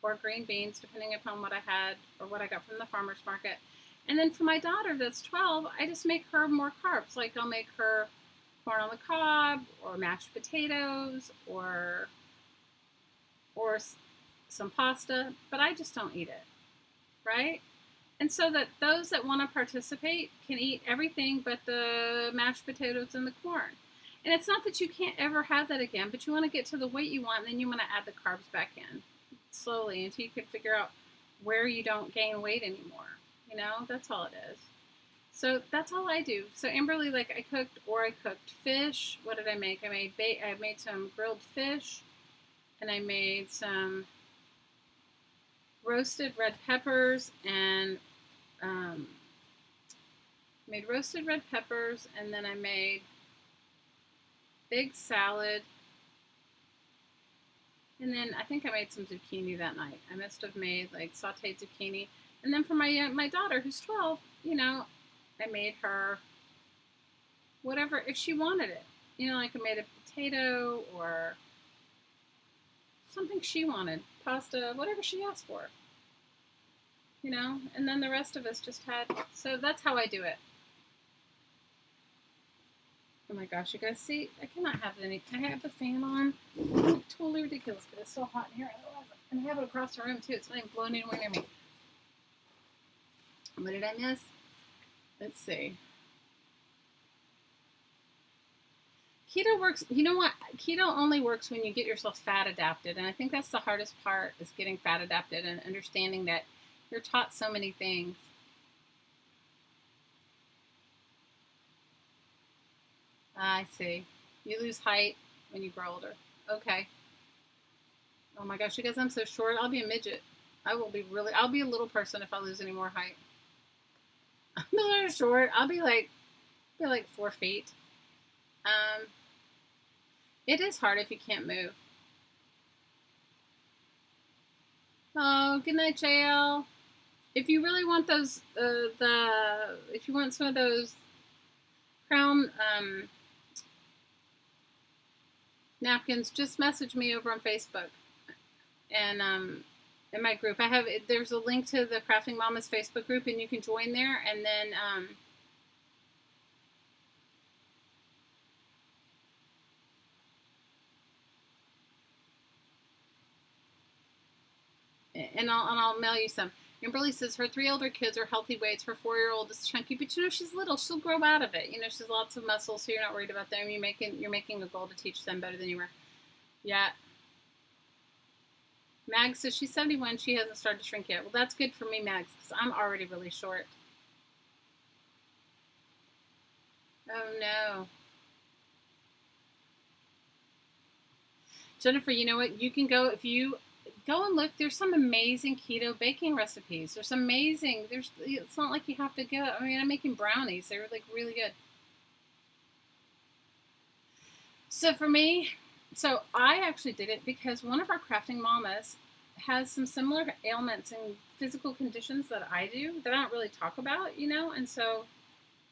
or green beans, depending upon what I had or what I got from the farmer's market. And then for my daughter that's 12, I just make her more carbs. Like I'll make her corn on the cob or mashed potatoes or some pasta, but I just don't eat it, right? And so that those that want to participate can eat everything but the mashed potatoes and the corn. And it's not that you can't ever have that again, but you want to get to the weight you want, and then you want to add the carbs back in slowly until you can figure out where you don't gain weight anymore. You know, that's all it is. So that's all I do. So Amberly, like I cooked fish. What did I make? I made some grilled fish, and I made some roasted red peppers and um, made roasted red peppers, and then I made big salad, and then I think I made some zucchini that night. I must have made like sauteed zucchini, and then for my daughter who's 12, I made her whatever if she wanted it. Like I made a potato or something she wanted, pasta, whatever she asked for. And then the rest of us just had. So that's how I do it. Oh my gosh, you guys see? I cannot have any. Can I have the fan on? It's like totally ridiculous, but it's so hot in here. And I have it across the room too. It's not even blowing anywhere near me. What did I miss? Let's see. Keto works. You know what? Keto only works when you get yourself fat adapted, and I think that's the hardest part is getting fat adapted and understanding that you're taught so many things. I see. You lose height when you grow older. Okay. Oh my gosh, you guys, I'm so short. I'll be a midget. I'll be a little person if I lose any more height. I'm a little short. I'll be like 4 feet. Um, it is hard if you can't move. Oh, good night, JL. If you really want those, if you want some of those crown napkins, just message me over on Facebook and in my group. There's a link to the Crafting Mamas Facebook group, and you can join there. And then I'll mail you some. Amberly says her 3 older kids are healthy weights. Her 4-year-old is chunky, but she's little. She'll grow out of it. She's lots of muscle, so you're not worried about them. You're making a goal to teach them better than you were. Yeah. Mag says she's 71. She hasn't started to shrink yet. Well, that's good for me, Mags, because I'm already really short. Oh no. Jennifer, you know what? You can go if you go and look. There's some amazing keto baking recipes. There's amazing. It's not like you have to go. I mean, I'm making brownies. They're like really good. So for me, I actually did it because one of our crafting mamas has some similar ailments and physical conditions that I do that I don't really talk about, and so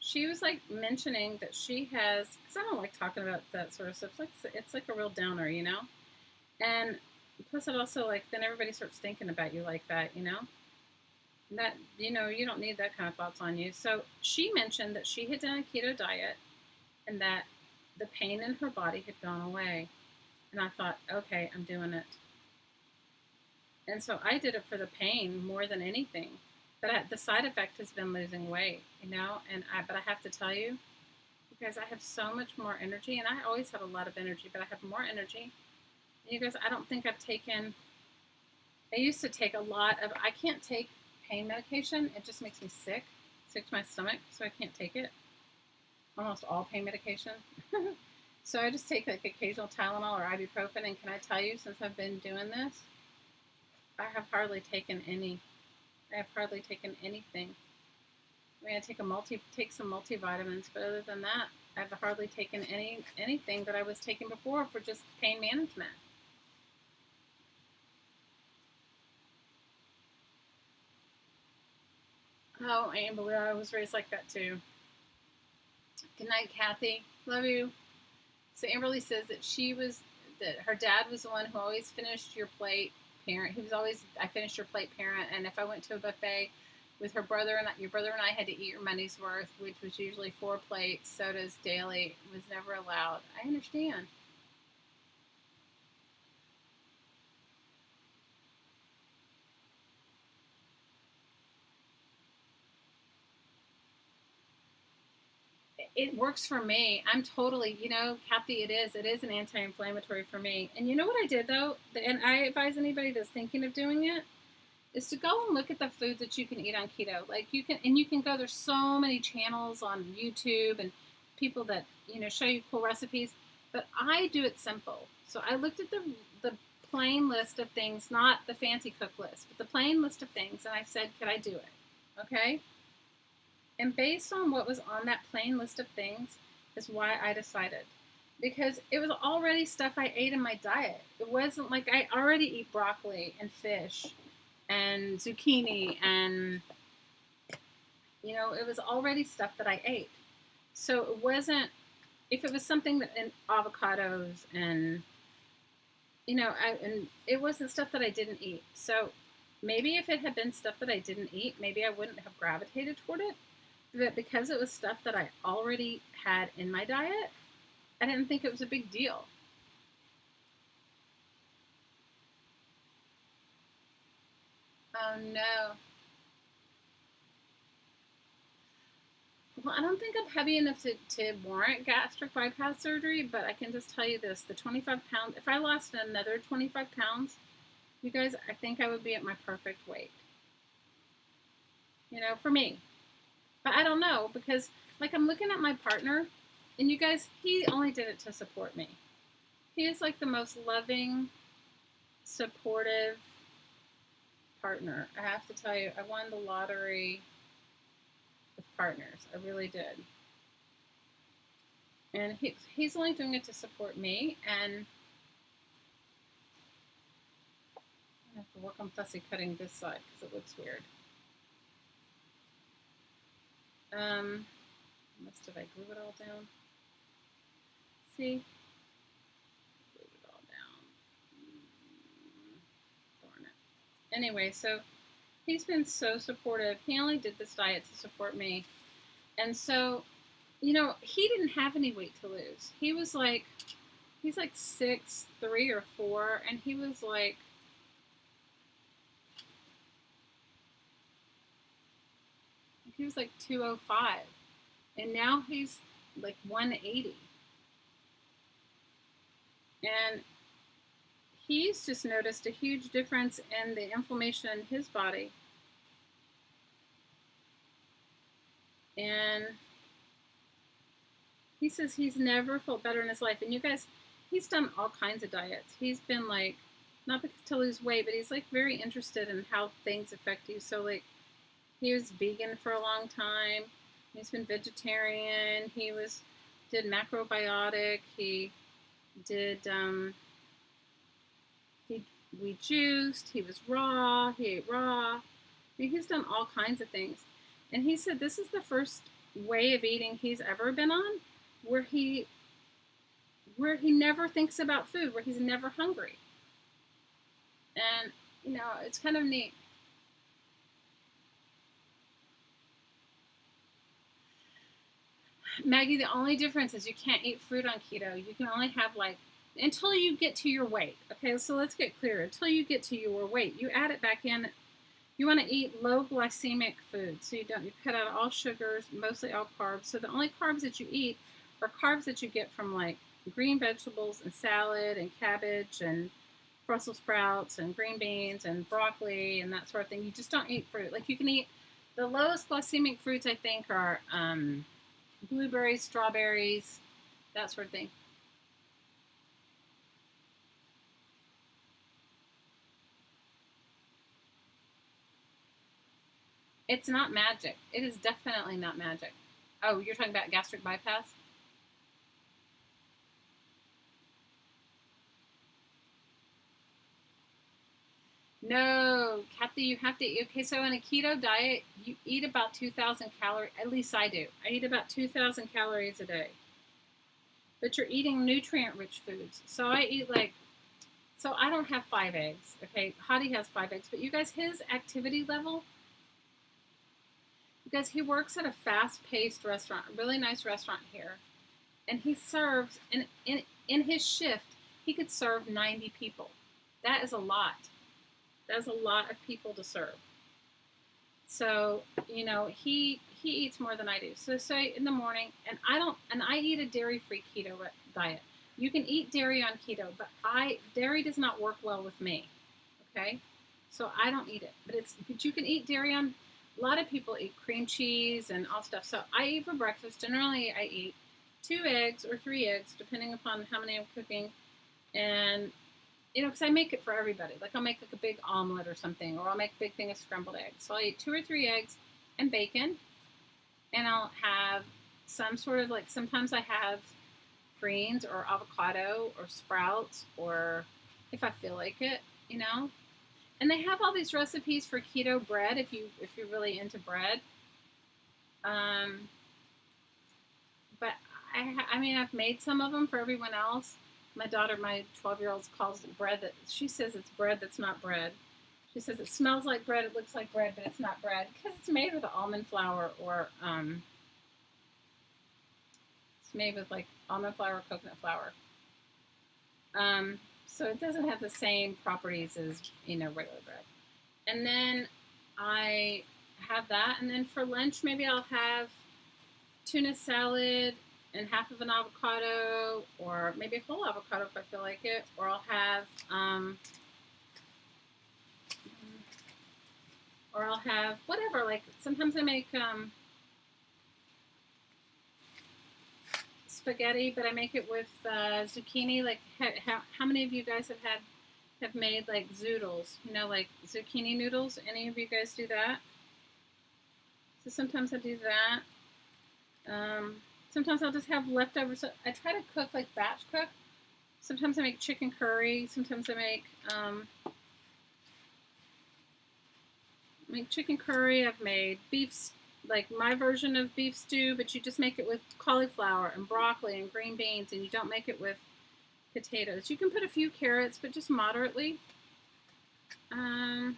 she was like mentioning that she has, because I don't like talking about that sort of stuff. It's like a real downer, and plus it also like then everybody starts thinking about you like that, that you don't need that kind of thoughts on you. So she mentioned that she had done a keto diet and that the pain in her body had gone away. And I thought, okay, I'm doing it. And so I did it for the pain more than anything. But the side effect has been losing weight, but I have to tell you, because I have so much more energy, and I always have a lot of energy, but I have more energy. And you guys, I don't think I used to take a lot of, I can't take pain medication. It just makes me sick to my stomach, so I can't take it. Almost all pain medication. So I just take like occasional Tylenol or ibuprofen, and can I tell you, since I've been doing this, I have hardly taken any. I have hardly taken anything. I mean, I take some multivitamins, but other than that, I've hardly taken anything that I was taking before for just pain management. Oh, Amber, I was raised like that too. Good night, Kathy. Love you. So Amberly says that her dad was the one who always finished your plate parent. He was always, I finished your plate parent. And if I went to a buffet with your brother and I had to eat your money's worth, which was usually 4 plates, sodas daily, was never allowed. I understand. It works for me. I'm totally, Kathy, it is an anti-inflammatory for me. And you know what I did though? And I advise anybody that's thinking of doing it is to go and look at the foods that you can eat on keto. Like you can go, there's so many channels on YouTube and people that, show you cool recipes, but I do it simple. So I looked at the plain list of things, not the fancy cook list, but the plain list of things, and I said, could I do it? Okay? And based on what was on that plain list of things is why I decided. Because it was already stuff I ate in my diet. It wasn't like I already eat broccoli and fish and zucchini and, it was already stuff that I ate. So it wasn't, if it was something that, and avocados and, and it wasn't stuff that I didn't eat. So maybe if it had been stuff that I didn't eat, maybe I wouldn't have gravitated toward it. But because it was stuff that I already had in my diet, I didn't think it was a big deal. Oh no. Well, I don't think I'm heavy enough to warrant gastric bypass surgery, but I can just tell you this, the 25 pounds, if I lost another 25 pounds, you guys, I think I would be at my perfect weight. For me. But I don't know, because like I'm looking at my partner, and you guys, he only did it to support me. He is like the most loving, supportive partner. I have to tell you, I won the lottery with partners. I really did. And he's only doing it to support me, and I have to work on fussy cutting this side because it looks weird. Did I glue it all down? See? Glue it all down. Darn it. Anyway, so he's been so supportive. He only did this diet to support me. And so, he didn't have any weight to lose. He's like 6'3" or 4", and he was like, he was like 205, and now he's like 180. And he's just noticed a huge difference in the inflammation in his body. And he says he's never felt better in his life. And you guys, he's done all kinds of diets. He's been like, not to lose weight, but he's like very interested in how things affect you. So like, he was vegan for a long time. He's been vegetarian. Did macrobiotic. He did, we juiced. He was raw. He ate raw. I mean, he's done all kinds of things. And he said this is the first way of eating he's ever been on where he never thinks about food, where he's never hungry. And, it's kind of neat. Maggie, the only difference is you can't eat fruit on keto. You can only have until you get to your weight. Okay, so let's get clear. Until you get to your weight, you add it back in. You want to eat low glycemic food. So you cut out all sugars, mostly all carbs. So the only carbs that you eat are carbs that you get from green vegetables and salad and cabbage and Brussels sprouts and green beans and broccoli and that sort of thing. You just don't eat fruit. You can eat the lowest glycemic fruits, I think, are blueberries, strawberries, that sort of thing. It's not magic. It is definitely not magic. Oh, you're talking about gastric bypass? No, Kathy, you have to eat. Okay, so in a keto diet, you eat about 2,000 calories. At least I do. I eat about 2,000 calories a day. But you're eating nutrient-rich foods. So I eat so I don't have 5 eggs. Okay, Hadi has 5 eggs. But you guys, his activity level, because he works at a fast-paced restaurant, a really nice restaurant here. And he serves, in his shift, he could serve 90 people. That is a lot. That's a lot of people to serve. So, he eats more than I do. So say in the morning, and I eat a dairy-free keto diet. You can eat dairy on keto, but dairy does not work well with me. Okay? So I don't eat it. But you can eat dairy on, a lot of people eat cream cheese and all stuff. So I eat for breakfast. Generally I eat 2 eggs or 3 eggs, depending upon how many I'm cooking. And you know, because I make it for everybody. Like I'll make like a big omelet or something, or I'll make a big thing of scrambled eggs. So I'll eat 2 or 3 eggs and bacon, and I'll have some sort of like, sometimes I have greens or avocado or sprouts, or if I feel like it, you know. And they have all these recipes for keto bread if you're really into bread. Um, but I mean, I've made some of them for everyone else. My daughter, my 12-year-old, calls it bread that she says it's bread that's not bread. She says it smells like bread, it looks like bread, but it's not bread because it's made with almond flour or it's made with like almond flour or coconut flour. So it doesn't have the same properties as, you know, regular bread. And then I have that, and then for lunch maybe I'll have tuna salad and half of an avocado, or maybe a whole avocado if I feel like it, or I'll have whatever. Like sometimes I make spaghetti, but I make it with zucchini. Like how many of you guys have made like zoodles? You know, like zucchini noodles. Any of you guys do that? So sometimes I do that. Sometimes I'll just have leftovers. So I try to cook like batch cook. Sometimes I make chicken curry. Sometimes I make chicken curry. I've made beef, like my version of beef stew, but you just make it with cauliflower and broccoli and green beans, and you don't make it with potatoes. You can put a few carrots, but just moderately. It's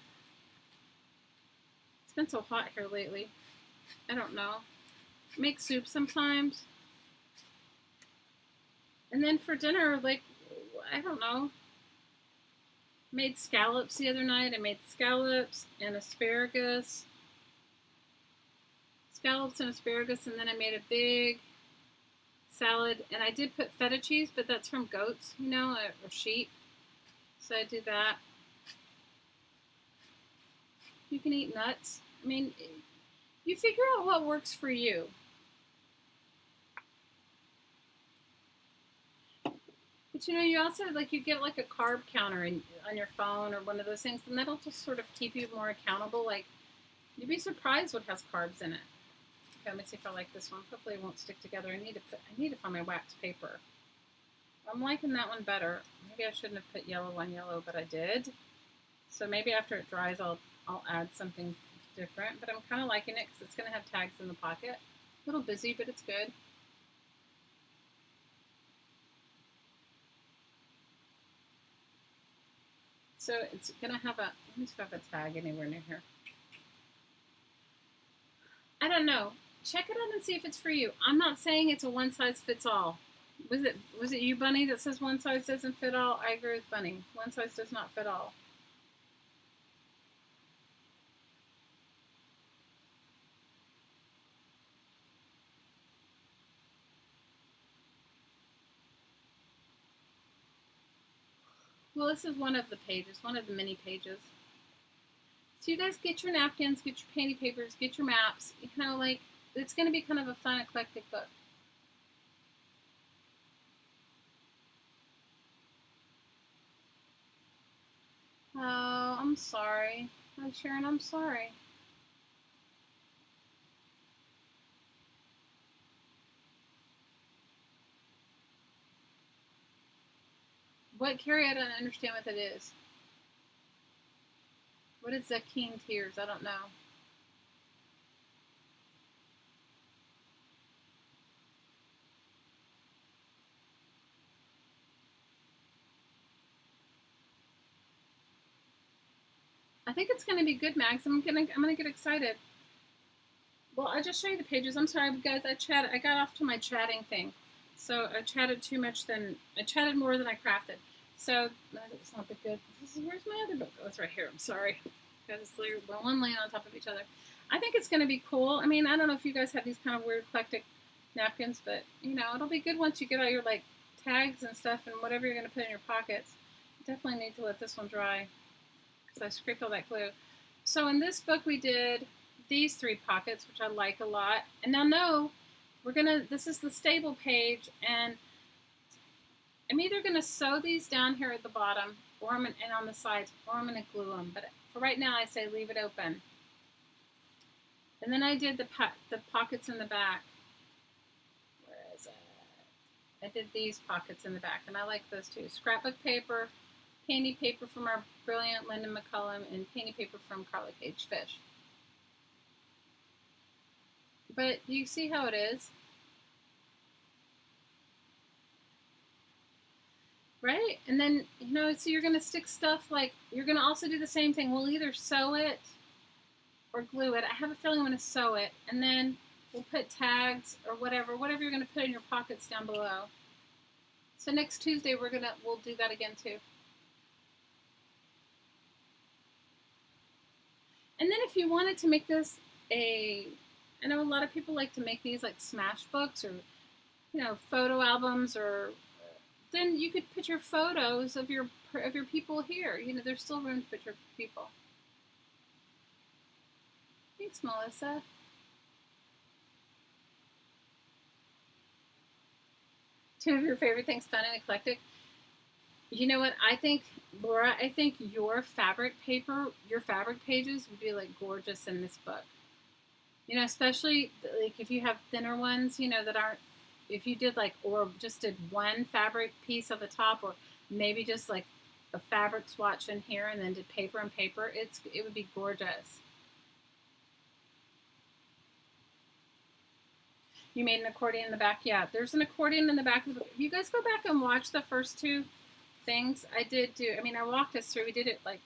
been so hot here lately. I don't know. Make soup sometimes. And then for dinner, like, I don't know. Made scallops the other night. I made scallops and asparagus. Scallops and asparagus, and then I made a big salad. And I did put feta cheese, but that's from goats, you know, or sheep. So I do that. You can eat nuts. I mean, you figure out what works for you. But you know, you also like you get like a carb counter on your phone or one of those things, and that'll just sort of keep you more accountable. Like you'd be surprised what has carbs in it. Okay, let me see if I like this one. Hopefully it won't stick together. I need to find my wax paper. I'm liking that one better. Maybe I shouldn't have put yellow on yellow, but I did. So maybe after it dries, I'll add something different. But I'm kind of liking it because it's going to have tags in the pocket. A little busy, but it's good. So it's going to have let me see if I have a tag anywhere near here. I don't know. Check it out and see if it's for you. I'm not saying it's a one size fits all. Was it you, Bunny, that says one size doesn't fit all? I agree with Bunny. One size does not fit all. Well, this is one of the pages, one of the mini pages. So you guys get your napkins, get your painty papers, get your maps. You know, like it's going to be kind of a fun, eclectic book. Oh, I'm sorry. I'm Sharon, I'm sorry. What, Carrie? I don't understand what that is. What is Zakine Tears? I don't know. I think it's going to be good, Max. I'm gonna get excited. Well, I'll just show you the pages. I'm sorry, guys. I got off to my chatting thing, so I chatted too much. I chatted more than I crafted. So it's not that good. Where's my other book? Oh, it's right here. I'm sorry, guys. They're one laying on top of each other. I think it's going to be cool. I mean, I don't know if you guys have these kind of weird eclectic napkins, but you know, it'll be good once you get all your like tags and stuff and whatever you're going to put in your pockets. You definitely need to let this one dry because I scraped all that glue. So in this book we did these 3 pockets, which I like a lot. And now no, this is the stable page, and I'm either going to sew these down here at the bottom or and on the sides, or I'm going to glue them. But for right now, I say leave it open. And then I did the pockets in the back. Where is it? I did these pockets in the back, and I like those too. Scrapbook paper, painty paper from our brilliant Linda McCullum, and painty paper from Carla Cage Fish. But you see how it is? Right? And then, so you're going to stick stuff like, you're going to also do the same thing. We'll either sew it or glue it. I have a feeling I'm going to sew it. And then we'll put tags or whatever you're going to put in your pockets down below. So next Tuesday, we'll do that again too. And then if you wanted to make this I know a lot of people like to make these like smash books or, photo albums, or then you could put your photos of your people here. There's still room to put your people. Thanks, Melissa. Two of your favorite things, fun and eclectic. You know what? I think, Laura, your fabric pages would be like gorgeous in this book. Especially like if you have thinner ones, that aren't, if you did like, or just did one fabric piece at the top, or maybe just like a fabric swatch in here and then did paper and paper, it would be gorgeous. You made an accordion in the back? Yeah, there's an accordion in the back of the book. If you guys go back and watch the first two things I did do, I walked us through, we did it like,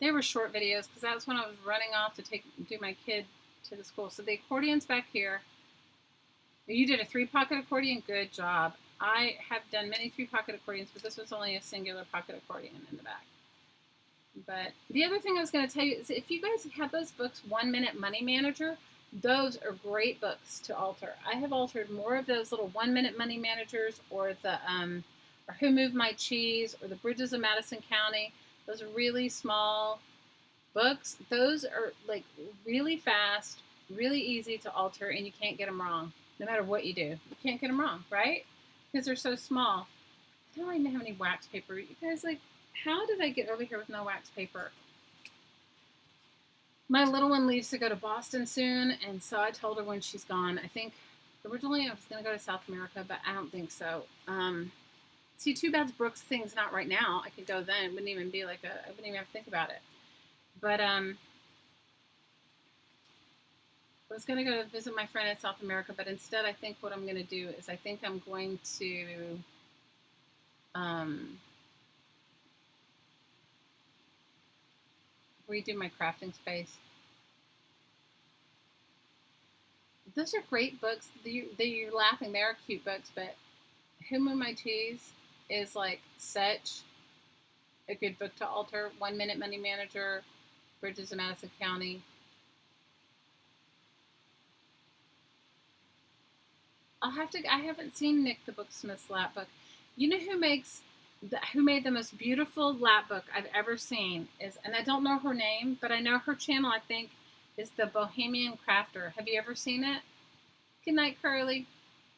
they were short videos because that was when I was running off to do my kid to the school. So the accordion's back here. You did a 3-pocket accordion? Good job. I have done many 3-pocket accordions, but this was only a singular pocket accordion in the back. But the other thing I was going to tell you is if you guys have those books, 1 Minute Money Manager, those are great books to alter. I have altered more of those little 1 Minute Money Managers, or the or Who Moved My Cheese, or the Bridges of Madison County. Those are really small books. Those are like really fast, really easy to alter, and you can't get them wrong. No matter what you do, you can't get them wrong, right? Because they're so small. I don't even have any wax paper. You guys, like, how did I get over here with no wax paper? My little one leaves to go to Boston soon, and so I told her when she's gone. I think originally I was going to go to South America, but I don't think so. See, too bad Brooks thing's not right now. I could go then. It wouldn't even be like I wouldn't even have to think about it. But I was going to go visit my friend in South America, but instead I think what I'm going to do is I think I'm going to redo my crafting space. Those are great books. You're laughing. They are cute books, but Who Moved My Cheese is like such a good book to alter. 1 Minute Money Manager, Bridges of Madison County. I haven't seen Nick the Booksmith's lap book. You know who made the most beautiful lap book I've ever seen is, and I don't know her name, but I know her channel, I think, is the Bohemian Crafter. Have you ever seen it? Good night, Curly.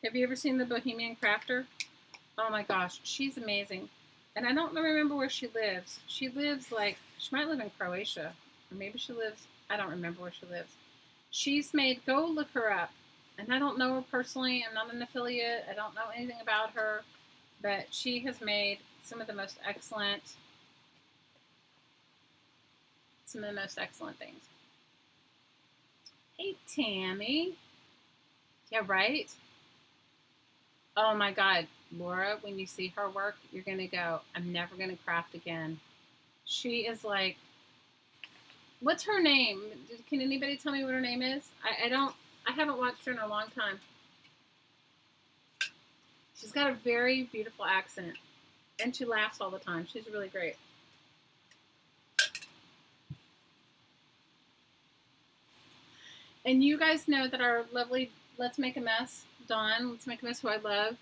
Have you ever seen the Bohemian Crafter? Oh my gosh, she's amazing. And I don't remember where she lives. She lives like, she might live in Croatia. Or maybe she lives, I don't remember where she lives. She's made, go look her up. And I don't know her personally. I'm not an affiliate. I don't know anything about her. But she has made some of the most excellent things. Hey, Tammy. Yeah, right? Oh my God, Laura, when you see her work, you're going to go, I'm never going to craft again. She is like, what's her name? Can anybody tell me what her name is? I haven't watched her in a long time. She's got a very beautiful accent, and she laughs all the time. She's really great. And you guys know that our lovely Let's Make a Mess, Dawn, Let's Make a Mess, who I love,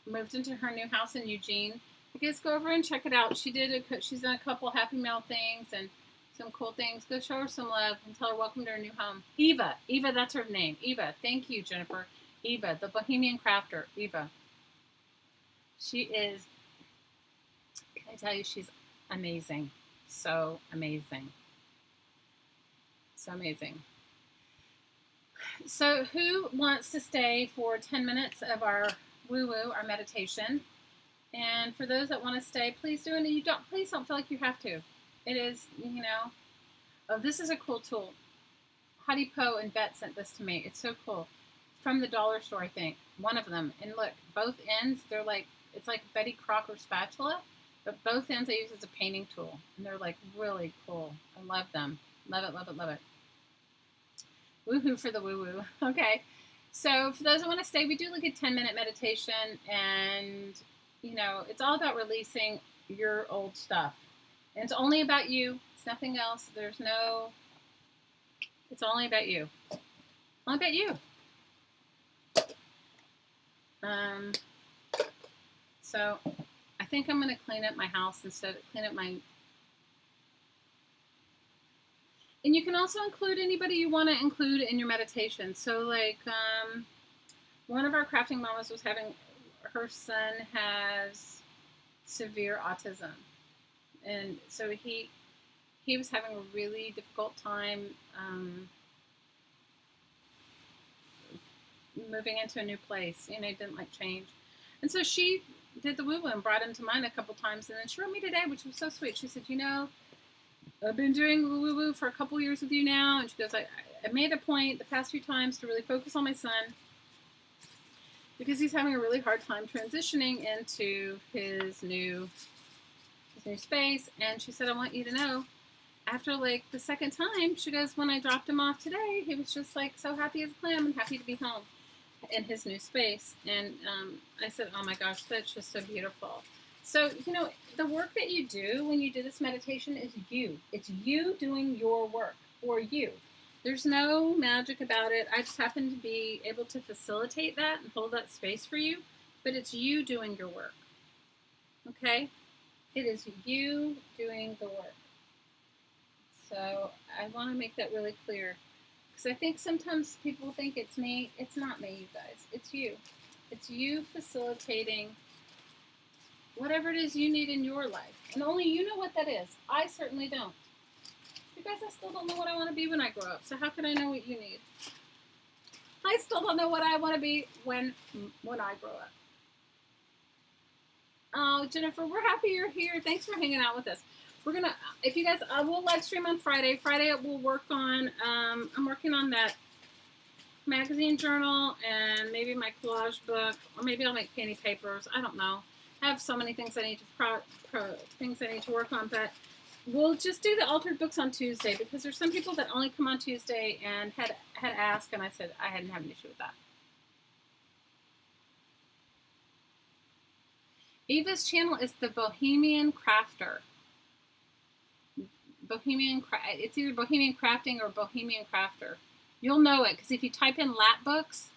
moved into her new house in Eugene. You guys go over and check it out. She's done a couple Happy Mail things and some cool things. Go show her some love and tell her welcome to her new home. Eva, that's her name. Eva, thank you, Jennifer. Eva, the Bohemian Crafter. Eva. She is I tell you, she's amazing. So amazing. So amazing. So who wants to stay for 10 minutes of our woo-woo, our meditation? And for those that want to stay, please do. And please don't feel like you have to. It is, oh, this is a cool tool. Hattie Poe and Bet sent this to me. It's so cool. From the dollar store, I think. One of them. And look, both ends, it's like Betty Crocker spatula, but both ends I use as a painting tool. And they're like really cool. I love them. Love it, love it, love it. Woohoo for the woo-woo. Okay. So for those who want to stay, we do like a 10-minute meditation, and it's all about releasing your old stuff. And it's only about you. It's nothing else. It's only about you. Only about you. So I think I'm going to clean up my house instead of clean up my... And you can also include anybody you want to include in your meditation. So like one of our crafting mamas was her son has severe autism. And so he was having a really difficult time moving into a new place. He didn't like change. And so she did the woo-woo and brought him to mine a couple times. And then she wrote me today, which was so sweet. She said, I've been doing woo-woo for a couple years with you now. And she goes, I made a point the past few times to really focus on my son because he's having a really hard time transitioning into his new space. And she said, I want you to know, after like the second time, she goes, when I dropped him off today, he was just like so happy as a clam and happy to be home in his new space. And I said, oh my gosh, that's just so beautiful. So, the work that you do when you do this meditation is you. It's you doing your work for you. There's no magic about it. I just happen to be able to facilitate that and hold that space for you, but it's you doing your work. Okay? It is you doing the work. So I want to make that really clear, because I think sometimes people think it's me. It's not me, you guys. It's you. It's you facilitating whatever it is you need in your life. And only you know what that is. I certainly don't. You guys, I still don't know what I want to be when I grow up. So how can I know what you need? I still don't know what I want to be when I grow up. Oh, Jennifer, we're happy you're here. Thanks for hanging out with us. We're going to, if you guys, we'll live stream on Friday. Friday we'll work on, I'm working on that magazine journal and maybe my collage book, or maybe I'll make painty papers. I don't know. I have so many things I need to work on, but we'll just do the altered books on Tuesday, because there's some people that only come on Tuesday and had asked, and I said I hadn't had an issue with that. Eva's channel is the Bohemian Crafter. It's either Bohemian Crafting or Bohemian Crafter. You'll know it, because if you type in lap books,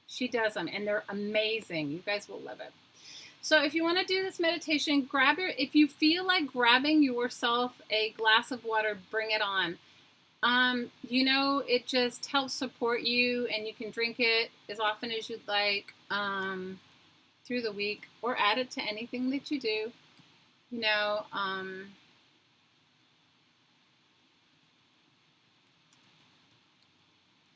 she does them, and they're amazing. You guys will love it. So if you want to do this meditation, if you feel like grabbing yourself a glass of water, bring it on. It just helps support you, and you can drink it as often as you'd like through the week, or add it to anything that you do.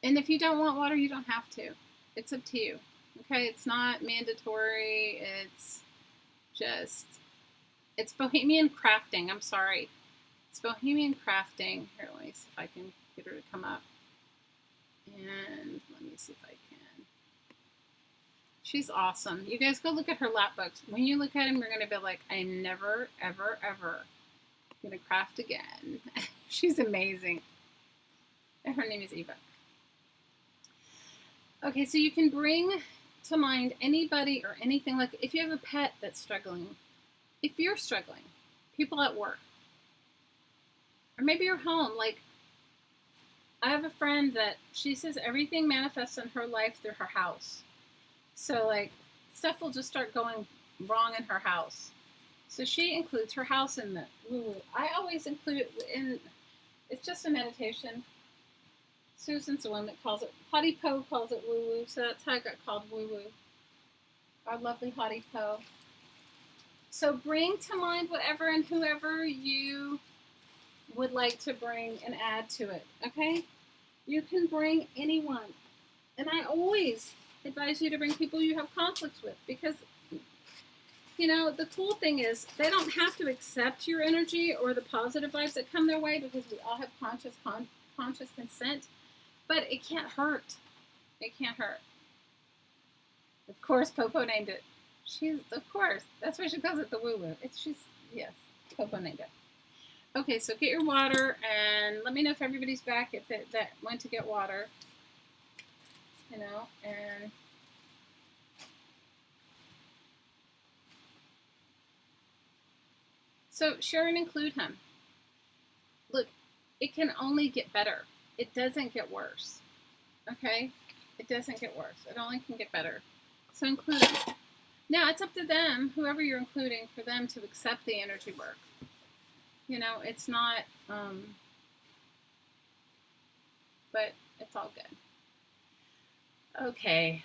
And if you don't want water, you don't have to. It's up to you. Okay, it's not mandatory. It's Bohemian Crafting. I'm sorry. It's Bohemian Crafting. Here, let me see if I can get her to come up. And let me see if I can. She's awesome. You guys go look at her lap books. When you look at them, you're going to be like, I'm never, ever, ever going to craft again. She's amazing. And her name is Eva. Okay, so you can bring to mind anybody or anything, like if you have a pet that's struggling, if you're struggling, people at work, or maybe you're home. Like, I have a friend that she says everything manifests in her life through her house. So like stuff will just start going wrong in her house. So she includes her house in the woo-woo. I always include it in, it's just a meditation. Susan's the one that calls it, Hattie Poe calls it woo-woo, so that's how it got called woo-woo. Our lovely Hattie Poe. So bring to mind whatever and whoever you would like to bring and add to it, okay? You can bring anyone. And I always advise you to bring people you have conflicts with, because, you know, the cool thing is they don't have to accept your energy or the positive vibes that come their way, because we all have conscious consent, but it can't hurt. It can't hurt. Of course, Popo named it. Of course, that's why she calls it the woo-woo. Yes, Popo named it. Okay, so get your water, and let me know if everybody's back, that went to get water, you know, and so share and include him. Look, it can only get better. It doesn't get worse, okay? It doesn't get worse. It only can get better. So include them. Now, it's up to them, whoever you're including, for them to accept the energy work. You know, it's not, but it's all good. Okay,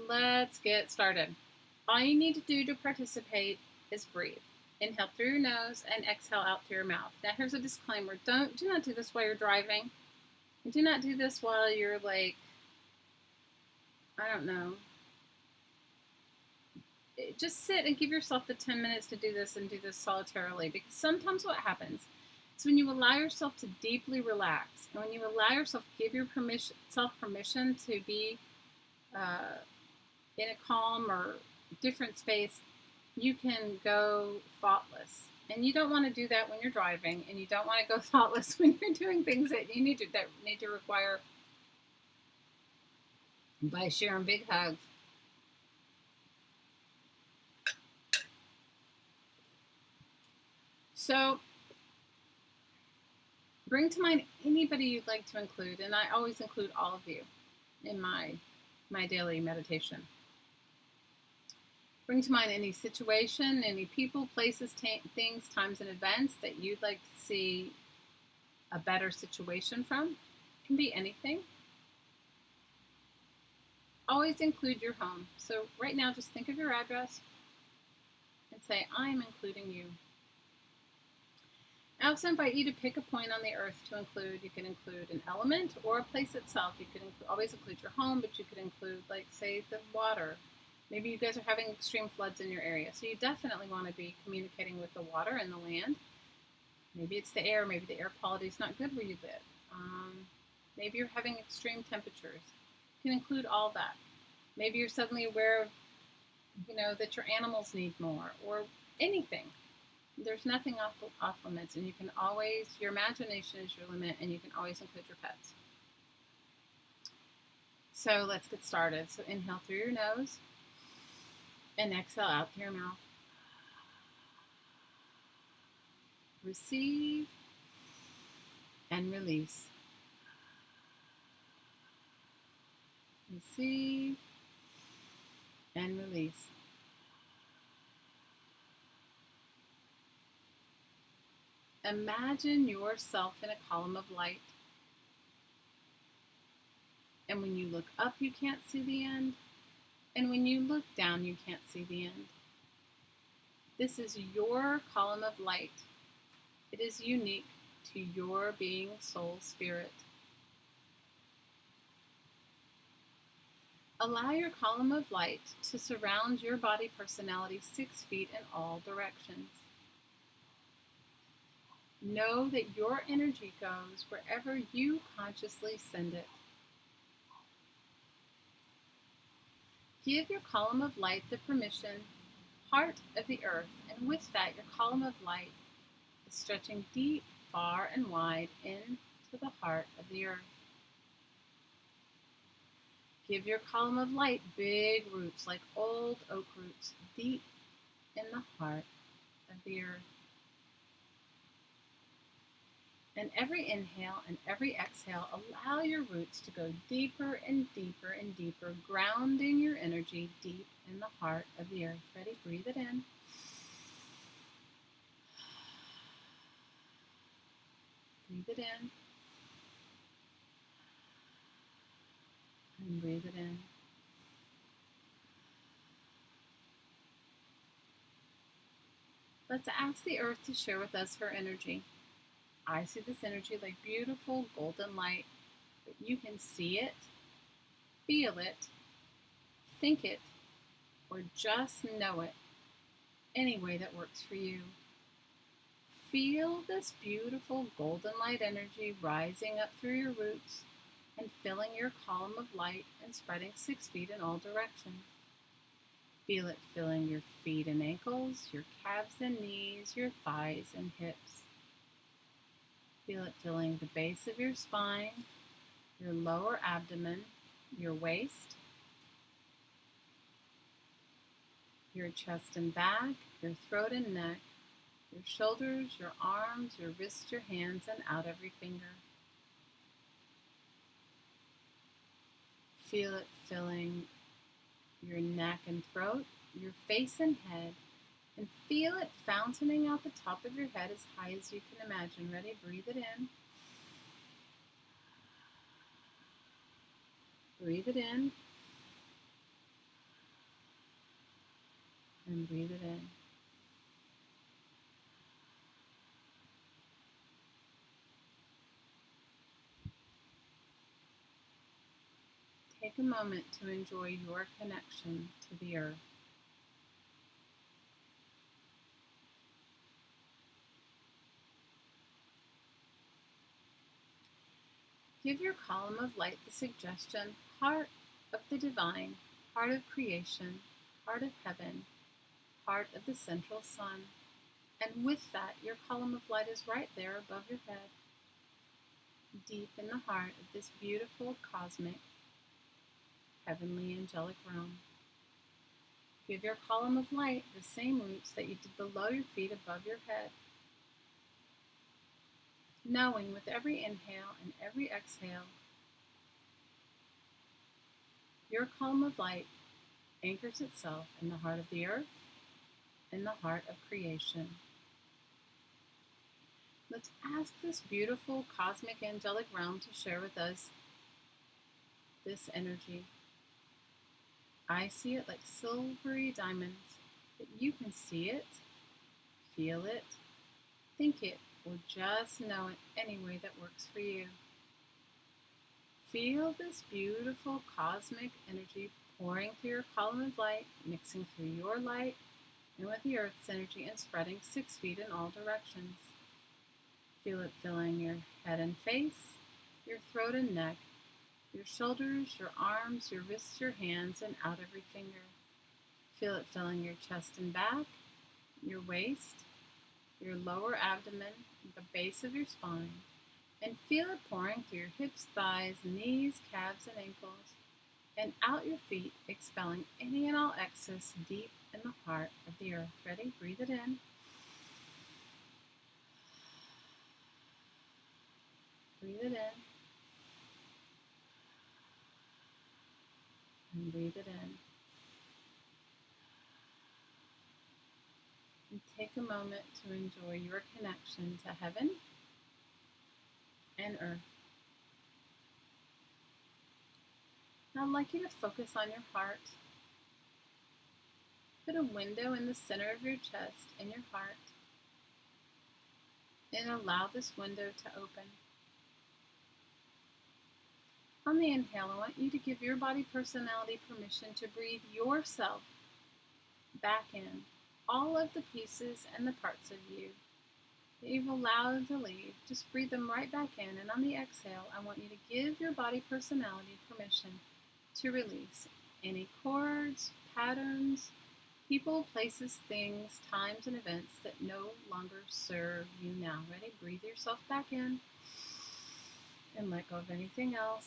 let's get started. All you need to do to participate is breathe. Inhale through your nose and exhale out through your mouth. Now, here's a disclaimer. Do not do this while you're driving. Do not do this while you're, like, I don't know. Just sit and give yourself the 10 minutes to do this, and do this solitarily, because sometimes what happens is when you allow yourself to deeply relax, and when you allow yourself, give your self permission to be in a calm or different space, you can go thoughtless. And you don't want to do that when you're driving, and you don't want to go thoughtless when you're doing things that need to require, by sharing big hugs. So bring to mind anybody you'd like to include, and I always include all of you in my daily meditation. Bring to mind any situation, any people, places, things, times, and events that you'd like to see a better situation from. It can be anything. Always include your home. So right now, just think of your address and say, I'm including you. I also invite you to pick a point on the earth to include. You can include an element or a place itself. You could always include your home, but you could include, like, say, the water. Maybe you guys are having extreme floods in your area, so you definitely want to be communicating with the water and the land. Maybe it's the air. Maybe the air quality is not good where you live. Maybe you're having extreme temperatures. You can include all that. Maybe you're suddenly aware of, that your animals need more, or anything. There's nothing off limits, and you can always, your imagination is your limit, and you can always include your pets. So let's get started. So inhale through your nose and exhale out through your mouth. Receive and release. Receive and release. Imagine yourself in a column of light. And when you look up, you can't see the end. And when you look down, you can't see the end. This is your column of light. It is unique to your being, soul, spirit. Allow your column of light to surround your body personality 6 feet in all directions. Know that your energy goes wherever you consciously send it. Give your column of light the permission, heart of the earth, and with that, your column of light is stretching deep, far, and wide into the heart of the earth. Give your column of light big roots like old oak roots deep in the heart of the earth. And every inhale and every exhale, allow your roots to go deeper and deeper and deeper, grounding your energy deep in the heart of the earth. Ready? Breathe it in. Breathe it in. And breathe it in. Let's ask the earth to share with us her energy. I see this energy like beautiful golden light, but you can see it, feel it, think it, or just know it any way that works for you. Feel this beautiful golden light energy rising up through your roots and filling your column of light and spreading 6 feet in all directions. Feel it filling your feet and ankles, your calves and knees, your thighs and hips. Feel it filling the base of your spine, your lower abdomen, your waist, your chest and back, your throat and neck, your shoulders, your arms, your wrists, your hands, and out every finger. Feel it filling your neck and throat, your face and head, and feel it fountaining out the top of your head as high as you can imagine. Ready? Breathe it in. Breathe it in. And breathe it in. Take a moment to enjoy your connection to the earth. Give your column of light the suggestion, heart of the divine, heart of creation, heart of heaven, heart of the central sun. And with that, your column of light is right there above your head, deep in the heart of this beautiful cosmic, heavenly, angelic realm. Give your column of light the same roots that you did below your feet above your head, knowing with every inhale and every exhale, your column of light anchors itself in the heart of the earth, in the heart of creation. Let's ask this beautiful cosmic angelic realm to share with us this energy. I see it like silvery diamonds, but you can see it, feel it, think it, or just know it any way that works for you. Feel this beautiful cosmic energy pouring through your column of light, mixing through your light and with the earth's energy and spreading 6 feet in all directions. Feel it filling your head and face, your throat and neck, your shoulders, your arms, your wrists, your hands, and out every finger. Feel it filling your chest and back, your waist, your lower abdomen, the base of your spine, and feel it pouring through your hips, thighs, knees, calves, and ankles, and out your feet, expelling any and all excess deep in the heart of the earth. Ready? Breathe it in. Breathe it in. And breathe it in. And take a moment to enjoy your connection to heaven and earth. Now I'd like you to focus on your heart. Put a window in the center of your chest and your heart, and allow this window to open. On the inhale, I want you to give your body personality permission to breathe yourself back in, all of the pieces and the parts of you that you've allowed to leave. Just breathe them right back in, and on the exhale, I want you to give your body personality permission to release any cords, patterns, people, places, things, times, and events that no longer serve you now. Ready? Breathe yourself back in and let go of anything else.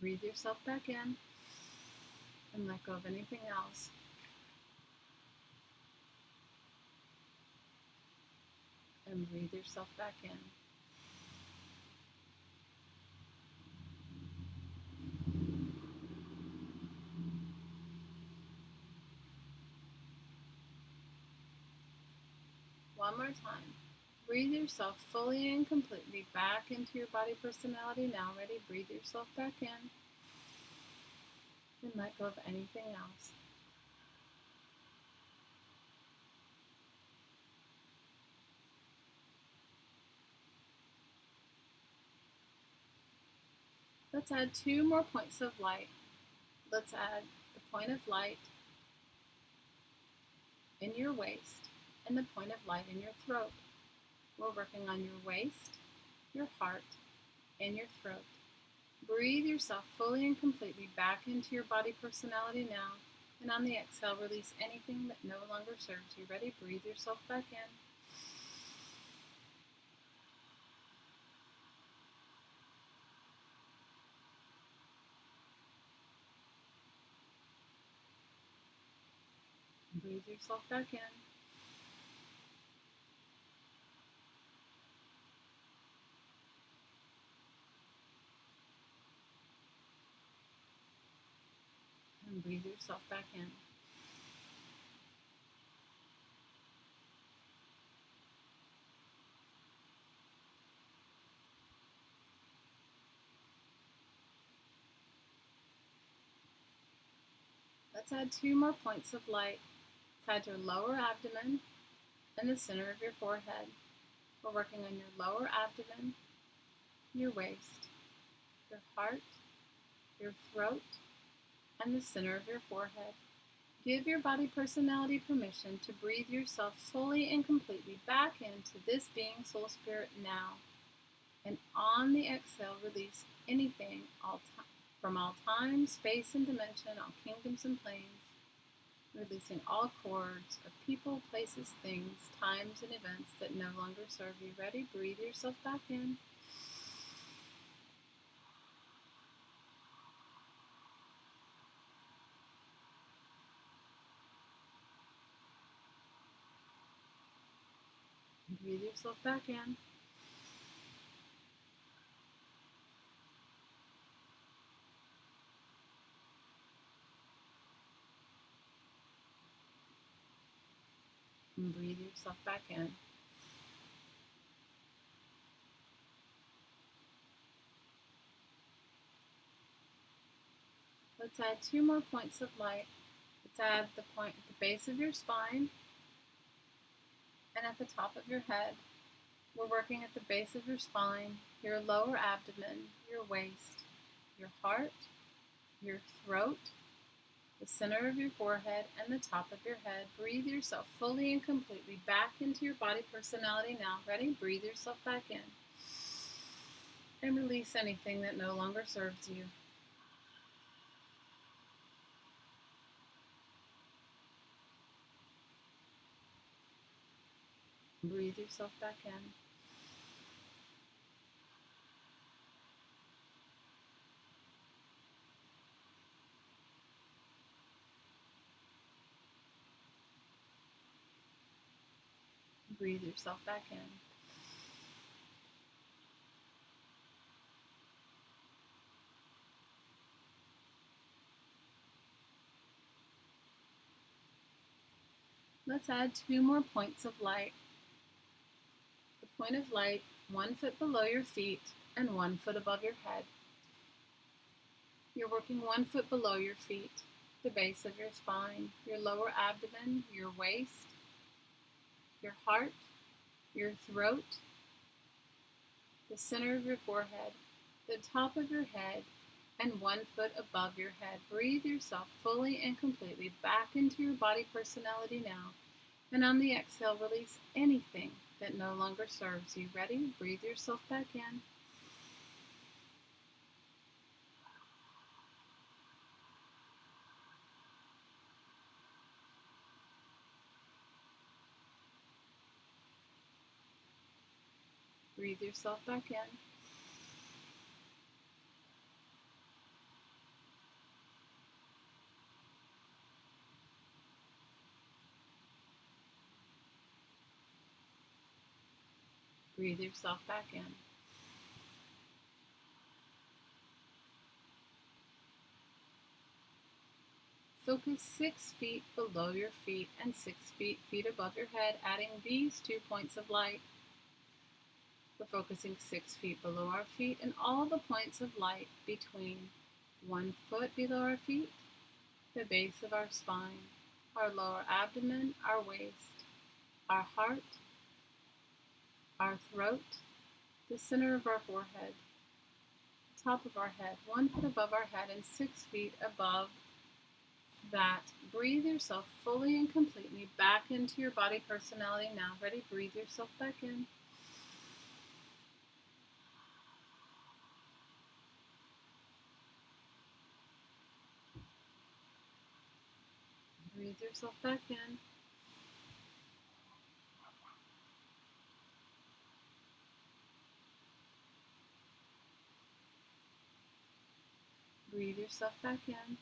Breathe yourself back in and let go of anything else. And breathe yourself back in. One more time. Breathe yourself fully and completely back into your body personality now. Ready? Breathe yourself back in. and let go of anything else. Let's add 2 more points of light. Let's add the point of light in your waist and the point of light in your throat. We're working on your waist, your heart, and your throat. Breathe yourself fully and completely back into your body personality now. And on the exhale, release anything that no longer serves you. Ready? Breathe yourself back in. Breathe yourself back in. And breathe yourself back in. Let's add 2 more points of light. Let's add your lower abdomen and the center of your forehead. We're working on your lower abdomen, your waist, your heart, your throat, and the center of your forehead. Give your body personality permission to breathe yourself fully and completely back into this being, soul, spirit now. And on the exhale, release anything from all time, space, and dimension, all kingdoms and planes, releasing all cords of people, places, things, times, and events that no longer serve you. Ready? Breathe yourself back in. Breathe yourself back in. And breathe yourself back in. Let's add 2 more points of light. Let's add the point at the base of your spine and at the top of your head. We're working at the base of your spine, your lower abdomen, your waist, your heart, your throat, the center of your forehead, and the top of your head. Breathe yourself fully and completely back into your body personality now. Ready? Breathe yourself back in. And release anything that no longer serves you. Breathe yourself back in. Breathe yourself back in. Let's add 2 more points of light. The point of light 1 foot below your feet and 1 foot above your head. You're working 1 foot below your feet, the base of your spine, your lower abdomen, your waist, your heart, your throat, the center of your forehead, the top of your head, and 1 foot above your head. Breathe yourself fully and completely back into your body personality now. And on the exhale, release anything that no longer serves you. Ready? Breathe yourself back in. Breathe yourself back in. Breathe yourself back in. Focus 6 feet below your feet and 6 feet above your head, adding these 2 points of light. We're focusing 6 feet below our feet and all the points of light between 1 foot below our feet the base of our spine, our lower abdomen, our waist, our heart, our throat, the center of our forehead, the top of our head, 1 foot above our head and 6 feet above that. Breathe yourself fully and completely back into your body personality now. Ready? Breathe yourself back in. Breathe yourself back in. Breathe yourself back in.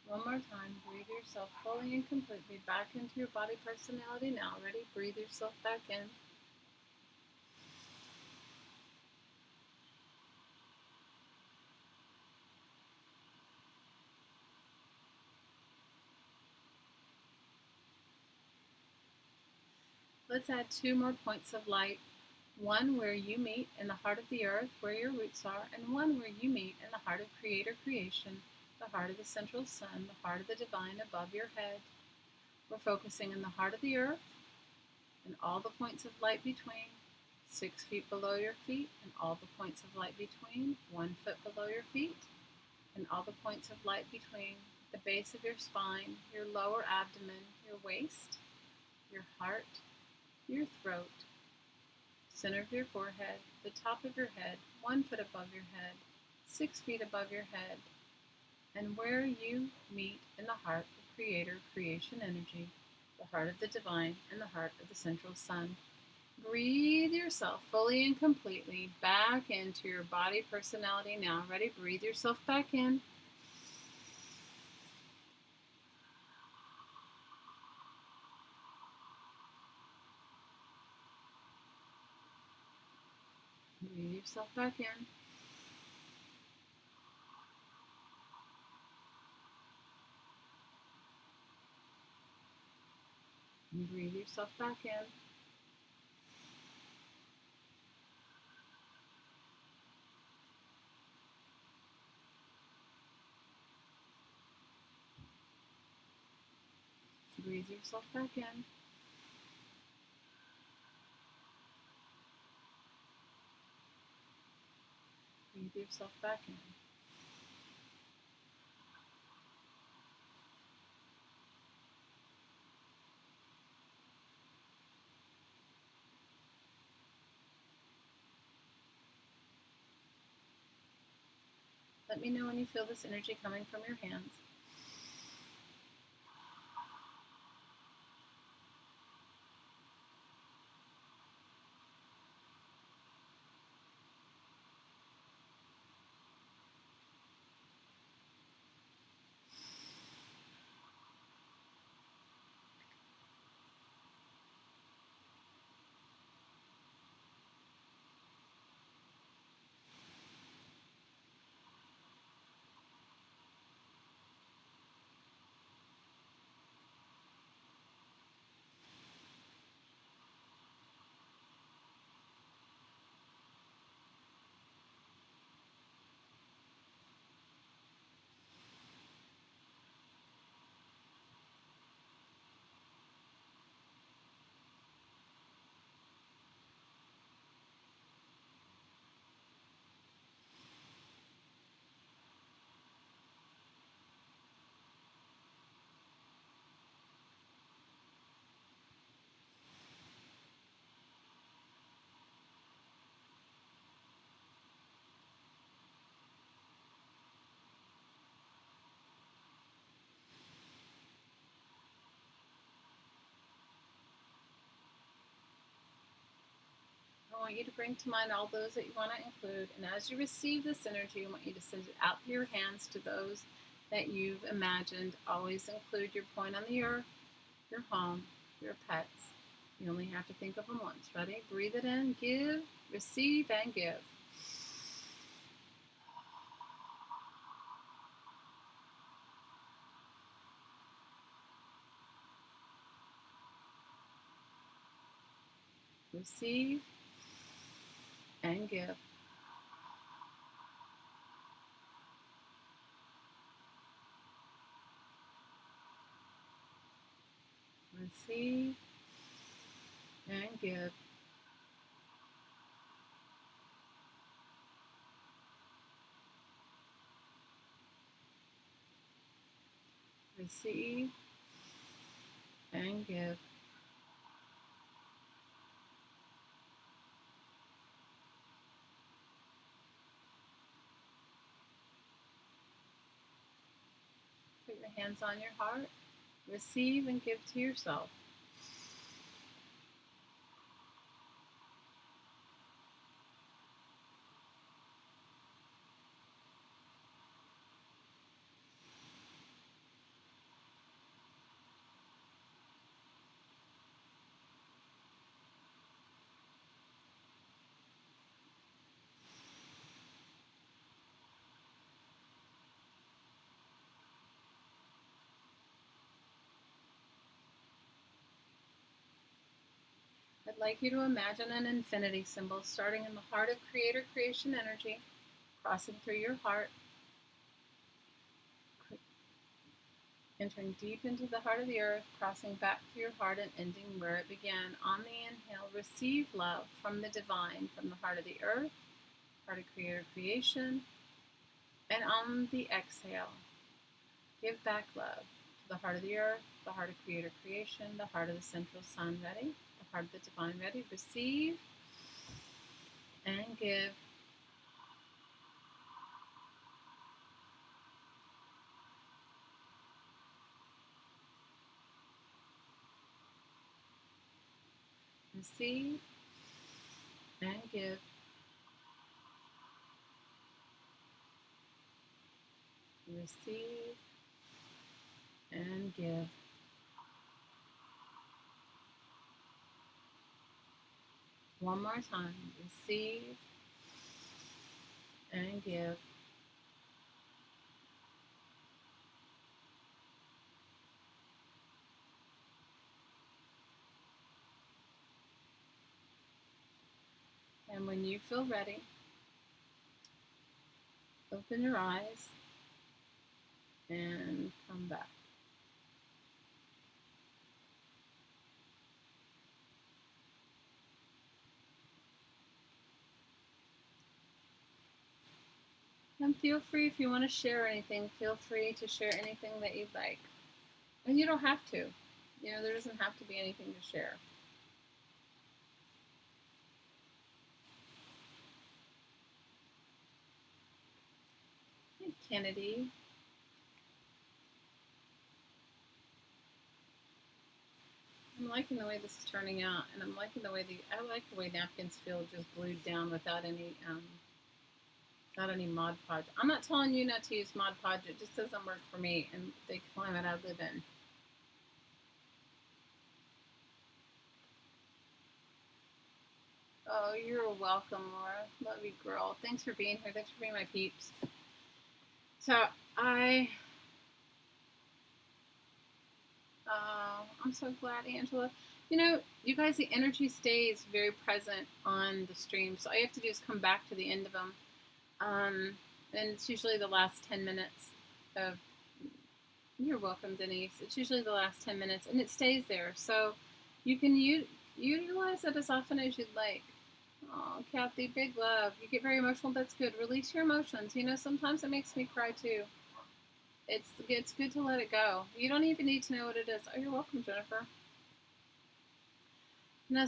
One more time. Breathe yourself fully and completely back into your body personality now. Ready? Breathe yourself back in. Let's add 2 more points of light. One where you meet in the heart of the earth, where your roots are, and one where you meet in the heart of creator creation, the heart of the central sun, the heart of the divine above your head. We're focusing in the heart of the earth and all the points of light between, 6 feet below your feet and all the points of light between, 1 foot below your feet and all the points of light between, the base of your spine, your lower abdomen, your waist, your heart, your throat, center of your forehead, the top of your head, 1 foot above your head, 6 feet above your head, and where you meet in the heart of creator creation energy, the heart of the divine and the heart of the central sun. Breathe yourself fully and completely back into your body personality now. Ready? Breathe yourself back in. Breathe yourself back in. And breathe yourself back in. Breathe yourself back in. Breathe yourself back in. Let me know when you feel this energy coming from your hands. I want you to bring to mind all those that you want to include. And as you receive this energy, I want you to send it out through your hands to those that you've imagined. Always include your point on the earth, your home, your pets. You only have to think of them once. Ready? Breathe it in, give, receive, and give. receive, and give. Receive and give. Receive and give. Put your hands on your heart. Receive and give to yourself. I'd like you to imagine an infinity symbol starting in the heart of creator creation energy, crossing through your heart, entering deep into the heart of the earth, crossing back through your heart and ending where it began. On the inhale, receive love from the divine, from the heart of the earth, heart of creator creation. And on the exhale, give back love to the heart of the earth, the heart of creator creation, the heart of the central sun. Ready? The heart of the divine. Ready? Receive and give. Receive and give. Receive and give. One more time. Receive and give. And when you feel ready, open your eyes and come back. And feel free, if you want to share anything, feel free to share anything that you'd like. And you don't have to. There doesn't have to be anything to share. Hey, Kennedy. I'm liking the way this is turning out, and I'm liking I like the way napkins feel just glued down without any Mod Podge. I'm not telling you not to use Mod Podge. It just doesn't work for me and the climate I live in. Oh, you're welcome, Laura. Love you, girl. Thanks for being here. Thanks for being my peeps. So I'm so glad, Angela. You guys, the energy stays very present on the stream. So all you have to do is come back to the end of them. And it's usually the last 10 minutes of, you're welcome, Denise. It's usually the last 10 minutes and it stays there. So you can utilize it as often as you'd like. Oh, Kathy, big love. You get very emotional. That's good. Release your emotions. Sometimes it makes me cry too. It's good to let it go. You don't even need to know what it is. Oh, you're welcome, Jennifer.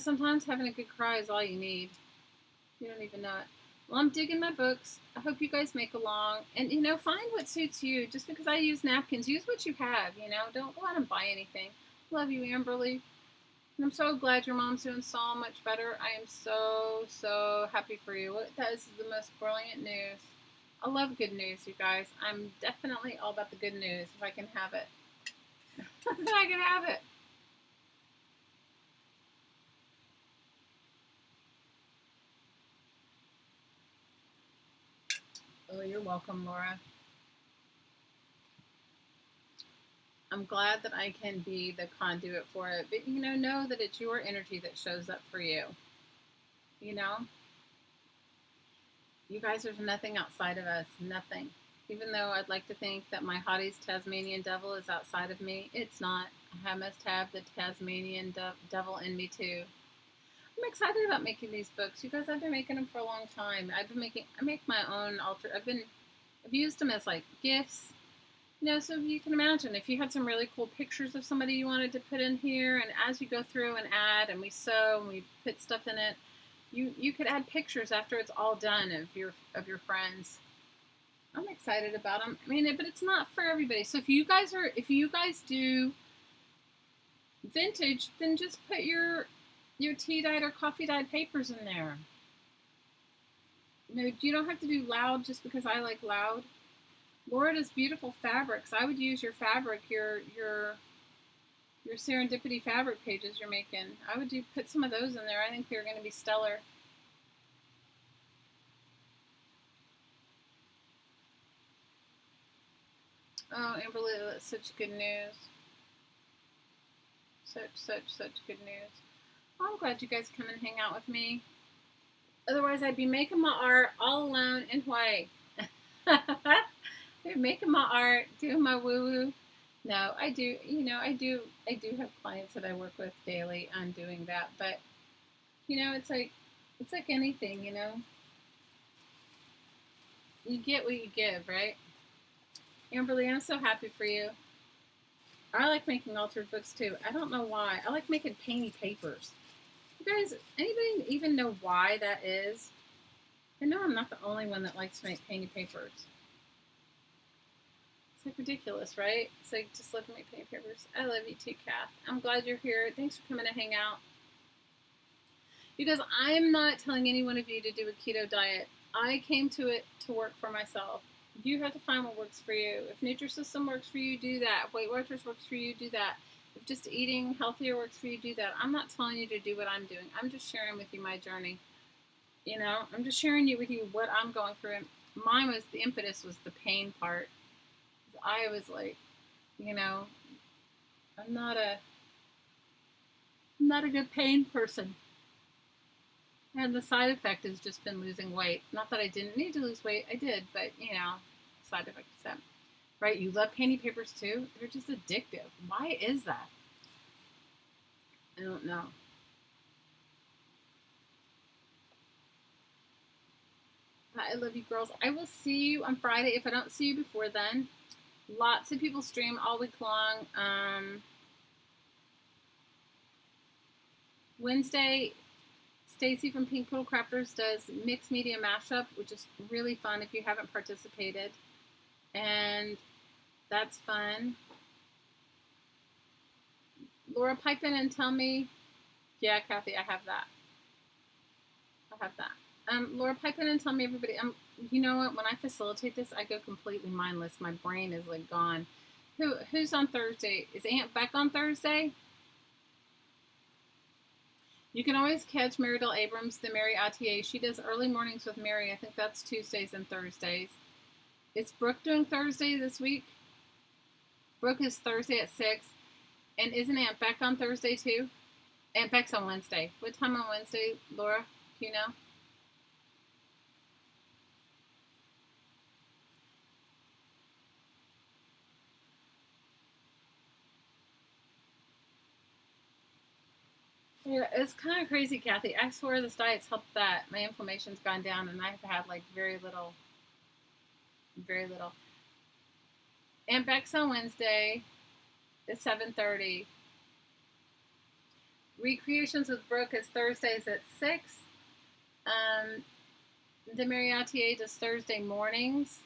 Sometimes having a good cry is all you need. You don't even know it. Well, I'm digging my books. I hope you guys make along. And, find what suits you. Just because I use napkins, use what you have, Don't go out and buy anything. Love you, Amberly. And I'm so glad your mom's doing so much better. I am so, so happy for you. That is the most brilliant news. I love good news, you guys. I'm definitely all about the good news if I can have it. If I can have it. Oh, you're welcome, Laura. I'm glad that I can be the conduit for it. But, know that it's your energy that shows up for you. You know, you guys, there's nothing outside of us. Nothing. Even though I'd like to think that my Hottie's Tasmanian devil is outside of me, it's not. I must have the Tasmanian devil in me too. I'm excited about making these books. You guys, I've been making them for a long time. I make my own altar. I've used them as like gifts. You know, so you can imagine if you had some really cool pictures of somebody you wanted to put in here, and as you go through and add, and we sew and we put stuff in it, you could add pictures after it's all done of your friends. I'm excited about them. I mean, but it's not for everybody. So if you guys do vintage, then just put your tea dyed or coffee dyed papers in there. You know, you don't have to do loud just because I like loud. Laura does beautiful fabrics. I would use your fabric, your serendipity fabric pages you're making. I would put some of those in there. I think they're going to be stellar. Oh, Amberly, that's such good news. Such good news. Well, I'm glad you guys come and hang out with me. Otherwise, I'd be making my art all alone in Hawaii. Making my art, doing my woo-woo. No, I do. You know, I do have clients that I work with daily on doing that. But you know, it's like anything. You know, you get what you give, right? Amberly, I'm so happy for you. I like making altered books too. I don't know why. I like making painty papers. You guys, anybody even know why that is? I know I'm not the only one that likes to make painty papers. It's like ridiculous, right? It's like just love to make painty papers. I love you too, Kath. I'm glad you're here. Thanks for coming to hang out. Because I'm not telling any one of you to do a keto diet. I came to it to work for myself. You have to find what works for you. If Nutrisystem works for you, do that. If Weight Watchers works for you, do that. If just eating healthier works for you, do that. I'm not telling you to do what I'm doing. I'm just sharing with you my journey. You know, I'm just sharing with you what I'm going through. And mine was, the impetus was the pain part. I was like, you know, I'm not a good pain person. And the side effect has just been losing weight. Not that I didn't need to lose weight. I did, but, you know, side effect is that. Right? You love painty papers too? They're just addictive. Why is that? I don't know. I love you, girls. I will see you on Friday. If I don't see you before then, lots of people stream all week long. Wednesday, Stacy from Pink Poodle Crafters does mixed media mashup, which is really fun if you haven't participated. And that's fun. Laura, pipe in and tell me. Yeah, Kathy, I have that. Laura, pipe in and tell me, everybody. You know what? When I facilitate this, I go completely mindless. My brain is like gone. Who's on Thursday? Is Aunt Beck on Thursday? You can always catch Marydell Abrams, the Mary Attier. She does early mornings with Mary. I think that's Tuesdays and Thursdays. Is Brooke doing Thursday this week? Brooke is Thursday at 6. And isn't Aunt Beck on Thursday too? Aunt Beck's on Wednesday. What time on Wednesday, Laura? Do you know? Yeah, it's kind of crazy, Kathy. I swear this diet's helped that. My inflammation's gone down and I've had like very little. Aunt Beck's on Wednesday at 7:30. Recreations with Brooke is Thursdays at 6. The Marriottier does Thursday mornings.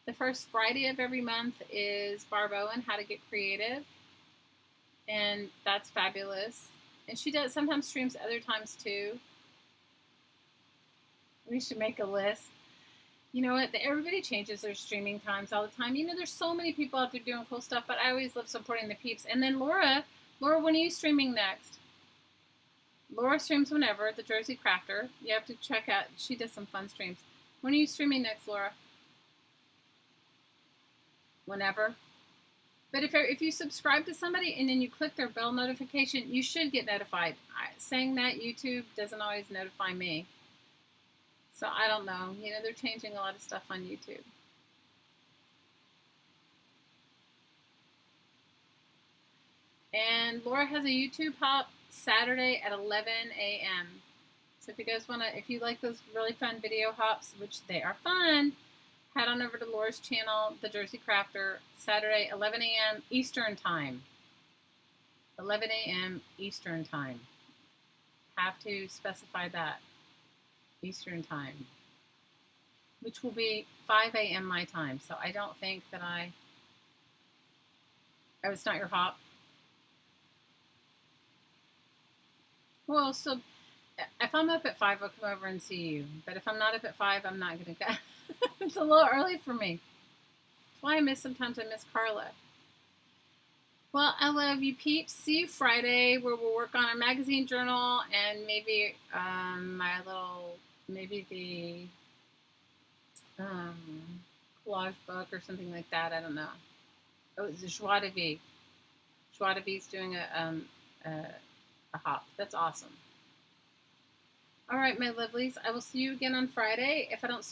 The first Friday of every month is Barb Owen, How to Get Creative. And that's fabulous. And she does sometimes streams other times too. We should make a list. You know what? Everybody changes their streaming times all the time. You know, there's so many people out there doing cool stuff, but I always love supporting the peeps. And then Laura, when are you streaming next? Laura streams whenever, the Jersey Crafter. You have to check out. She does some fun streams. When are you streaming next, Laura? Whenever. But if you subscribe to somebody and then you click their bell notification, you should get notified. Saying that, YouTube doesn't always notify me. So I don't know. You know, they're changing a lot of stuff on YouTube. And Laura has a YouTube hop Saturday at 11 a.m. So if you guys want to, if you like those really fun video hops, which they are fun, head on over to Laura's channel, The Jersey Crafter, Saturday, 11 a.m. Eastern Time. 11 a.m. Eastern Time. Have to specify that. Eastern Time. Which will be 5 a.m. my time. So I don't think that oh, it's not your hop. Well, so if I'm up at 5, I'll come over and see you. But if I'm not up at 5, I'm not going to go. It's a little early for me. That's why sometimes I miss Carla. Well, I love you, peeps. See you Friday, where we'll work on our magazine journal and maybe maybe the collage book or something like that. I don't know. Oh, it's a Joie de Vie. Joie de Vie's doing a hop. That's awesome. All right, my lovelies. I will see you again on Friday. If I don't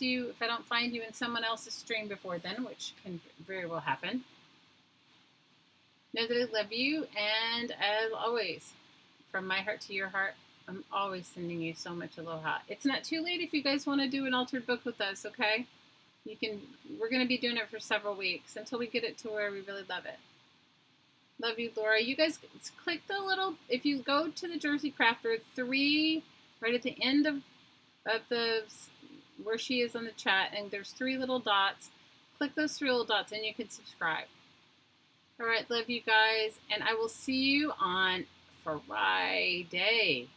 find you in someone else's stream before then, which can very well happen, know that I love you. And as always, from my heart to your heart, I'm always sending you so much aloha. It's not too late if you guys want to do an altered book with us, okay? We're going to be doing it for several weeks until we get it to where we really love it. Love you, Laura. You guys click the little, if you go to the Jersey Crafter, 3, right at the end of the, where she is on the chat, and there's 3 little dots. Click those 3 little dots and you can subscribe. All right, love you guys, and I will see you on Friday.